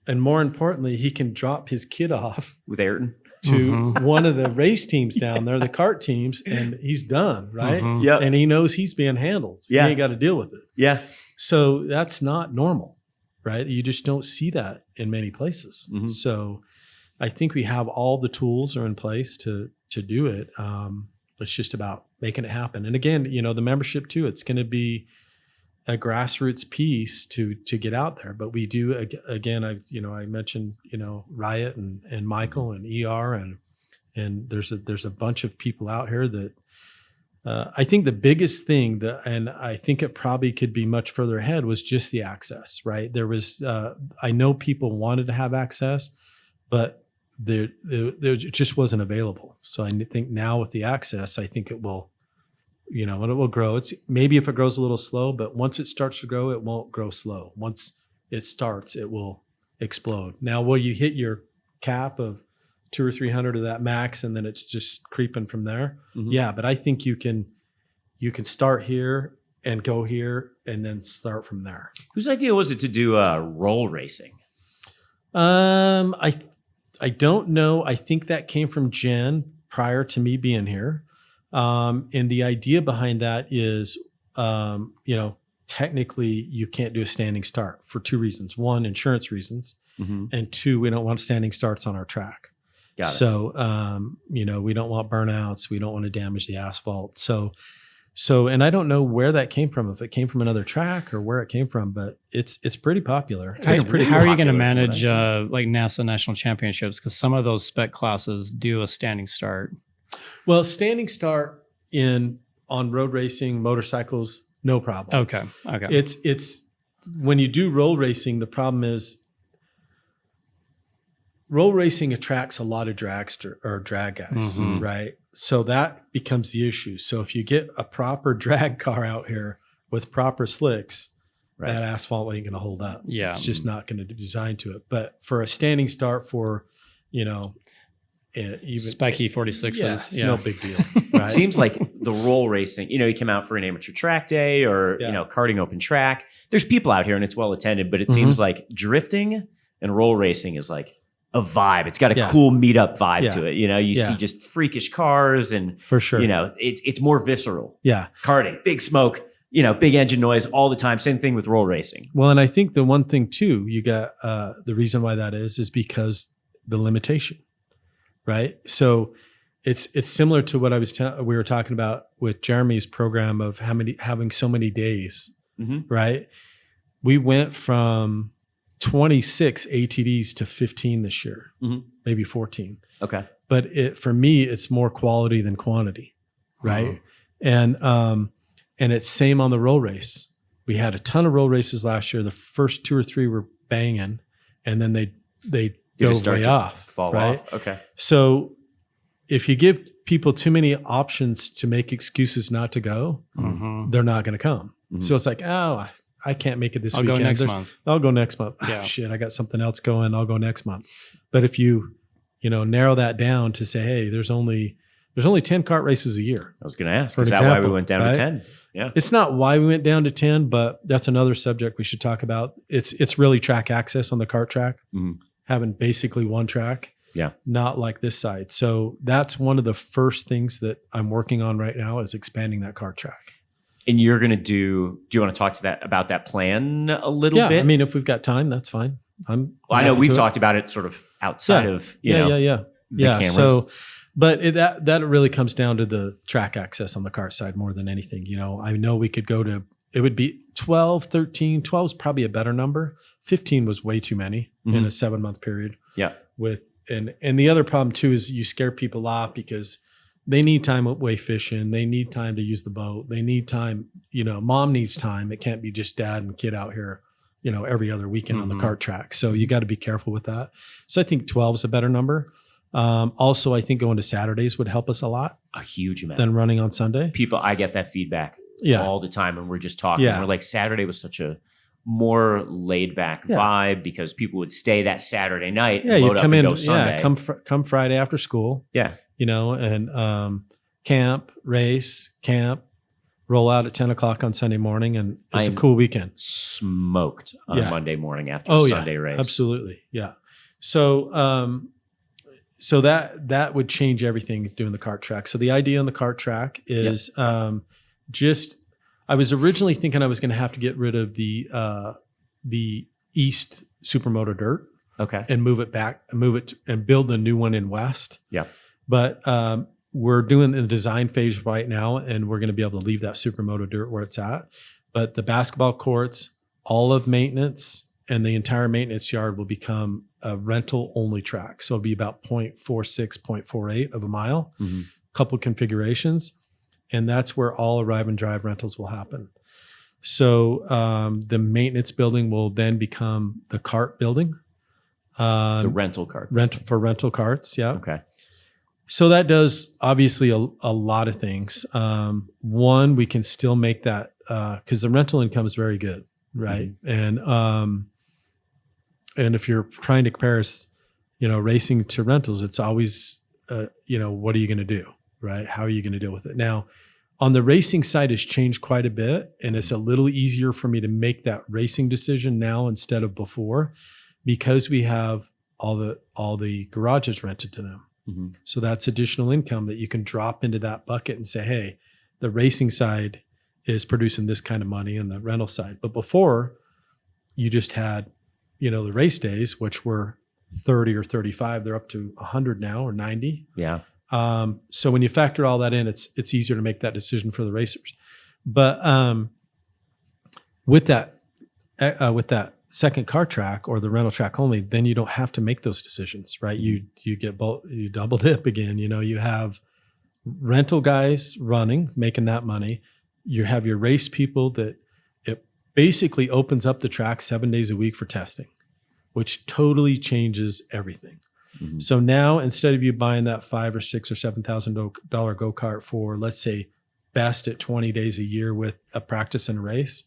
And more importantly, he can drop his kid off With Ayrton. to one of the race teams down there, the kart teams, and he's done, right? Mhm. Yeah. And he knows he's being handled. Yeah. He ain't got to deal with it. Yeah. So that's not normal, right? You just don't see that in many places. Mhm. So I think we have all the tools are in place to do it. It's just about making it happen. And again, the membership too, it's going to be a grassroots piece to get out there. But we do, again, I mentioned, Riot and Michael and ER and there's a bunch of people out here that I think the biggest thing and I think it probably could be much further ahead, was just the access, right? There was, I know people wanted to have access, but there it just wasn't available. So I think now with the access, I think it will, and it will grow. It's maybe if it grows a little slow, but once it starts to grow, it won't grow slow. Once it starts, it will explode. Now, will you hit your cap of 200 or 300 of that max, and then it's just creeping from there? Mhm. Yeah, but I think you can start here and go here, and then start from there. Whose idea was it to do roll racing? I don't know. I think that came from Jen prior to me being here. And the idea behind that is, technically you can't do a standing start for 2 reasons. 1, insurance reasons, Mm-hmm. and 2, we don't want standing starts on our track. Got it. So, we don't want burnouts. We don't want to damage the asphalt. So, and I don't know where that came from, if it came from another track or where it came from, but it's pretty popular. It's How pretty are you going to popular, manage what I've like NASA national championships? Because some of those spec classes do a standing start. Well, standing start on road racing, motorcycles, no problem. Okay. It's when you do roll racing, the problem is roll racing attracts a lot of drag guys, Mhm. right? So that becomes the issue. So if you get a proper drag car out here with proper slicks, Right. that asphalt ain't going to hold up. Yeah. It's just not going to be designed to it. But for a standing start for, even Spiky 46s. it's Yeah. no big deal. Right? It seems like the roll racing, you come out for an amateur track day or, Yeah. karting open track. There's people out here and it's well attended, but it Mm-hmm. seems like drifting and roll racing is like a vibe. It's got a Yeah. cool meetup vibe Yeah. to it. You Yeah. see just freakish cars and, for sure. it's more visceral. Yeah. Karting, big smoke, big engine noise all the time. Same thing with roll racing. Well, and I think the one thing too, you got the reason why that is because the limitation, right? So it's similar to what we were talking about with Jeremy's program of having so many days, Mhm. right? We went from 26 ATDs to 15 this year, Mhm. maybe 14. Okay. But for me, it's more quality than quantity, right? And it's same on the roll race. We had a ton of roll races last year. The first 2 or 3 were banging, and then they Did it dove start way to off, fall right? off? Okay. So if you give people too many options to make excuses not to go, Mhm. they're not going to come. Mhm. So it's like, oh, I can't make it this I'll weekend. go next There's- month. I'll go next month. Ah, Yeah. shit, I got something else going. I'll go next month. But if you narrow that down to say, hey, there's only 10 kart races a year. I was going to ask, For is an that why we example, went down right? to 10? Yeah. It's not why we went down to 10, but that's another subject we should talk about. It's really track access on the kart track, Mhm. having basically one track. Yeah. Not like this side. So that's one of the first things that I'm working on right now is expanding that kart track. And you're going to do you want to talk about that plan a little Yeah. bit? I mean, if we've got time, that's fine. Well, I know happy we've to it. talked about it sort of outside of, Yeah. the cameras. So, but that really comes down to the track access on the kart side more than anything. I know we could go to, it would be 12, 13, 12 is probably a better number. 15 was way too many in Mhm. a 7-month period. Yeah. And the other problem too is you scare people off because they need time away fishing. They need time to use the boat. They need time, mom needs time. It can't be just dad and kid out here, every other weekend on the Mhm. kart track. So you got to be careful with that. So I think 12 is a better number. Also, I think going to Saturdays would help us a lot A huge amount. than running on Sunday. I get that feedback Yeah. all the time. And we're just talking. Yeah. We're like, Saturday was such a more laid back Yeah. vibe because people would stay that Saturday night. Yeah, and you load up come and in. go Sunday. Yeah, come Friday after school. Yeah. And camp, race, camp, roll out at 10 o'clock on Sunday morning, and it's a I'm- cool weekend. Smoked on Yeah. Monday morning after Oh a yeah, Sunday race. absolutely, yeah. So that would change everything doing the kart track. So the idea on the kart track is I was originally thinking I was going to have to get rid of the East Supermoto dirt Okay. and move it and build a new one in West. Yeah. But we're doing the design phase right now, and we're going to be able to leave that Supermoto dirt where it's at. But the basketball courts, all of maintenance, and the entire maintenance yard will become a rental only track. So it'll be about 0.46, 0.48 of a mile, Mhm. couple configurations. And that's where all arrive and drive rentals will happen. So the maintenance building will then become the kart building. The rental car. For rental carts. Yeah. Okay. So that does obviously a lot of things. One, we can still make that because the rental income is very good, right? And if you're trying to compare, racing to rentals, it's always, what are you going to do, right? How are you going to deal with it? Now, on the racing side, it's changed quite a bit, and it's a little easier for me to make that racing decision now instead of before, because we have all the garages rented to them. Mm-hmm. So that's additional income that you can drop into that bucket and say, hey, the racing side is producing this kind of money in the rental side. But before, you just had, the race days, which were 30 or 35. They're up to 100 now or 90. Yeah. So when you factor all that in, it's easier to make that decision for the racers. But with that second car track or the rental track only, then you don't have to make those decisions, right? You get both, you double dip again. You have rental guys running, making that money. You have your race people that it basically opens up the track 7 days a week for testing, which totally changes everything. Mm-hmm. So now instead of you buying that $5,000 or $6,000 or $7,000 go-kart for, let's say, best at 20 days a year with a practice and a race,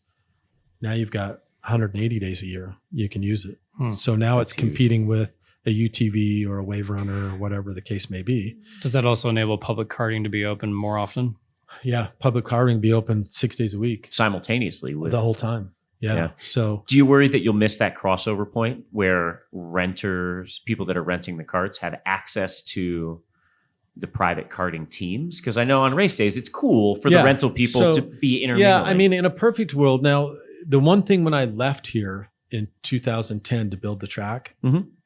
now you've got 180 days a year you can use it. So now it's competing with a UTV or a wave runner or whatever the case may be. Does that also enable public karting to be open more often? Yeah, public karting be open 6 days a week simultaneously with the whole time. Yeah. So do you worry that you'll miss that crossover point where people that are renting the karts have access to the private karting teams? Because I know on race days it's cool for the rental people to be intermingling. Yeah, I mean, in a perfect world, now the one thing when I left here in 2010 to build the track,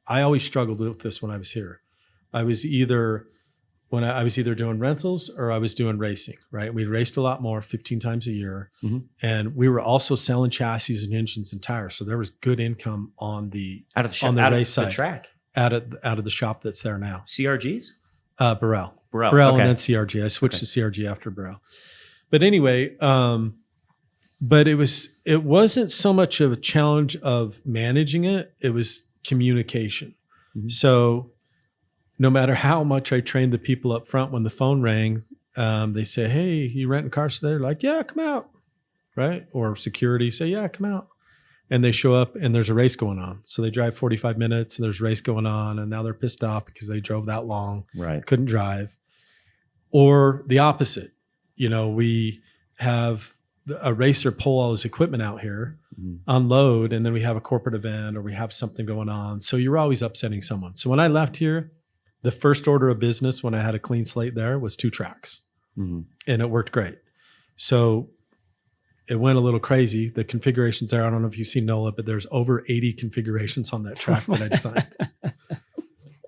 I always struggled with this when I was here. I was either doing rentals or I was doing racing, right? We raced a lot more, 15 times a year. And we were also selling chassis and engines and tires. So there was good income on the race side, track, out of the shop that's there now. CRGs? Burrell, okay. And then CRG. I switched to CRG after Burrell. But anyway, but it wasn't so much of a challenge of managing it. It was communication. So no matter how much I trained the people up front, when the phone rang, they say, "Hey, you renting cars today?" They're like, "Yeah, come out." Right? Or security say, "Yeah, come out." And they show up and there's a race going on. So they drive 45 minutes and there's a race going on. And now they're pissed off because they drove that long, couldn't drive. Or the opposite. We have a racer pull all his equipment out here, unload, and then we have a corporate event or we have something going on. So you're always upsetting someone. So when I left here, the first order of business when I had a clean slate there was 2 tracks. And it worked great. So it went a little crazy. The configurations there, I don't know if you've seen NOLA, but there's over 80 configurations on that track that I designed.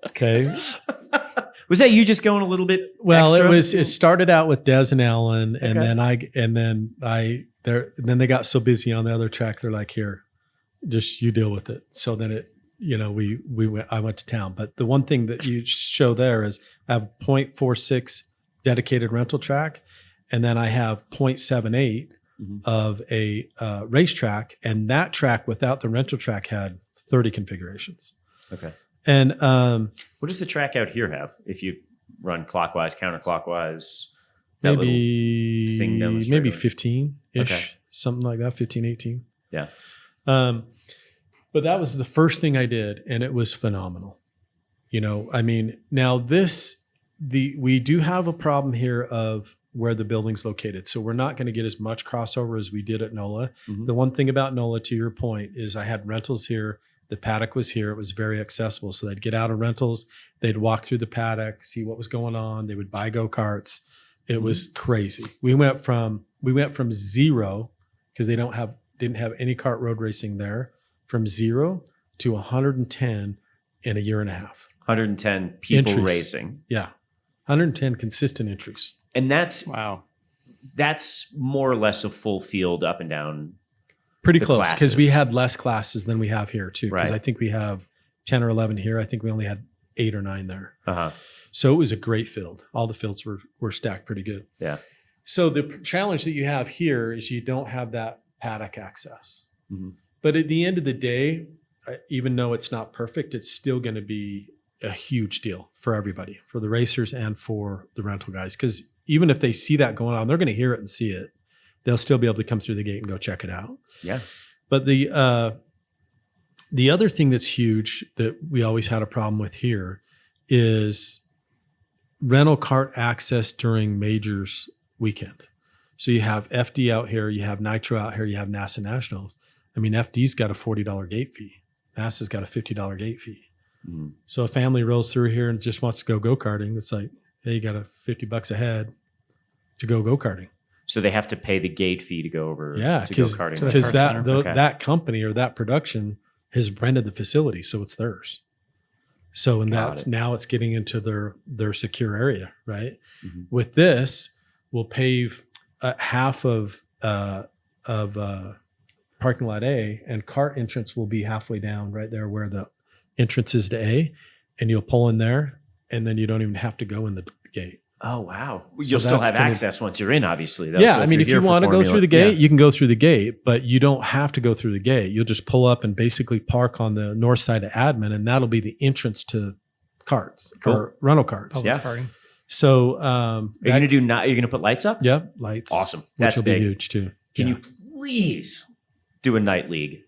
Okay. Was that you just going a little bit Well, extra? it started out with Des and Alan, and then they got so busy on the other track, they're like, "Here, just you deal with it." So then I went to town. But the one thing that you show there is I have 0.46 dedicated rental track, and then I have 0.78 of a racetrack, and that track without the rental track had 30 configurations. Okay. And what does the track out here have if you run clockwise, counterclockwise? Maybe 15-ish, something like that, 15, 18. Yeah. But that was the first thing I did, and it was phenomenal. Now we do have a problem here of where the building's located. So we're not going to get as much crossover as we did at NOLA. The one thing about NOLA, to your point, is I had rentals here. The paddock was here. It was very accessible. So they'd get out of rentals. They'd walk through the paddock, see what was going on. They would buy go-karts. It was crazy. We went from zero, because they didn't have any kart road racing there, from 0 to 110 in a year and a half. 110 people entries. racing. Yeah. 110 consistent entries. And that's more or less a full field up and down. Pretty close, because we had less classes than we have here too. Because Right. I think we have 10 or 11 here. I think we only had 8 or 9 there. Uh-huh. So it was a great field. All the fields were stacked pretty good. Yeah. So the challenge that you have here is you don't have that paddock access. But at the end of the day, even though it's not perfect, it's still going to be a huge deal for everybody, for the racers and for the rental guys. Because even if they see that going on, they're going to hear it and see it. They'll still be able to come through the gate and go check it out. Yeah. But the other thing that's huge that we always had a problem with here is rental kart access during majors weekend. So you have FD out here, you have Nitro out here, you have NASA Nationals. I mean, FD's got a $40 gate fee. NASA's got a $50 gate fee. So a family rolls through here and just wants to go go-karting. It's like, hey, you got a $50 a head to go go-karting. So they have to pay the gate fee to go over. Yeah, to go karting. to the because kart that center. Okay. that company or that production has rented the facility, so it's theirs. So and Got that's it. now it's getting into their secure area, right? Mhm. With this, we'll pave half of parking lot A, and cart entrance will be halfway down right there where the entrance is to A, and you'll pull in there, and then you don't even have to go in the gate. Oh, wow. So You'll still that's have gonna- access once you're in, obviously. Though. Yeah, So I mean, if you're you here for want to go Formula- through the gate, yeah. you can go through the gate, but you don't have to go through the gate. You'll just pull up and basically park on the north side of admin, and that'll be the entrance to carts or rental carts. Public Yeah. karting. So, Are you going to do not? You're going to put lights up? yep, lights. Awesome. Which That's will big. be huge too. Can Yeah. you please do a night league?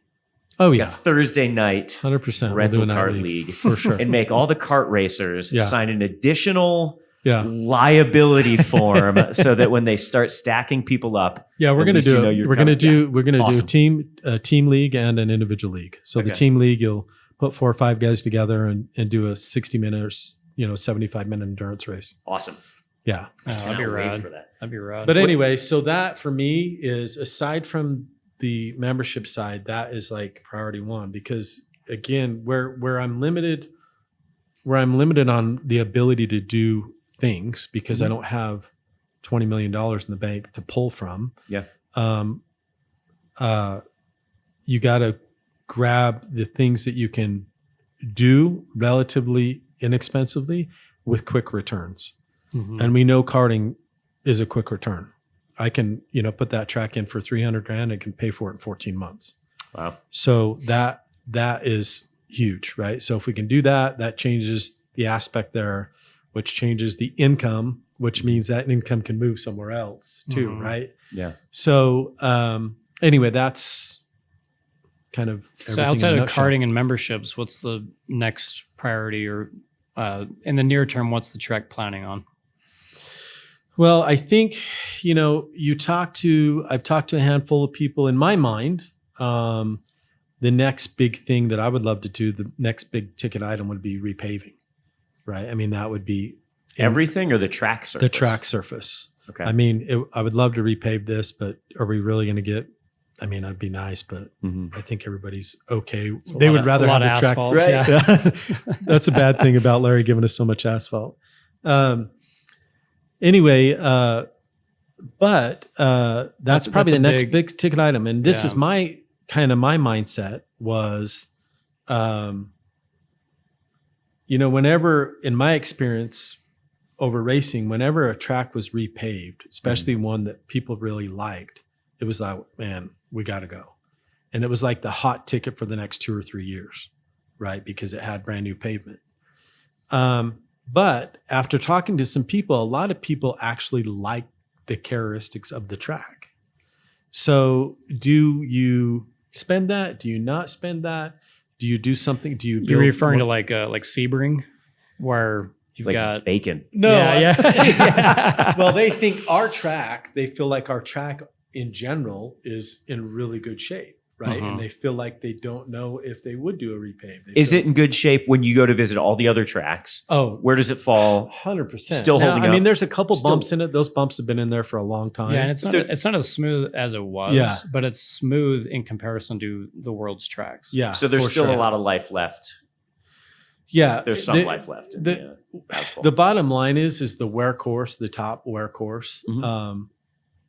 Oh A yeah, Thursday night 100%. rental kart league for sure. and make all the kart racers Yeah. sign an additional Yeah, liability form so that when they start stacking people up, yeah. We're At gonna least you do know it. you're We're gonna covered. do. We're gonna Awesome. do a team league and an individual league. So the Okay. team league, you'll put 4 or 5 guys together and do a 60-minute or 75-minute endurance race. awesome. Yeah. Oh, that'd be Cannot wait rad. for that. That'd be rad. But anyway, so that for me is, aside from the membership side, that is like priority one, because again, where I'm limited on the ability to do things because I don't have $20 million in the bank to pull from. Yeah. You got to grab the things that you can do relatively inexpensively with quick returns. Mhm. And we know karting is a quick return. I can, put that track in for $300,000 and can pay for it in 14 months. Wow. So that is huge, right? So if we can do that, that changes the aspect there, which changes the income, which means that income can move somewhere else too, Mhm. right? Yeah. So anyway, that's kind of So everything in outside a of nutshell. karting and memberships, what's the next priority, or in the near term, what's the Trek planning on? Well, I think, I've talked to a handful of people in my mind. The next big thing that I would love to do, the next big ticket item would be repaving, right? I mean, that would be Everything or the track surface? the track surface. Okay. I mean, I would love to repave this, but are we really going to get, that'd be nice, but Mhm. I think everybody's okay. It's a They lot would of- rather a lot have the of track. asphalt, Right. yeah. That's a bad thing about Larry giving us so much asphalt. Anyway, but that's probably the a next big ticket item. And this Yeah. is my mindset was, whenever, in my experience over racing, whenever a track was repaved, especially one that people really liked, it was like, man, we got to go. And it was like the hot ticket for the next 2 or 3 years, right? Because it had brand new pavement. But after talking to some people, a lot of people actually like the characteristics of the track. So do you spend that? Do you not spend that? Do you do something? Do you You're build referring to more- like Sebring, where you've It's like got bacon. No. Yeah. Well, they think they feel like our track in general is in really good shape, right? Mhm. And they feel like they don't know if they would do a repave. They Is feel- it in good shape when you go to visit all the other tracks? Oh, Where does it fall? 100%. Still Now, holding I mean, up? there's a couple Still- bumps in it. Those bumps have been in there for a long time. Yeah, and it's not There- it's not as smooth as it was, Yeah. but it's smooth in comparison to the world's tracks. Yeah. So there's for still sure. a lot of life left. Yeah. There's some the- life left. In the- asphalt. The bottom line is the wear course, the top wear course. Mhm.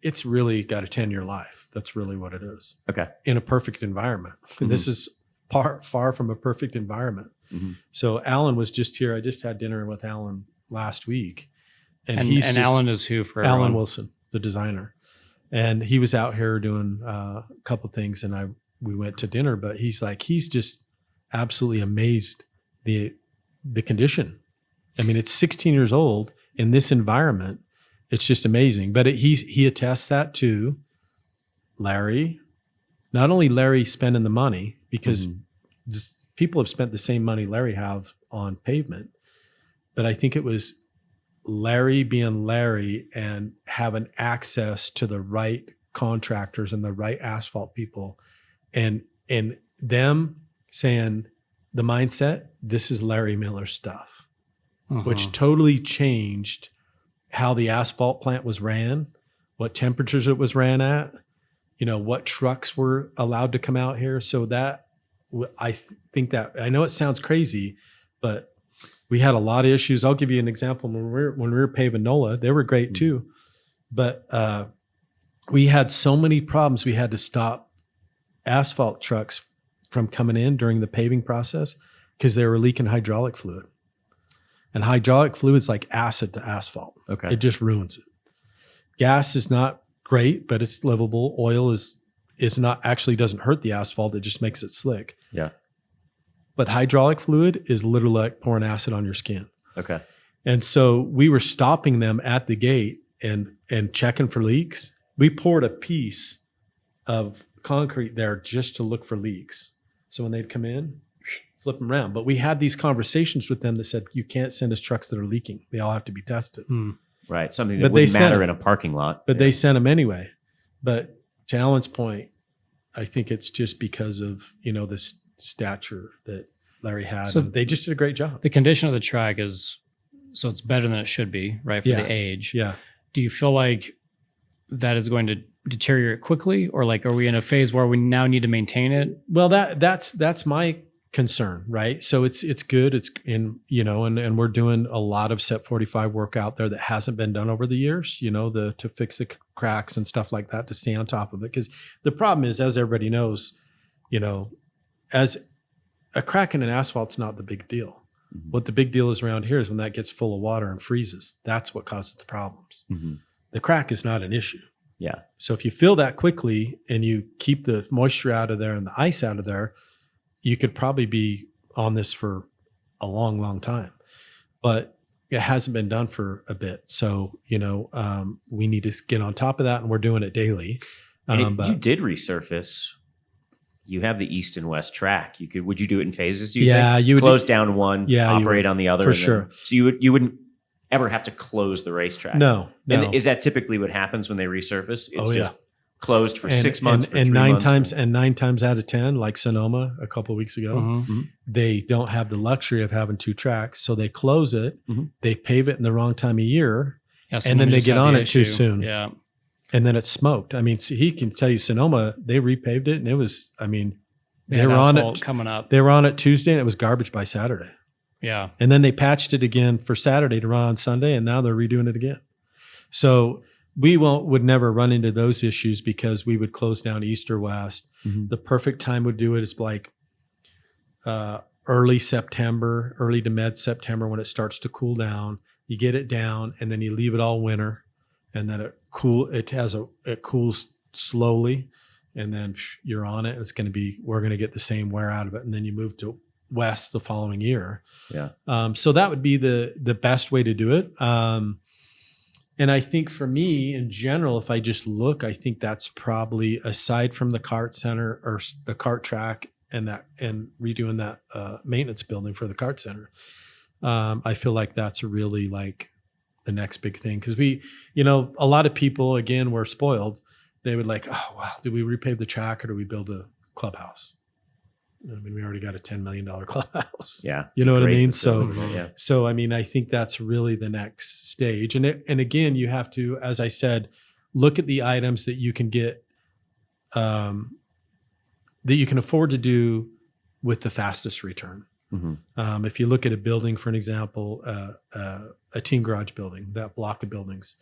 It's really got a 10-year life. That's really what it is Okay. in a perfect environment. And this is far from a perfect environment. Mhm. So Alan was just here. I just had dinner with Alan last week, And he's just, Alan is who for Alan everyone? Wilson, the designer, and he was out here doing a couple things, and we went to dinner. But he's just absolutely amazed the condition. I mean, it's 16 years old in this environment. It's just amazing. But he attests that to Larry. Not only Larry spending the money, because people have spent the same money Larry have on pavement, but I think it was Larry being Larry and having access to the right contractors and the right asphalt people, and them saying the mindset, this is Larry Miller stuff, which Mhm. totally changed how the asphalt plant was ran, what temperatures it was ran at, what trucks were allowed to come out here. So that think that, I know it sounds crazy, but we had a lot of issues. I'll give you an example. When we were paving NOLA, they were great too, but we had so many problems. We had to stop asphalt trucks from coming in during the paving process because they were leaking hydraulic fluid. And hydraulic fluid is like acid to asphalt. Okay. It just ruins it. Gas is not great, but it's livable. Oil is not, actually doesn't hurt the asphalt. It just makes it slick. Yeah. But hydraulic fluid is literally like pouring acid on your skin. Okay. And so we were stopping them at the gate and checking for leaks. We poured a piece of concrete there just to look for leaks. So when they'd come in, flip them around. But we had these conversations with them that said, you can't send us trucks that are leaking. They all have to be tested. Right. Something that wouldn't matter in a parking lot. But they sent them anyway. But to Alan's point, I think it's just because of, the stature that Larry had. So and they just did a great job. The condition of the track is, so it's better than it should be, right? For the age. Yeah. Do you feel like that is going to deteriorate quickly, or like, are we in a phase where we now need to maintain it? Well, that's my concern, right? So it's good. It's in, and we're doing a lot of set 45 work out there that hasn't been done over the years, to fix the cracks and stuff like that, to stay on top of it. Because the problem is, as everybody knows, as a crack in an asphalt's not the big deal. Mm-hmm. What the big deal is around here is when that gets full of water and freezes. That's what causes the problems. Mm-hmm. The crack is not an issue. Yeah. So if you fill that quickly and you keep the moisture out of there and the ice out of there, you could probably be on this for a long, long time. But it hasn't been done for a bit. So, we need to get on top of that, and we're doing it daily. And if you did resurface, you have the east and west track. Would you do it in phases? Do you think? You would close down one, operate on the other. For sure. So you wouldn't ever have to close the racetrack. No. And is that typically what happens when they resurface? It's just closed for 6 months, for and 3 9 months. times and 9 times out of 10, like Sonoma a couple of weeks ago, they don't have the luxury of having 2 tracks, so they close it. They pave it in the wrong time of year, and then they get on it too soon. Yeah, and then it's smoked. I mean, he can tell you, Sonoma, they repaved it, and it was, they were on it coming up. They were on it Tuesday, and it was garbage by Saturday. Yeah, and then they patched it again for Saturday to run on Sunday, and now they're redoing it again. So we would never run into those issues because we would close down east or west. The perfect time would do it is like early September, early to mid September, when it starts to cool down. You get it down, and then you leave it all winter, and then it cools slowly, and then you're on it. We're going to get the same wear out of it, and then you move to west the following year. Yeah. So that would be the best way to do it. And I think for me in general, if I just look, I think that's probably, aside from the kart center or the kart track and redoing that maintenance building for the kart center, I feel like that's really like the next big thing. Because a lot of people, again, were spoiled. They would like, oh, wow, do we repave the track or do we build a clubhouse? We already got a $10 million clubhouse. Yeah. You know what I mean? Facility. So, I think that's really the next stage. And again, you have to, as I said, look at the items that you can get, that you can afford to do with the fastest return. If you look at a building, for an example, a team garage building, that block of buildings,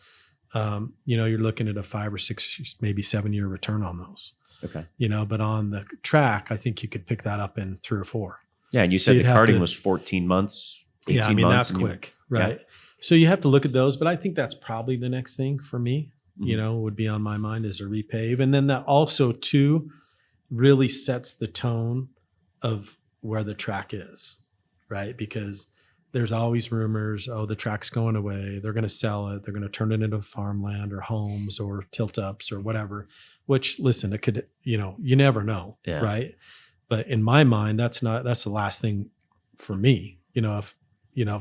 you're looking at a 5 or 6, maybe 7 year return on those. Okay. But on the track, I think you could pick that up in 3 or 4. Yeah. And you said the karting was 14 months, 18 months. That's quick, right? Yeah. So you have to look at those, but I think that's probably the next thing for me, would be on my mind, is a repave. And then that also too really sets the tone of where the track is, right? Because there's always rumors, the track's going away. They're going to sell it. They're going to turn it into farmland or homes or tilt-ups or whatever, which, listen, it could, you never know, right? But in my mind, that's the last thing for me. If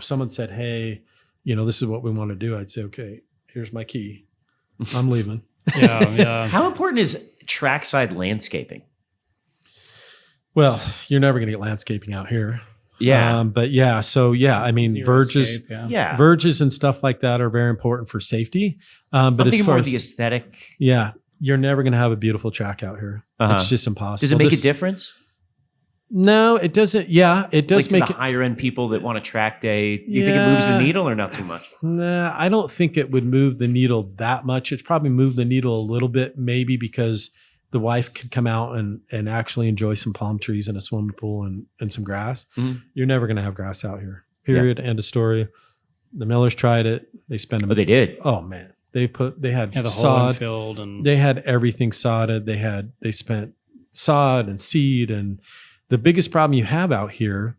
someone said, hey, this is what we want to do, I'd say, okay, here's my key. I'm leaving. Yeah. How important is trackside landscaping? Well, you're never going to get landscaping out here. Yeah. But yeah, so yeah, I mean, Zero verges, escape, yeah. Yeah. verges and stuff like that are very important for safety. But I'm as thinking far more as of the aesthetic. yeah, you're never going to have a beautiful track out here. Uh-huh. It's just impossible. Does it make a difference? No, it doesn't. Yeah, it does Like make to the it. higher end people that want a track day. Do you think it moves the Yeah. needle or not too much? Nah, I don't think it would move the needle that much. It's probably move the needle a little bit, maybe because the wife could come out and actually enjoy some palm trees and a swimming pool and some grass. Mhm. You're never going to have grass out here. Period. End of story. The Millers tried it. They spent Oh, they did. Oh man, they had Yeah, the whole sod. infield and They had everything sodded. They spent sod and seed. And the biggest problem you have out here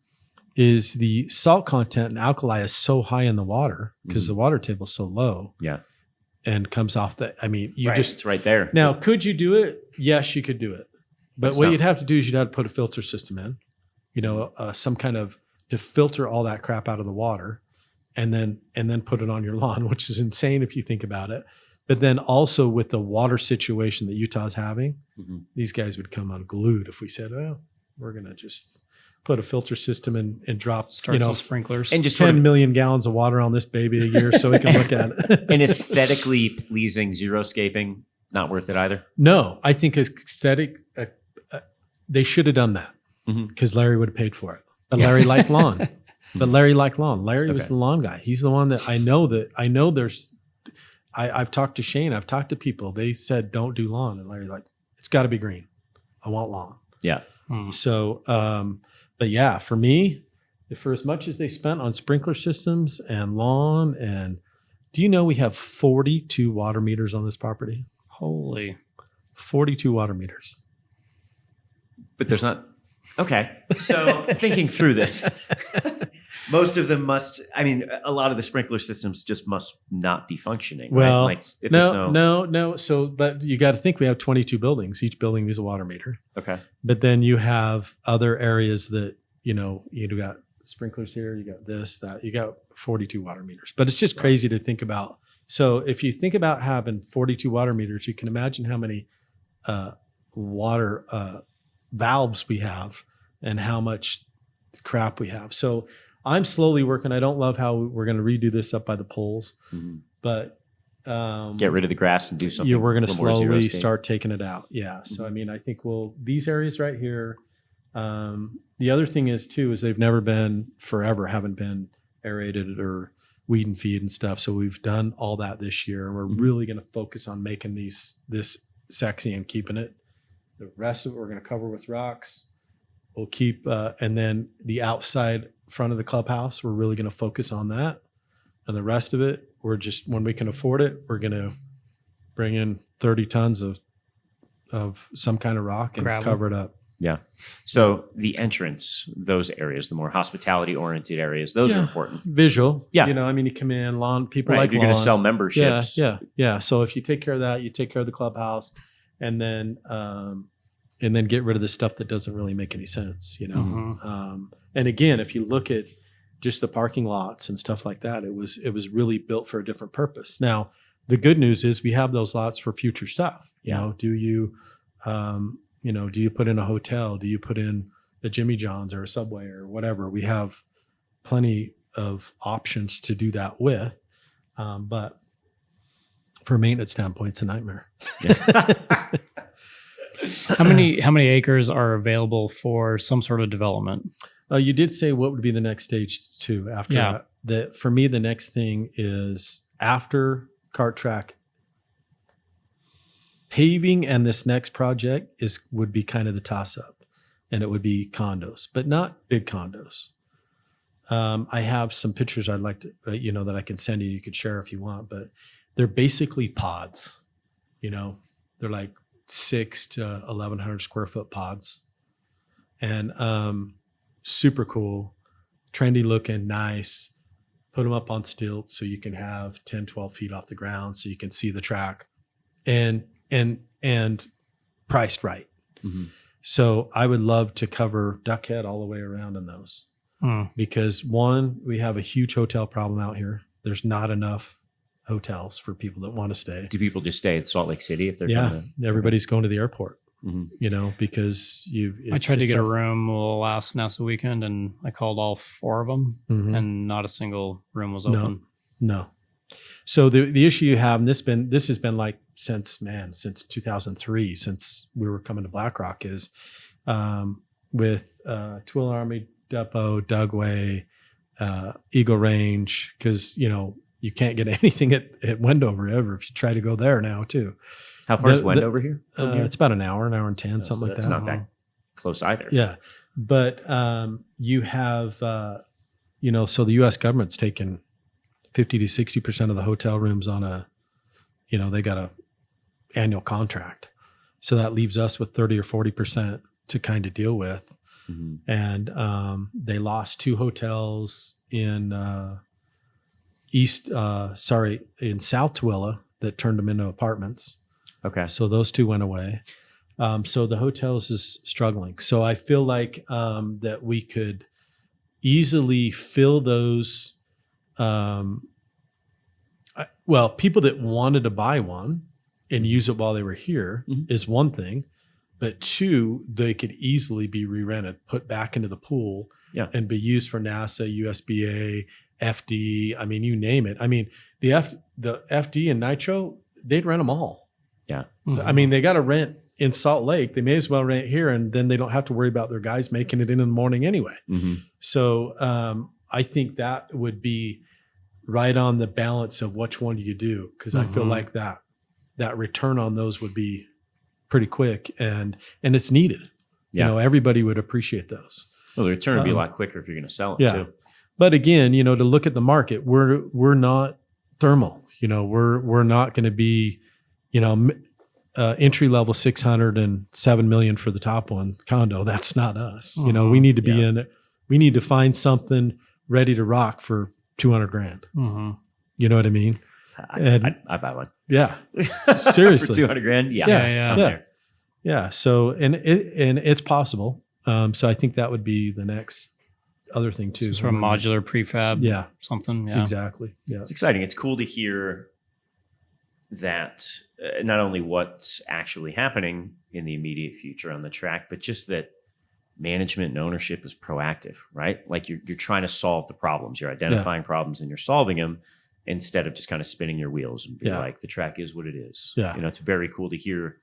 is the salt content and alkali is so high in the water because the water table is so low. Yeah. And comes off the, I mean, you Right, just, it's right there. now, could you do it? Yes, you could do it. But But what some- you'd have to do is you'd have to put a filter system in, some kind of to filter all that crap out of the water and then put it on your lawn, which is insane if you think about it. But then also with the water situation that Utah's having, Mhm. these guys would come unglued if we said, well, we're going to just put a filter system and drop, start some sprinklers. And just sort 10 of million gallons of water on this baby a year so we can look at it. an aesthetically pleasing zero-scaping, not worth it either. No, I think aesthetic, they should have done that Mhm. because Larry would have paid for it. But Larry liked lawn. Larry was Okay. the lawn guy. He's the one that I know there's, I've talked to Shane. I've talked to people. They said, don't do lawn. And Larry's like, it's got to be green. I want lawn. Yeah. So, but yeah, for me, for as much as they spent on sprinkler systems and lawn, and do you know we have 42 water meters on this property? Holy. 42 water meters. But there's not. Okay. So thinking through this, most of them must, I mean, a lot of the sprinkler systems just must not be functioning. Well, right? Like if there's no. So, but you got to think we have 22 buildings. Each building is a water meter. Okay. But then you have other areas that, you got sprinklers here, you got this, that, you got 42 water meters. But it's just crazy to think about. So if you think about having 42 water meters, you can imagine how many water valves we have and how much crap we have. So I'm slowly working. I don't love how we're going to redo this up by the poles, Mhm. but Get rid of the grass and do something. we're going to a little more slowly zero-scape. start taking it out. Yeah. So, I mean, I think these areas right here, the other thing is too, is they've never been haven't been aerated or weed and feed and stuff. So we've done all that this year and we're really going to focus on making this sexy and keeping it. The rest of it, we're going to cover with rocks. We'll keep, and then the outside front of the clubhouse, we're really going to focus on that. And the rest of it, we're just, when we can afford it, we're going to bring in 30 tons of some kind of rock and Gravel. cover it up. Yeah. So the entrance, those areas, the more hospitality oriented areas, those are important. Visual. Yeah. You mean, you come in, lawn, people Right. like If you're going to lawn. sell memberships. Yeah. So if you take care of that, you take care of the clubhouse and then get rid of the stuff that doesn't really make any sense, Mhm. And again, if you look at just the parking lots and stuff like that, it was really built for a different purpose. Now, the good news is we have those lots for future stuff. Yeah. Do you put in a hotel? Do you put in a Jimmy John's or a Subway or whatever? We have plenty of options to do that with. But for a maintenance standpoint, it's a nightmare. How many acres are available for some sort of development? You did say what would be the next stage too after Yeah. that. For me, the next thing is after cart track paving, and this next project would be kind of the toss up, and it would be condos, but not big condos. I have some pictures I'd like to, that I can send you. You could share if you want, but they're basically pods. They're like 6 to 1,100 square foot pods, and super cool, trendy looking, nice. Put them up on stilts so you can have 10, 12 feet off the ground so you can see the track, and priced right. Mhm. So I would love to cover Duckhead all the way around in those. Because one, we have a huge hotel problem out here. There's not enough hotels for people that want to stay. Do people just stay in Salt Lake City if they're Yeah, going to? everybody's going to the airport. you know, because I tried to get a room last NASA weekend, and I called all 4 of them, and not a single room was open. No. So the issue you have, and this has been like since 2003, since we were coming to Black Rock, is with Tooele Army Depot, Dugway, Eagle Range, because you know you can't get anything at Wendover ever if you try to go there now too. How far is Wendover here? It's about an hour and 10, something like that. It's not that close either. Yeah, but you have you know, so the U.S. government's taken 50 to 60% of the hotel rooms on a, you know, they got a annual contract, so that leaves us with 30 or 40% to kind of deal with. And they lost 2 hotels in in South Tooele that turned them into apartments. Okay. So those 2 went away. So the hotels is struggling. So I feel like that we could easily fill those. People that wanted to buy one and use it while they were here is one thing. But 2, they could easily be re-rented, put back into the pool, and be used for NASA, USBA, FD. I mean, you name it. I mean, the FD and Nitro, they'd rent them all. Yeah. I mean, they got to rent in Salt Lake. They may as well rent here, and then they don't have to worry about their guys making it in the morning anyway. So I think that would be right on the balance of which one do you do, because I feel like that return on those would be pretty quick, and it's needed. You know, everybody would appreciate those. Well, the return would be a lot quicker if you're going to sell it too. But again, you know, to look at the market, we're not thermal. You know, we're not going to be, you know, entry level $607 million for the top one condo. That's not us. You know, we need to be in it. We need to find something ready to rock for $200,000. You know what I mean? I buy one. Yeah, seriously, for $200,000. Yeah. So and it's possible. So I think that would be the next other thing too. Some sort of modular prefab. Yeah. Something. Yeah. Exactly. Yeah. It's exciting. It's cool to hear that not only what's actually happening in the immediate future on the track, but just that management and ownership is proactive, right? Like you're trying to solve the problems. You're identifying problems and you're solving them, instead of just kind of spinning your wheels and be like, the track is what it is. Yeah. You know, it's very cool to hear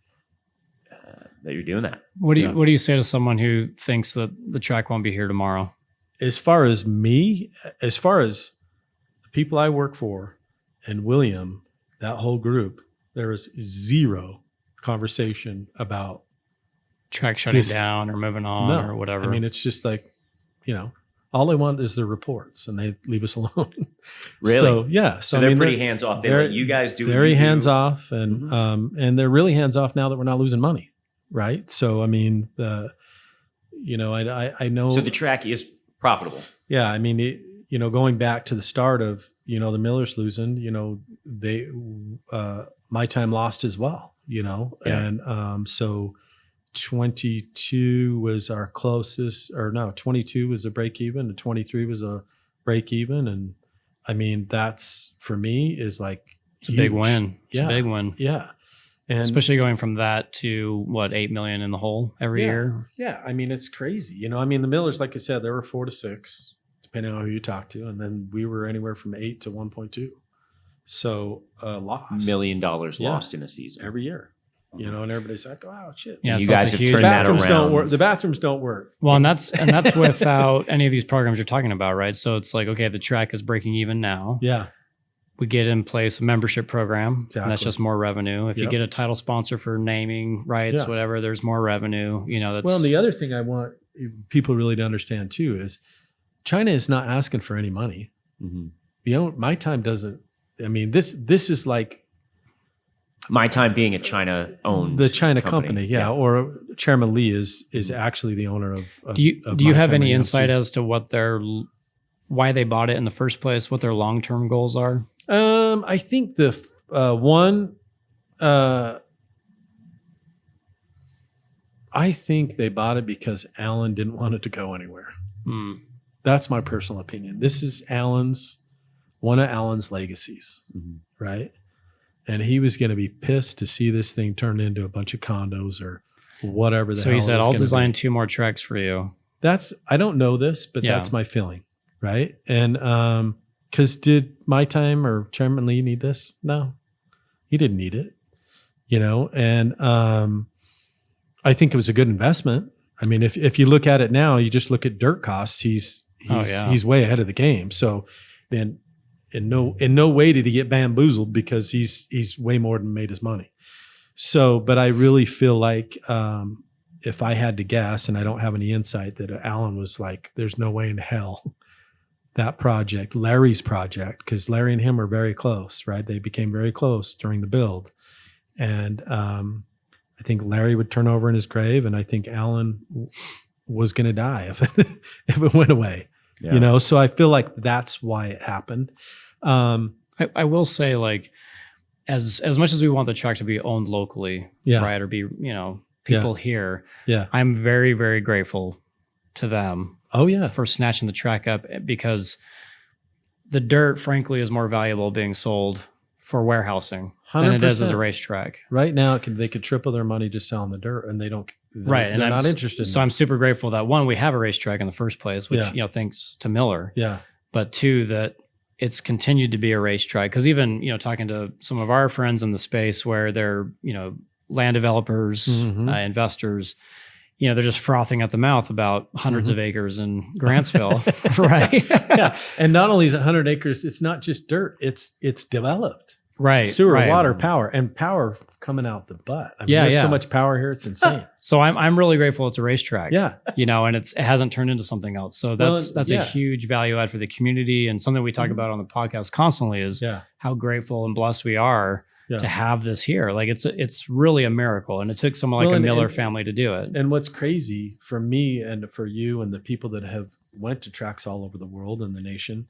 that you're doing that. What do you say to someone who thinks that the track won't be here tomorrow? As far as me, as far as the people I work for and William, that whole group, there was 0 conversation about track shutting down or moving on or whatever. I mean, it's just like, you know, all they want is their reports, and they leave us alone. Really? So yeah. So they're pretty hands off. They let you guys do very hands off, and and they're really hands off now that we're not losing money, right? So I mean, you know, I know. So the track is profitable. Yeah, I mean, you know, going back to the start of, you know, the Millers losing, you know, they my time lost as well, you know, and so 22 was our closest, or no, 22 was a break even, and 23 was a break even, and I mean, that's for me is like it's a big win. It's a big win. Yeah. And especially going from that to what, 8 million in the hole every year. Yeah. I mean, it's crazy. You know, I mean, the Millers, like I said, there were 4 to 6, depending on who you talk to. And then we were anywhere from 8 to 1.2. So loss. $1 million lost in a season. Every year. You know, and everybody's like, "Oh shit!" Yeah, you so guys have turned that around. Don't work. The bathrooms don't work. Well, and that's without any of these programs you're talking about, right? So it's like, okay, the track is breaking even now. Yeah, we get in place a membership program, exactly. And that's just more revenue. If you get a title sponsor for naming rights, whatever, there's more revenue. You know, that's well. And the other thing I want people really to understand too is China is not asking for any money. You know, my time doesn't. I mean, this is like. My time being a China-owned the China company, or Chairman Lee is actually the owner of. Do you have any insight as to why they bought it in the first place? What their long-term goals are? I think the one. I think they bought it because Alan didn't want it to go anywhere. That's my personal opinion. This is one of Alan's legacies, right? And he was going to be pissed to see this thing turn into a bunch of condos or whatever the So hell he said, it was I'll gonna design be. 2 more tracks for you. I don't know this, but Yeah. that's my feeling. Right. And, cause did my time or Chairman Lee need this? No, he didn't need it, and, I think it was a good investment. I mean, if you look at it now, you just look at dirt costs, he's way ahead of the game. So then in no way did he get bamboozled, because he's way more than made his money. So, but I really feel like, if I had to guess, and I don't have any insight, that Alan was like, there's no way in hell that project, Larry's project, because Larry and him are very close, right? They became very close during the build. And I think Larry would turn over in his grave, and I think Alan was going to die if it went away, So I feel like that's why it happened. I will say, like, as much as we want the track to be owned locally, right, or be, people here, I'm very, very grateful to them. Oh yeah, for snatching the track up, because the dirt, frankly, is more valuable being sold for warehousing 100%. Than it is as a racetrack. Right now, they could triple their money just selling the dirt, and they don't. They're not interested. So I'm super grateful that, one, we have a racetrack in the first place, which thanks to Miller. Yeah. But 2, that it's continued to be a racetrack, because even talking to some of our friends in the space where they're land developers, investors, they're just frothing at the mouth about hundreds of acres in Grantsville, right? Yeah, and not only is it 100 acres, it's not just dirt; it's developed, right? Sewer, water, power coming out the butt. I mean, there's so much power here; it's insane. So I'm really grateful it's a racetrack. Yeah, and it hasn't turned into something else. So that's a huge value add for the community, and something we talk about on the podcast constantly is how grateful and blessed we are to have this here. Like, it's really a miracle, and it took someone like a Miller family to do it. And what's crazy for me and for you and the people that have went to tracks all over the world and the nation,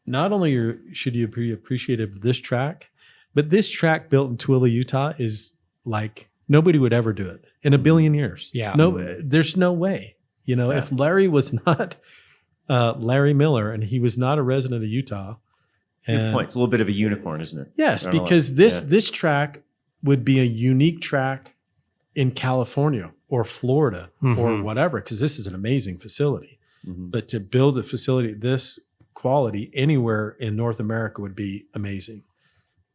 not only should you be appreciative of this track, but this track built in Tooele, Utah is like, nobody would ever do it in a billion years. Yeah. No, there's no way. If Larry was not Larry Miller, and he was not a resident of Utah. Good point. It's a little bit of a unicorn, isn't it? Yes, because this track would be a unique track in California or Florida or whatever, because this is an amazing facility. But to build a facility this quality anywhere in North America would be amazing.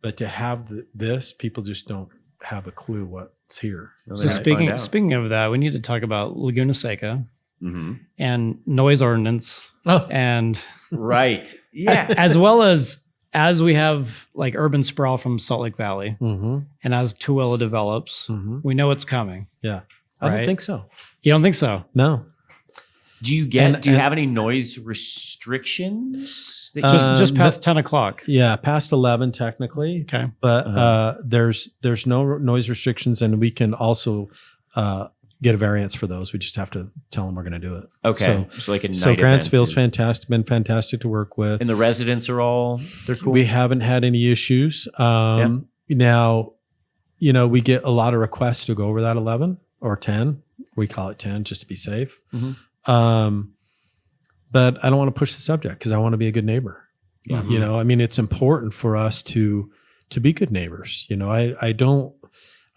But to have this, people just don't have a clue what's here. So speaking of that, we need to talk about Laguna Seca and noise ordinance. And right. Yeah. as well as we have like urban sprawl from Salt Lake Valley, and as Tooele develops, we know it's coming. Yeah. I don't think so. You don't think so? No. Do you have any noise restrictions? Just past 10 o'clock. Yeah, past 11 technically. Okay. But there's no noise restrictions, and we can also get a variance for those. We just have to tell them we're going to do it. Okay. So like a night Grantsville's fantastic, been fantastic to work with. And the residents are they're cool? We haven't had any issues. Now, we get a lot of requests to go over that 11 or 10. We call it 10 just to be safe. But I don't want to push the subject because I want to be a good neighbor. Yeah. It's important for us to be good neighbors.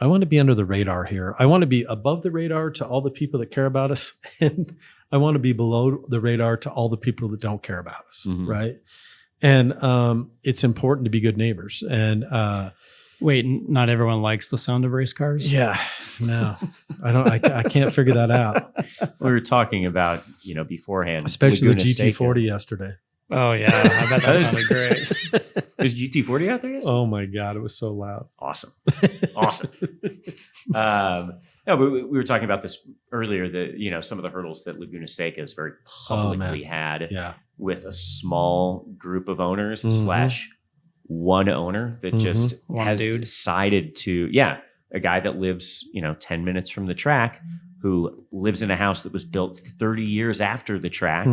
I want to be under the radar here. I want to be above the radar to all the people that care about us. And I want to be below the radar to all the people that don't care about us. Right. And it's important to be good neighbors. And wait, not everyone likes the sound of race cars? Yeah. No, I can't figure that out. We were talking about, beforehand. Especially Laguna the GT40 Seca. yesterday. Oh, yeah. I bet that sounded great. There's GT40 out there? Oh, my God. It was so loud. Awesome. No, but we were talking about this earlier, that, some of the hurdles that Laguna Seca has very publicly had with a small group of owners / one owner that just has decided to, a guy that lives, 10 minutes from the track, who lives in a house that was built 30 years after the track,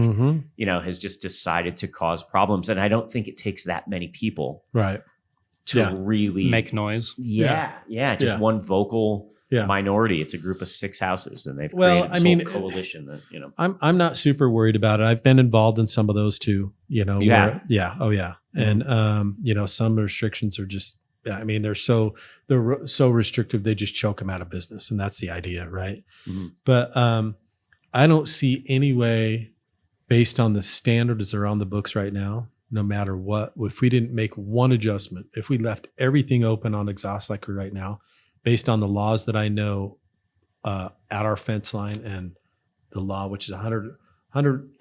has just decided to cause problems. And I don't think it takes that many people to really make noise. Just one vocal minority. It's a group of 6 houses, and they've created this whole coalition that, I'm not super worried about it. I've been involved in some of those too, You have? Yeah. Oh yeah. And, some restrictions are just I mean, they're so restrictive, they just choke them out of business. And that's the idea, right? Mm-hmm. But I don't see any way, based on the standards that are on the books right now, no matter what, if we didn't make one adjustment, if we left everything open on exhaust like we're right now, based on the laws that I know at our fence line and the law, which is 100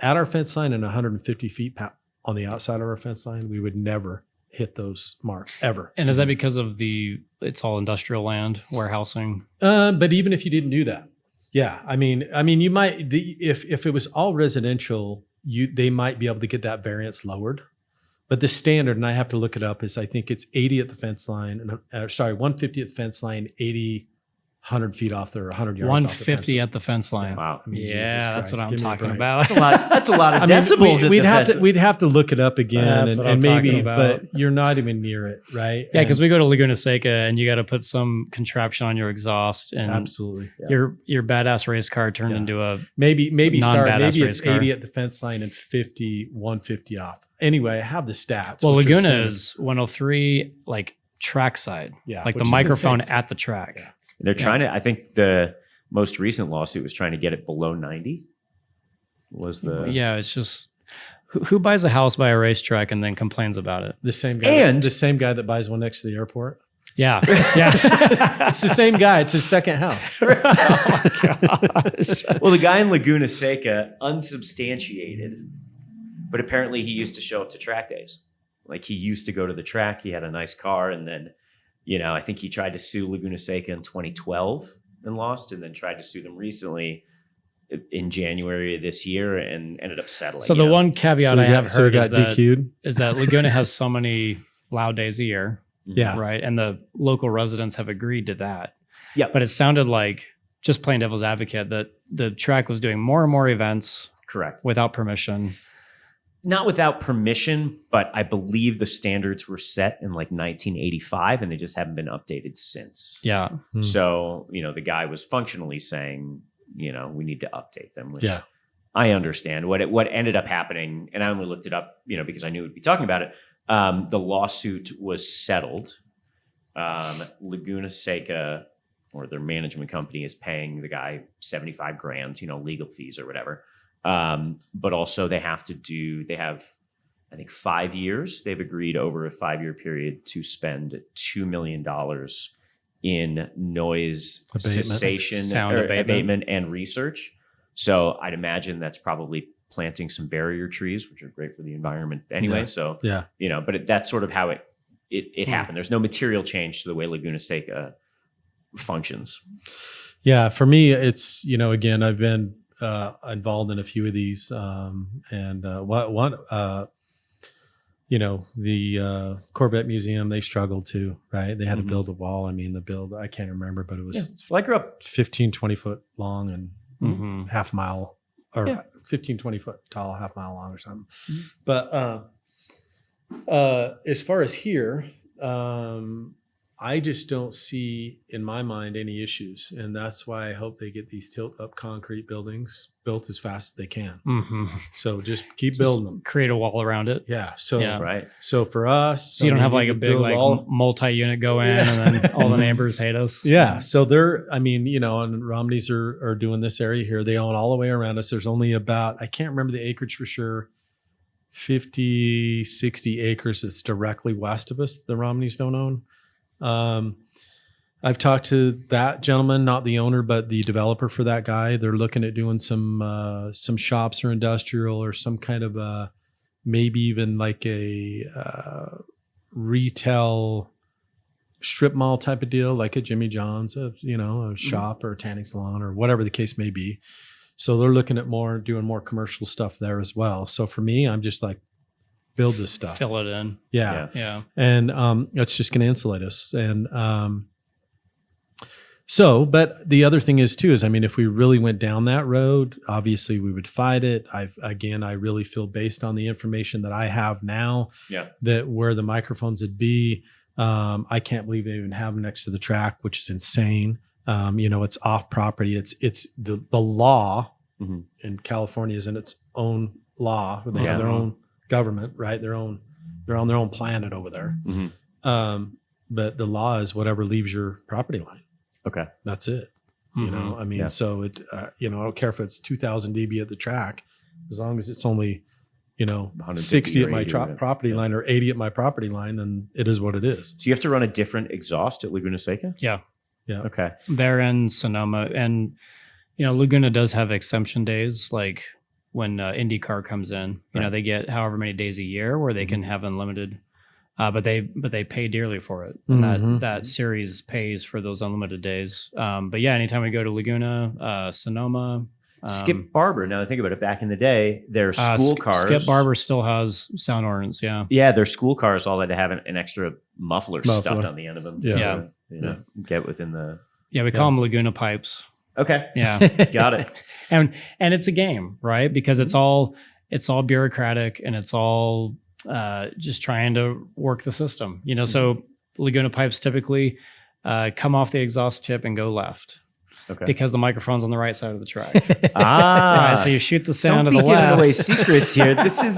at our fence line and 150 feet on the outside of our fence line, we would never hit those marks ever. And is that because of it's all industrial land, warehousing? But even if you didn't do that, yeah, I mean, you might, if it was all residential, they might be able to get that variance lowered. But the standard, and I have to look it up, is I think it's 80 at the fence line, and 150 at the fence line, 80, 100 feet off there, 100 yards 150 at the fence line. Wow. I mean, Jesus Yeah, that's Christ, what I'm give me a talking break. about. That's a lot of I mean, decibels. we'd have to look it up again, That's what I'm and maybe, talking about. but you're not even near it, right? Yeah, because And- we go to Laguna Seca and you got to put some contraption on your exhaust, and absolutely. your badass race car turned Yeah. into a Maybe non-badass maybe race it's car. 80 at the fence line and 150 off. Anyway, I have the stats. well. which are Laguna standard. is 103 like trackside, Yeah, like which the is microphone insane. at the track. Yeah. They're trying to, I think the most recent lawsuit was trying to get it below 90. Was the Yeah, it's just who buys a house by a racetrack and then complains about it? The same guy. And- the same guy that buys one next to the airport. Yeah, yeah. It's the same guy. It's his second house. Oh my gosh. Well, the guy in Laguna Seca, unsubstantiated, but apparently he used to show up to track days. Like he used to go to the track. He had a nice car, and then, I think he tried to sue Laguna Seca in 2012 and lost, and then tried to sue them recently in January of this year and ended up settling. So the one caveat So I he have heard got is that DQ'd. Laguna has so many loud days a year, Yeah. right? And the local residents have agreed to that. Yeah. But it sounded like, just playing devil's advocate, that the track was doing more and more events Correct. without permission. Not without permission, but I believe the standards were set in like 1985 and they just haven't been updated since. Yeah. Hmm. So, the guy was functionally saying, we need to update them, which Yeah. I understand. What ended up happening, and I only looked it up, because I knew we'd be talking about it. The lawsuit was settled. Laguna Seca, or their management company, is paying the guy $75,000, legal fees or whatever. But also they have, I think, 5 years. They've agreed over a 5-year period to spend $2 million in noise Abatement. cessation, Sound or abatement. and research. So I'd imagine that's probably planting some barrier trees, which are great for the environment anyway. Yeah. So, Yeah. but that's sort of how it happened. There's no material change to the way Laguna Seca functions. Yeah. For me, it's, again, I've been involved in a few of these. The Corvette Museum, they struggled too, right? They had to build a wall. I mean, I can't remember, but it was Well, I grew up 15, 20 foot long and Mhm. half mile, or Yeah. 15, 20 foot tall, half mile long or something. Mhm. But as far as here, I just don't see in my mind any issues. And that's why I hope they get these tilt up concrete buildings built as fast as they can. Mhm. So just keep Just building them. create a wall around it. Yeah. So, Yeah. right. so for us, So you don't have like you a could big build like all- multi-unit go in and then all the neighbors hate us. Yeah. So and Romneys are doing this area here. They own all the way around us. There's only about, I can't remember the acreage for sure, 50, 60 acres that's directly west of us. The Romneys don't own. I've talked to that gentleman, not the owner, but the developer for that guy. They're looking at doing some shops or industrial or some kind of maybe even like a retail strip mall type of deal, like a Jimmy John's, a shop or a tanning salon or whatever the case may be. So they're looking at doing more commercial stuff there as well. So for me, I'm just like, build this stuff. Fill it in. Yeah. Yeah. And that's just going to insulate us. And but the other thing is too, if we really went down that road, obviously we would fight it. I really feel based on the information that I have now, that where the microphones would be, I can't believe they even have them next to the track, which is insane. It's off property. It's the law in California is in its own law. Where they have their own government, right? They're on their own planet over there. the law is whatever leaves your property line. Okay. That's it. You know, I mean, so it, you know, I don't care if it's 2,000 dB at the track, as long as it's only, you know, 60 at my property line or 80 at my property line, then it is what it is. So you have to run a different exhaust at Laguna Seca? Yeah. Yeah. Okay. They're in Sonoma, and you know, Laguna does have exemption days, like when IndyCar comes in. You know, they get however many days a year where they can have unlimited, but they pay dearly for it, and that series pays for those unlimited days. But yeah, anytime we go to Laguna, Sonoma. Skip Barber. Now that I think about it, back in the day, their school cars. Skip Barber still has sound ordinance. Yeah. Yeah, their school cars all had to have an extra muffler stuffed on the end of them. Just to, you know, get within the. Yeah, we call them Laguna pipes. Okay. Yeah. Got it. And it's a game, right? Because it's all bureaucratic, and it's all just trying to work the system. You know, so Laguna pipes typically come off the exhaust tip and go left. Okay. Because the microphone's on the right side of the track. Right, so you shoot the sound to the left. Don't be giving away secrets here. This is,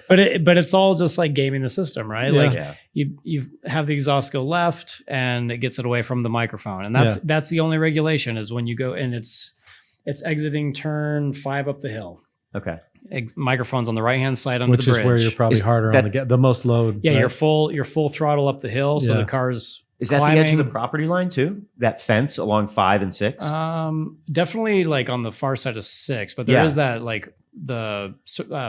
but it's all just like gaming the system, right? Yeah. Like you have the exhaust go left, and it gets it away from the microphone, and that's the only regulation is when you go, and it's exiting turn 5 up the hill. Okay. Microphone's on the right hand side under the bridge, which is where you're probably harder on the most load. Yeah, right? you're full throttle up the hill, so the car's. Is that the edge of the property line too? That fence along 5 and 6? Definitely like on the far side of 6, but there is that like the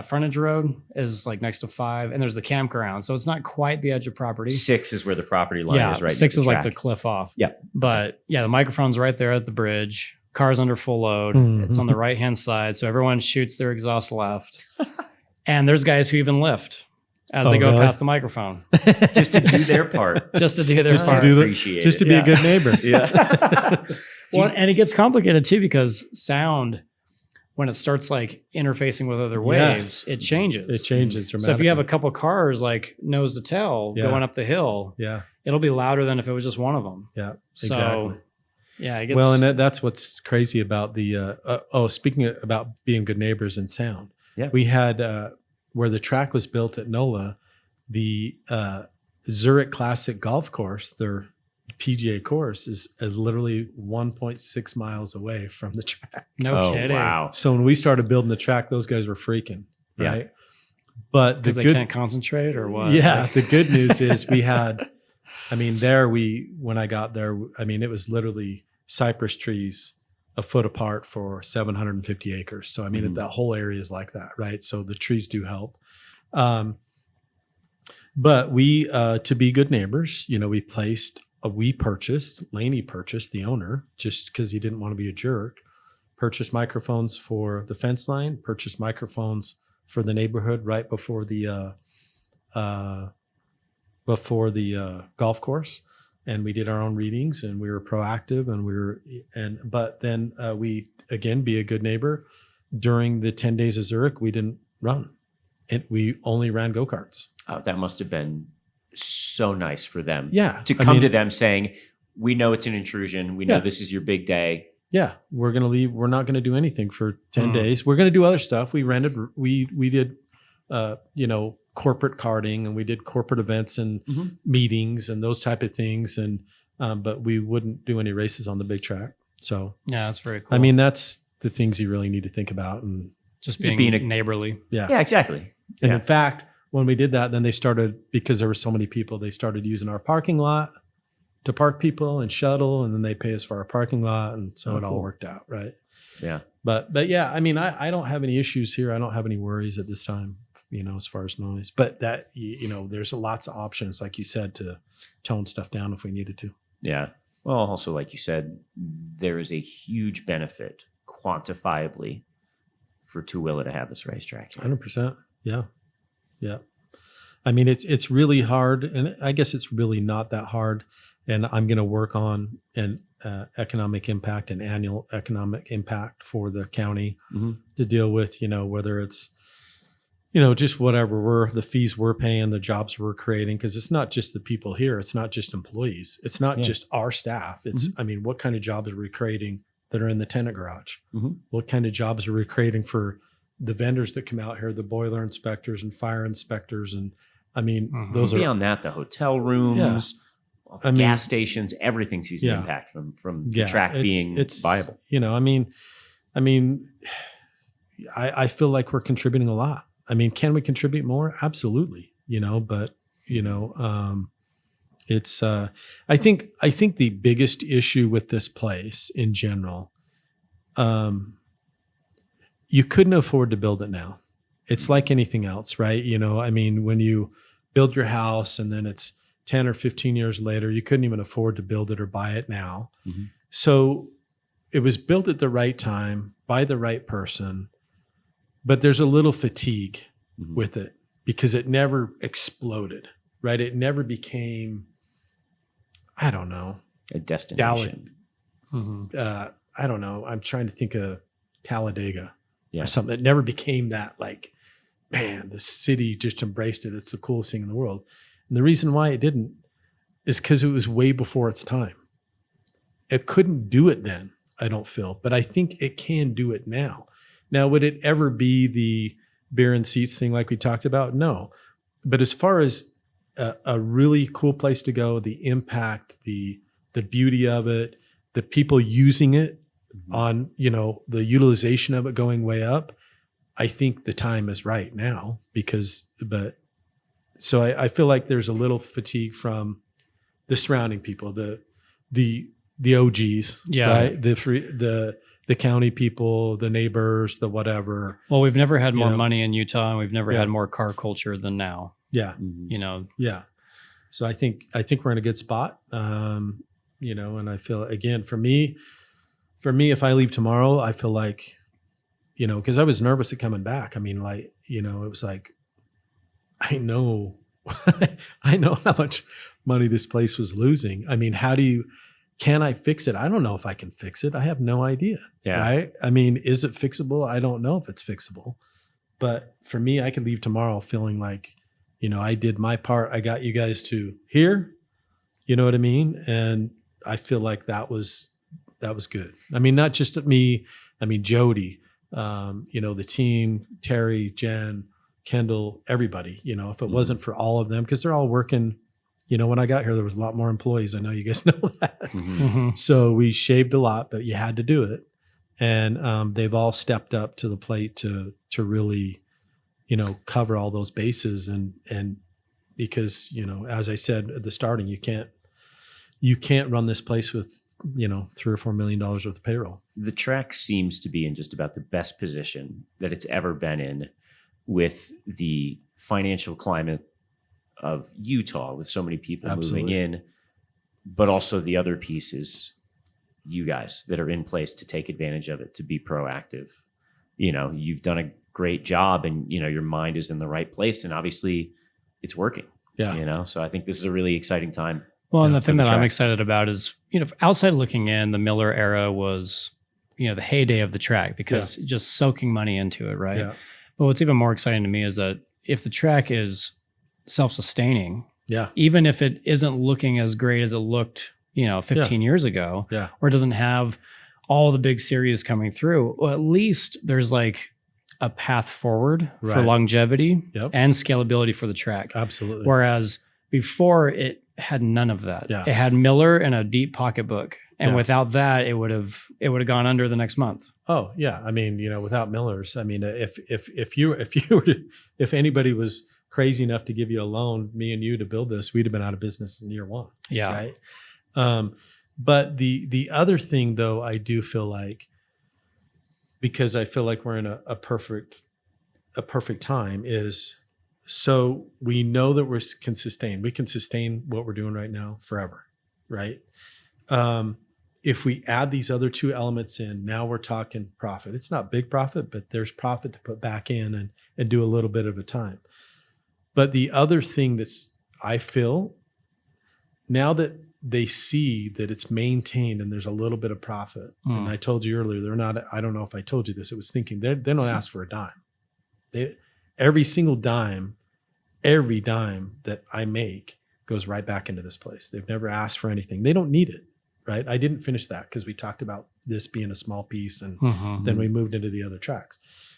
frontage road is like next to 5, and there's the campground, so it's not quite the edge of property. 6 is where the property line is, right? 6 is like the cliff off. Yeah, but yeah, the microphone's right there at the bridge. Car's under full load. It's on the right hand side, so everyone shoots their exhaust left, and there's guys who even lift as they go past the microphone. Just to do their part. Just to do their part. Just to be a good neighbor. Yeah. Well, and it gets complicated too, because sound, when it starts like interfacing with other waves, it changes. It changes dramatically. So if you have a couple cars like nose to tail going up the hill, it'll be louder than if it was just one of them. Yeah, exactly. So, yeah, it gets... Well, and that's what's crazy about the, speaking about being good neighbors and sound. Yeah. We had... where the track was built at NOLA, the Zurich Classic Golf Course, their PGA course, is literally 1.6 miles away from the track. No kidding. Wow. So when we started building the track, those guys were freaking, right? But because they can't concentrate or what? Yeah. The good news is we had, when I got there, it was literally cypress trees a foot apart for 750 acres. So, that whole area is like that, right? So the trees do help. But we, to be good neighbors, Laney purchased, the owner, just because he didn't want to be a jerk, purchased microphones for the fence line, purchased microphones for the neighborhood right before the golf course. And we did our own readings, and we were proactive, but then we, again, be a good neighbor. During the 10 days of Zurich, we didn't run, and we only ran go-karts. Oh, that must have been so nice for them. Yeah. To come to them saying, we know it's an intrusion. We know this is your big day. Yeah. We're going to leave. We're not going to do anything for 10 days. We're going to do other stuff. We did, corporate karting, and we did corporate events and meetings and those type of things. And, but we wouldn't do any races on the big track. So yeah, that's very cool. That's the things you really need to think about, and just being neighborly. Yeah. Yeah, exactly. And in fact, when we did that, then they started, because there were so many people, they started using our parking lot to park people and shuttle, and then they pay us for our parking lot. And so it all worked out. Right. Yeah. But yeah, I don't have any issues here. I don't have any worries at this time, as far as noise, but that, there's lots of options, like you said, to tone stuff down if we needed to. Yeah. Well, also, like you said, there is a huge benefit quantifiably for Tooele to have this racetrack. 100%. Yeah. Yeah. It's really hard, and I guess it's really not that hard. And I'm going to work on an economic impact and annual economic impact for the county to deal with, whether it's, just whatever the fees we're paying, the jobs we're creating, because it's not just the people here. It's not just employees. It's not just our staff. It's, what kind of jobs are we creating that are in the tenant garage? What kind of jobs are we creating for the vendors that come out here, the boiler inspectors and fire inspectors, and I mean, those are beyond that, the hotel rooms, all the gas stations, everything sees an impact from the track being viable. You know, I feel like we're contributing a lot. I mean, can we contribute more? Absolutely. You know, but you know, it's I think the biggest issue with this place in general, you couldn't afford to build it now. It's like anything else, right? You know, I mean, when you build your house and then it's 10 or 15 years later, you couldn't even afford to build it or buy it now. Mm-hmm. So it was built at the right time by the right person, but there's a little fatigue with it because it never exploded, right? It never became, I don't know, a destination. I don't know. I'm trying to think of Talladega or something. It never became that, like, man, the city just embraced it. It's the coolest thing in the world. And the reason why it didn't is because it was way before its time. It couldn't do it then, I don't feel, but I think it can do it now. Now, would it ever be the beer and seats thing like we talked about? No. But as far as a really cool place to go, the impact, the beauty of it, the people using it on, you know, the utilization of it going way up, I think the time is right now so I feel like there's a little fatigue from the surrounding people, the OGs, right? The county people, the neighbors, the whatever. Well, we've never had more money in Utah, and we've never had more car culture than now. Yeah. You know. Yeah. So I think we're in a good spot. You know, and I feel, again, for me, if I leave tomorrow, I feel like, you know, because I was nervous at coming back. I mean, like, you know, it was like, I know how much money this place was losing. I mean, can I fix it? I don't know if I can fix it. I have no idea. Yeah. Right. I mean, is it fixable? I don't know if it's fixable, but for me, I could leave tomorrow feeling like, you know, I did my part. I got you guys to here, you know what I mean? And I feel like that was good. I mean, not just me, I mean, Jody, you know, the team, Terry, Jen, Kendall, everybody, you know, if it wasn't for all of them, because they're all working, you know, when I got here, there was a lot more employees. I know you guys know that. So we shaved a lot, but you had to do it. And they've all stepped up to the plate to really, you know, cover all those bases. And because, you know, as I said at the starting, you can't run this place with, you know, $3 or $4 million worth of payroll. The track seems to be in just about the best position that it's ever been in, with the financial climate of Utah, with so many people moving in, but also the other pieces, you guys that are in place to take advantage of it, to be proactive. You know, you've done a great job, and, you know, your mind is in the right place, and obviously it's working. Yeah. You know, so I think this is a really exciting time. Well, and the thing that I'm excited about is, you know, outside looking in, the Miller era was, you know, the heyday of the track, because just soaking money into it, right? Yeah. But what's even more exciting to me is that if the track is self-sustaining, even if it isn't looking as great as it looked, you know, 15 years ago, or doesn't have all the big series coming through, well, at least there's like a path forward for longevity and scalability for the track. Absolutely. Whereas before, it had none of that. It had Miller and a deep pocketbook. And without that, it would have gone under the next month. Oh yeah. I mean, you know, without Miller's, I mean, if anybody was crazy enough to give you a loan, me and you, to build this, we'd have been out of business in year one. Yeah. Right. But the other thing though, I do feel like, because I feel like we're in a perfect time, is, so we know that we can sustain what we're doing right now forever. Right. If we add these other two elements in, now we're talking profit. It's not big profit, but there's profit to put back in and do a little bit of a time. But the other thing I feel, now that they see that it's maintained and there's a little bit of profit, and I told you earlier, I don't know if I told you this, it was thinking, they don't ask for a dime. Every single dime, every dime that I make goes right back into this place. They've never asked for anything. They don't need it. Right. I didn't finish that because we talked about this being a small piece, and then we moved into the other tracks.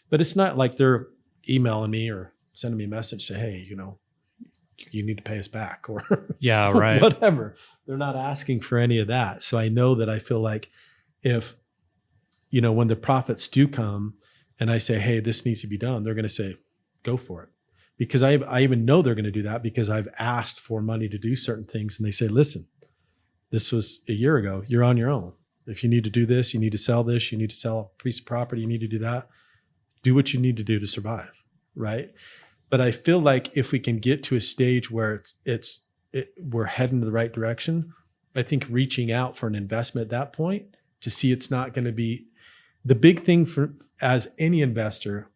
But it's not like they're emailing me or sending me a message, say, hey, you know, you need to pay us back or Yeah, right. whatever. They're not asking for any of that. So I know that I feel like if, when the profits do come and I say, hey, this needs to be done, they're going to say, go for it. Because I even know they're going to do that because I've asked for money to do certain things. And they say, listen, this was a year ago. You're on your own. If you need to do this, you need to sell this, you need to sell a piece of property, you need to do that. Do what you need to do to survive, right? But I feel like if we can get to a stage where we're heading in the right direction, I think reaching out for an investment at that point to see it's not going to be the big thing for as any investor.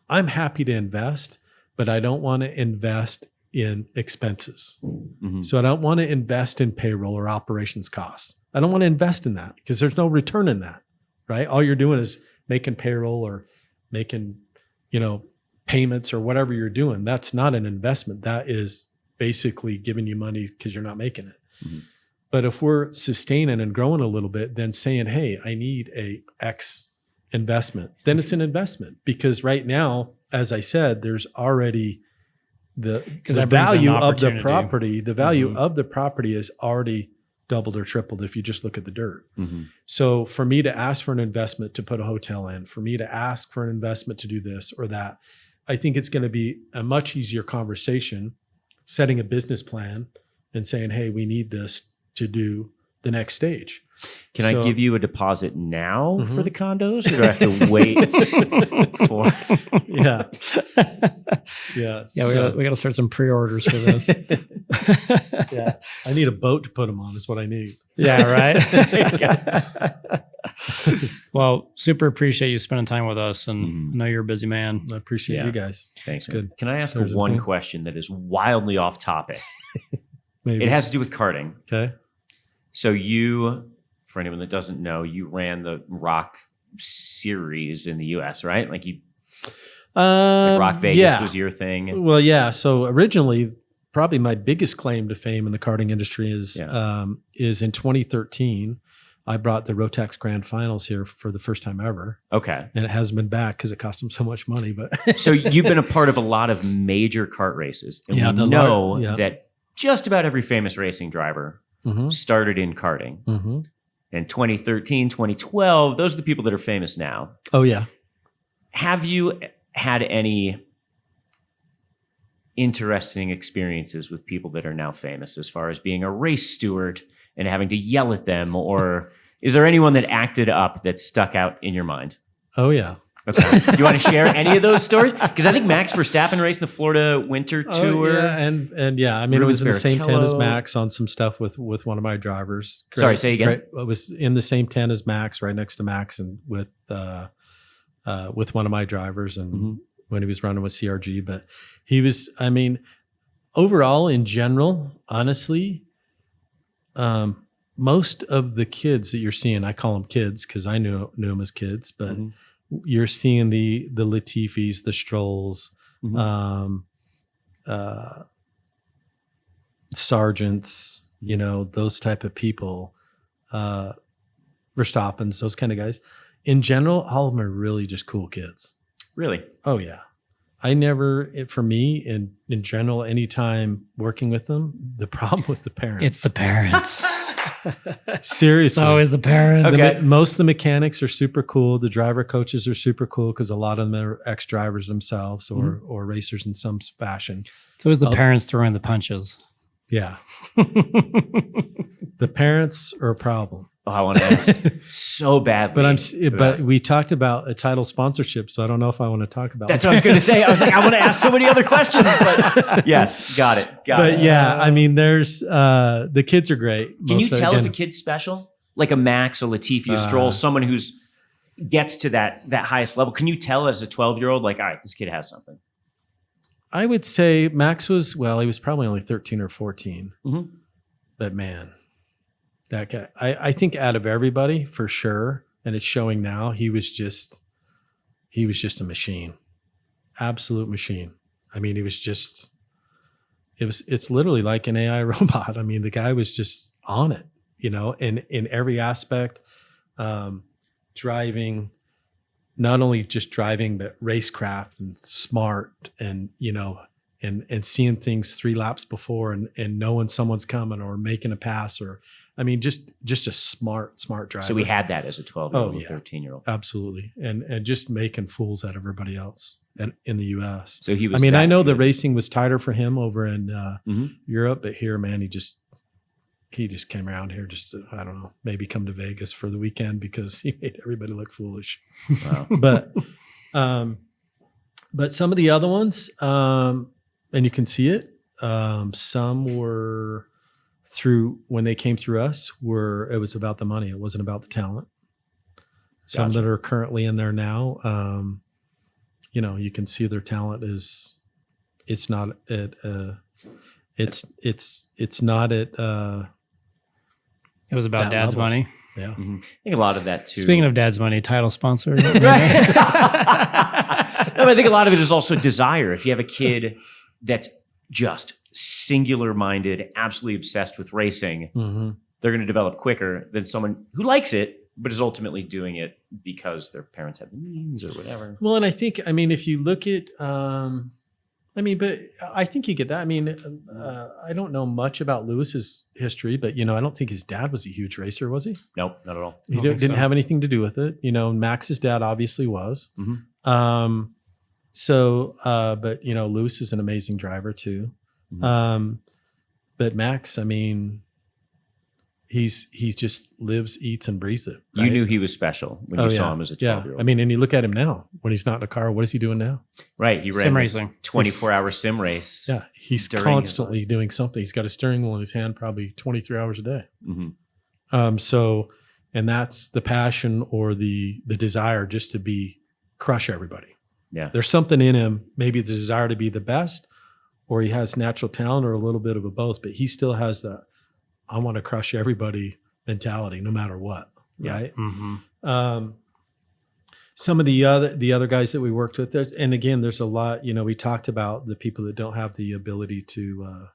I'm happy to invest, but I don't want to invest in expenses. Mm-hmm. So I don't want to invest in payroll or operations costs. I don't want to invest in that because there's no return in that, right? All you're doing is making payroll or making, payments or whatever you're doing. That's not an investment. That is basically giving you money because you're not making it. Mm-hmm. But if we're sustaining and growing a little bit, then saying, hey, I need a X investment, then it's an investment. Because right now, as I said, there's already the value of the property. The value of the property is already doubled or tripled if you just look at the dirt. Mm-hmm. So for me to ask for an investment to put a hotel in, for me to ask for an investment to do this or that, I think it's going to be a much easier conversation, setting a business plan and saying, hey, we need this to do the next stage. Can I give you a deposit now for the condos, or do I have to wait for? Yeah. Yeah. Yeah, we got to start some pre-orders for this. Yeah. I need a boat to put them on is what I need. Yeah, right. Well, super appreciate you spending time with us, and I know you're a busy man. I appreciate you guys. Thanks. Good. Can I ask There's one question that is wildly off topic? Maybe. It has to do with karting. Okay. So you, for anyone that doesn't know, you ran the Rock series in the U.S., right? Like Rock Vegas was your thing. Well, yeah. So originally, probably my biggest claim to fame in the karting industry is in 2013. I brought the Rotax Grand Finals here for the first time ever. Okay. And it hasn't been back because it cost them so much money. But so you've been a part of a lot of major kart races. And we know that just about every famous racing driver started in karting. Mm-hmm. And 2013, 2012, those are the people that are famous now. Oh, yeah. Have you had any interesting experiences with people that are now famous as far as being a race steward and having to yell at them? Or is there anyone that acted up that stuck out in your mind? Oh, yeah. Okay. Do you want to share any of those stories? Because I think Max Verstappen raced in the Florida Winter Tour. Yeah, and yeah, I mean, it was in the same tent as Max on some stuff with one of my drivers. Sorry, say again. It was in the same tent as Max, right next to Max, and with one of my drivers, and when he was running with CRG. But he was, I mean, overall in general, honestly, most of the kids that you're seeing, I call them kids because I knew them as kids, but you're seeing the Latifis, the Strolls, sergeants, those type of people, Verstappens, those kind of guys. In general, all of them are really just cool kids. Really? Oh, yeah. I never, for me, in general, anytime working with them, the problem with the parents. It's the parents. Seriously. It's always the parents. Okay. Most of the mechanics are super cool. The driver coaches are super cool because a lot of them are ex-drivers themselves or racers in some fashion. It's always the parents throwing the punches. Yeah. The parents are a problem. Oh, I want to ask so badly. But we talked about a title sponsorship, so I don't know if I want to talk about That's what I was going to say. I was like, I want to ask so many other questions, but yes, got it. But yeah, I mean, there's the kids are great. Can you tell if a kid's special? Like a Max, a Latifi, a Stroll, someone who's gets to that highest level. Can you tell as a 12-year-old, like, all right, this kid has something? I would say Max was, he was probably only 13 or 14. But man, that guy, I think out of everybody for sure, and it's showing now, he was just a machine, absolute machine. I mean, it's literally like an AI robot. I mean, the guy was just on it, in every aspect, driving, not only just driving, but racecraft and smart and, and seeing things 3 laps before and knowing someone's coming or making a pass or, I mean, just a smart driver. So we had that as a 12-year-old and 13-year-old. Absolutely. And just making fools out of everybody else in the U.S. So he was. I mean, I know good. the racing was tighter for him over in Europe, but here, man, he just came around here just to, I don't know, maybe come to Vegas for the weekend because he made everybody look foolish. Wow. But some of the other ones, and you can see it, some were when they came through us, it was about the money. It wasn't about the talent. Some Gotcha. that are currently in there now, you can see their talent it's not at It was about that dad's level. money. Yeah. I think a lot of that too. Speaking of dad's money, title sponsor. No, but I think a lot of it is also desire. If you have a kid that's just singular-minded, absolutely obsessed with racing, they're going to develop quicker than someone who likes it, but is ultimately doing it because their parents have the means or whatever. Well, and I think, I mean, if you look at, but I think you get that. I mean, I don't know much about Lewis's history, but, I don't think his dad was a huge racer, was he? Nope, not at all. He didn't have anything to do with it. Max's dad obviously was. Mm-hmm. But, Lewis is an amazing driver too. But Max, I mean, he just lives, eats, and breathes it. Right? You knew he was special when you saw him as a 12-year-old. I mean, and you look at him now when he's not in a car. What is he doing now? Right. He ran Sim a racing. 24-hour sim race. Yeah, he's during constantly doing something. He's got a steering wheel in his hand probably 23 hours a day. Mm-hmm. And that's the passion or the desire just to crush everybody. Yeah. There's something in him, maybe the desire to be the best, or he has natural talent or a little bit of a both, but he still has the, I want to crush everybody mentality no matter what. Yeah. Right. Mm-hmm. Some of the other guys that we worked with, and again, there's a lot, we talked about the people that don't have the ability to,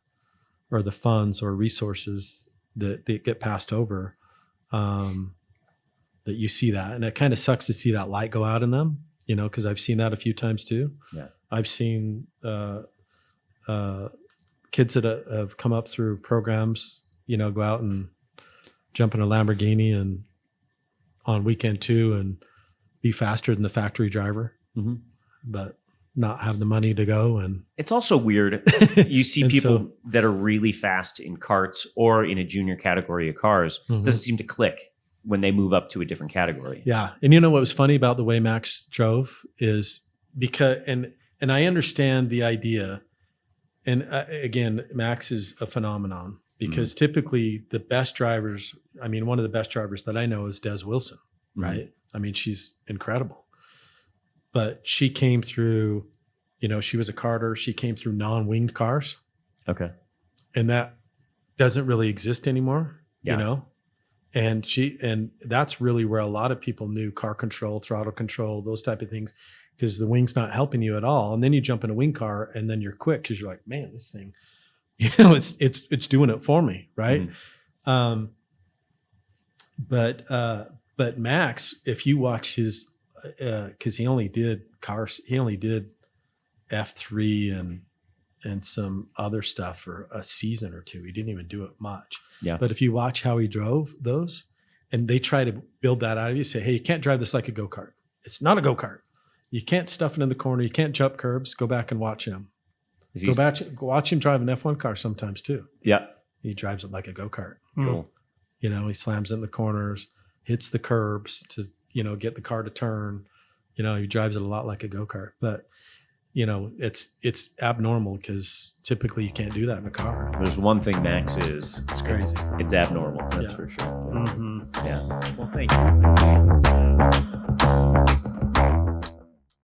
or the funds or resources that get passed over, that you see that. And it kind of sucks to see that light go out in them, because I've seen that a few times too. Yeah. I've seen kids that have come up through programs, go out and jump in a Lamborghini and on weekend 2 and be faster than the factory driver, but not have the money to go. And it's also weird. You see people that are really fast in karts or in a junior category of cars. Doesn't seem to click when they move up to a different category. Yeah. And what was funny about the way Max drove is because, and I understand the idea. And again, Max is a phenomenon because typically the best drivers, one of the best drivers that I know is Des Wilson, right? I mean, she's incredible, but she came through, she was a karter. She came through non-winged cars. Okay. And that doesn't really exist anymore, and that's really where a lot of people knew car control, throttle control, those type of things, because the wing's not helping you at all. And then you jump in a wing car and then you're quick because you're like, man, this thing, it's doing it for me. Right. But Max, if you watch his, cause he only did cars, he only did F3 and some other stuff for a season or 2. He didn't even do it much. Yeah. But if you watch how he drove those and they try to build that out of you, say, hey, you can't drive this like a go-kart. It's not a go-kart. You can't stuff it in the corner. You can't jump curbs. Go back and watch him. Watch him drive an F1 car sometimes too. Yeah. He drives it like a go-kart. Cool. He slams it in the corners, hits the curbs to, get the car to turn. He drives it a lot like a go-kart. But, it's abnormal because typically you can't do that in a car. There's one thing Max is. It's crazy. It's abnormal. That's Yeah. for sure. Mm-hmm. Yeah. Well, thank you.